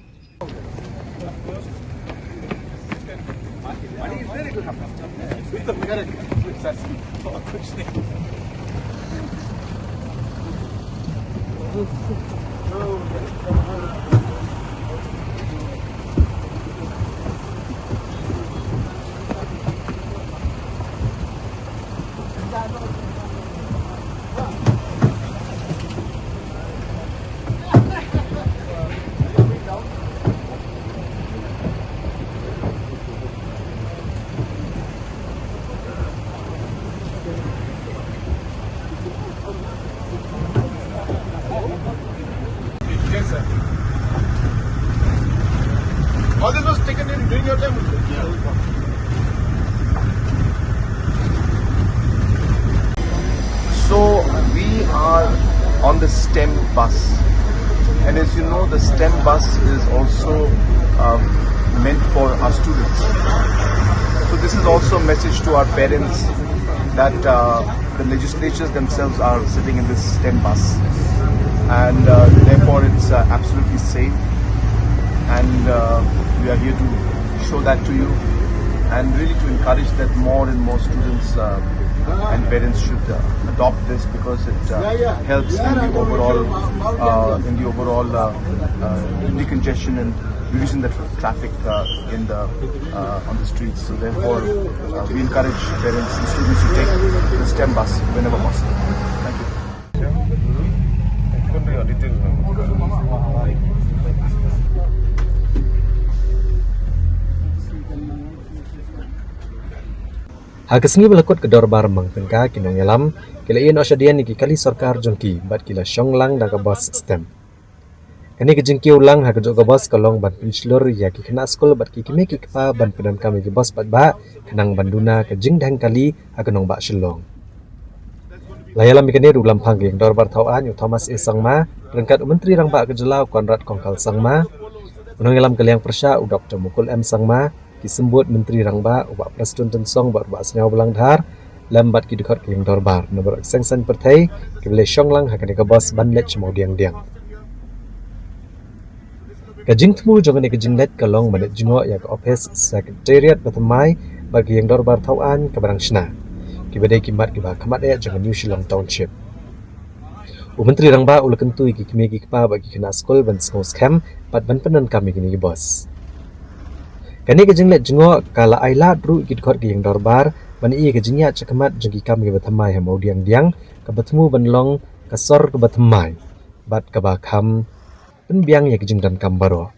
STEM bus. And as you know, the STEM bus is also meant for our students. So this is also a message to our parents that the legislatures themselves are sitting in this STEM bus. And therefore it's absolutely safe. And we are here to show that to you and really to encourage that more and more students and parents should adopt this because it helps in the overall decongestion and reducing the traffic on the streets. So therefore, we encourage parents and students to take the STEM bus whenever possible. Thank you. Hakesengi belakot kedor bar mangtengka kinong yalam kila ian osyadian niki kali sarkar jongki bat kila syonglang dan kabas STEM. Kani kejengki ulang hakejok kabas kalong ban penslur ya ki kena skol bat ki kime ki kepa ban pedan kami ki bos bat ba kenang banduna kejeng dang kali hakenong ba syelong. Layalam ikani rulam pangging dor bar tauan yu Thomas E Sangma rengkat menteri rang ba kejelau Konrad Kongkal Sangma unong yalam kaliang persya u Dr. Mukul M Sangma disebut Menteri Rangba ubak Presiden Tensong buat senyau belang dhar lambat ki dekat yang dorbar nomor sengsan pertai ke boleh syonglang hakan ke bos banlet cemau diang-diang kajing temu jangan kajing let kalong banlet jengok ya ke office secretariat batamai bagi yang dorbar tauan ke barang sena ki badai kimat ki ba kamat ya jangan New Shillong Township Menteri Rangba ula kentu ki kimi ki pa bagi kena skol ban skos camp pat ban penan kami kini bos Kani kejeng let jengok kala ailat ru ikit kot ke yang dorbar ban iya kejengnya cekamat jengki kam ke batamai hamau diang-diang ke bertemu banlong kasor ke batamai bat ke bakam penbiang ya kejeng dan kam baro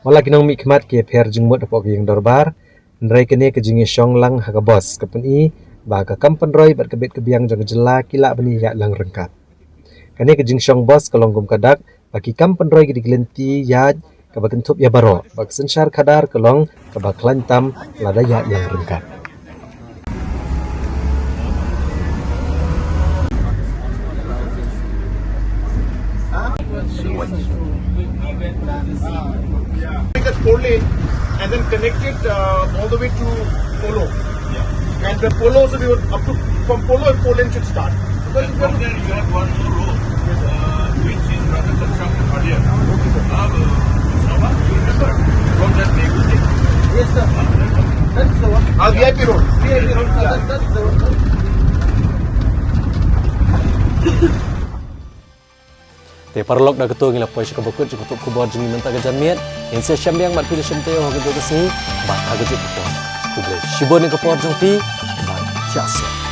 wala kinong mikmat ke per jengmut apok ke yang dorbar nrai kene kejengnya syonglang ha ke bos ke peni ba ke kam penroi bat ke bet ke biang jeng jela kila bani ya lang rengkat kani kejeng syong bos ke longgom kadak bagi kam penroi ke digelenti ya kabakentup ya baro bak sensyar kadar kelong kabak lantam ladaya yang rengkat Make that 4 lane and then connect it all the way to Polo. And the Polo also be up to from Polo 4 lane should start. Because from there you have one more road which is rather constructed earlier. From that neighborhood. Yes, sir. That's the one. VIP road. VIP road. That's the one. Te parlok da ketua ngila pois kabakut cukup tuk kubor jengi mentah kejan miet yang saya syambiang mat pilih syamteo hagejo kesini bat hagejo ketua kuble shibon ke por jongti bat jasa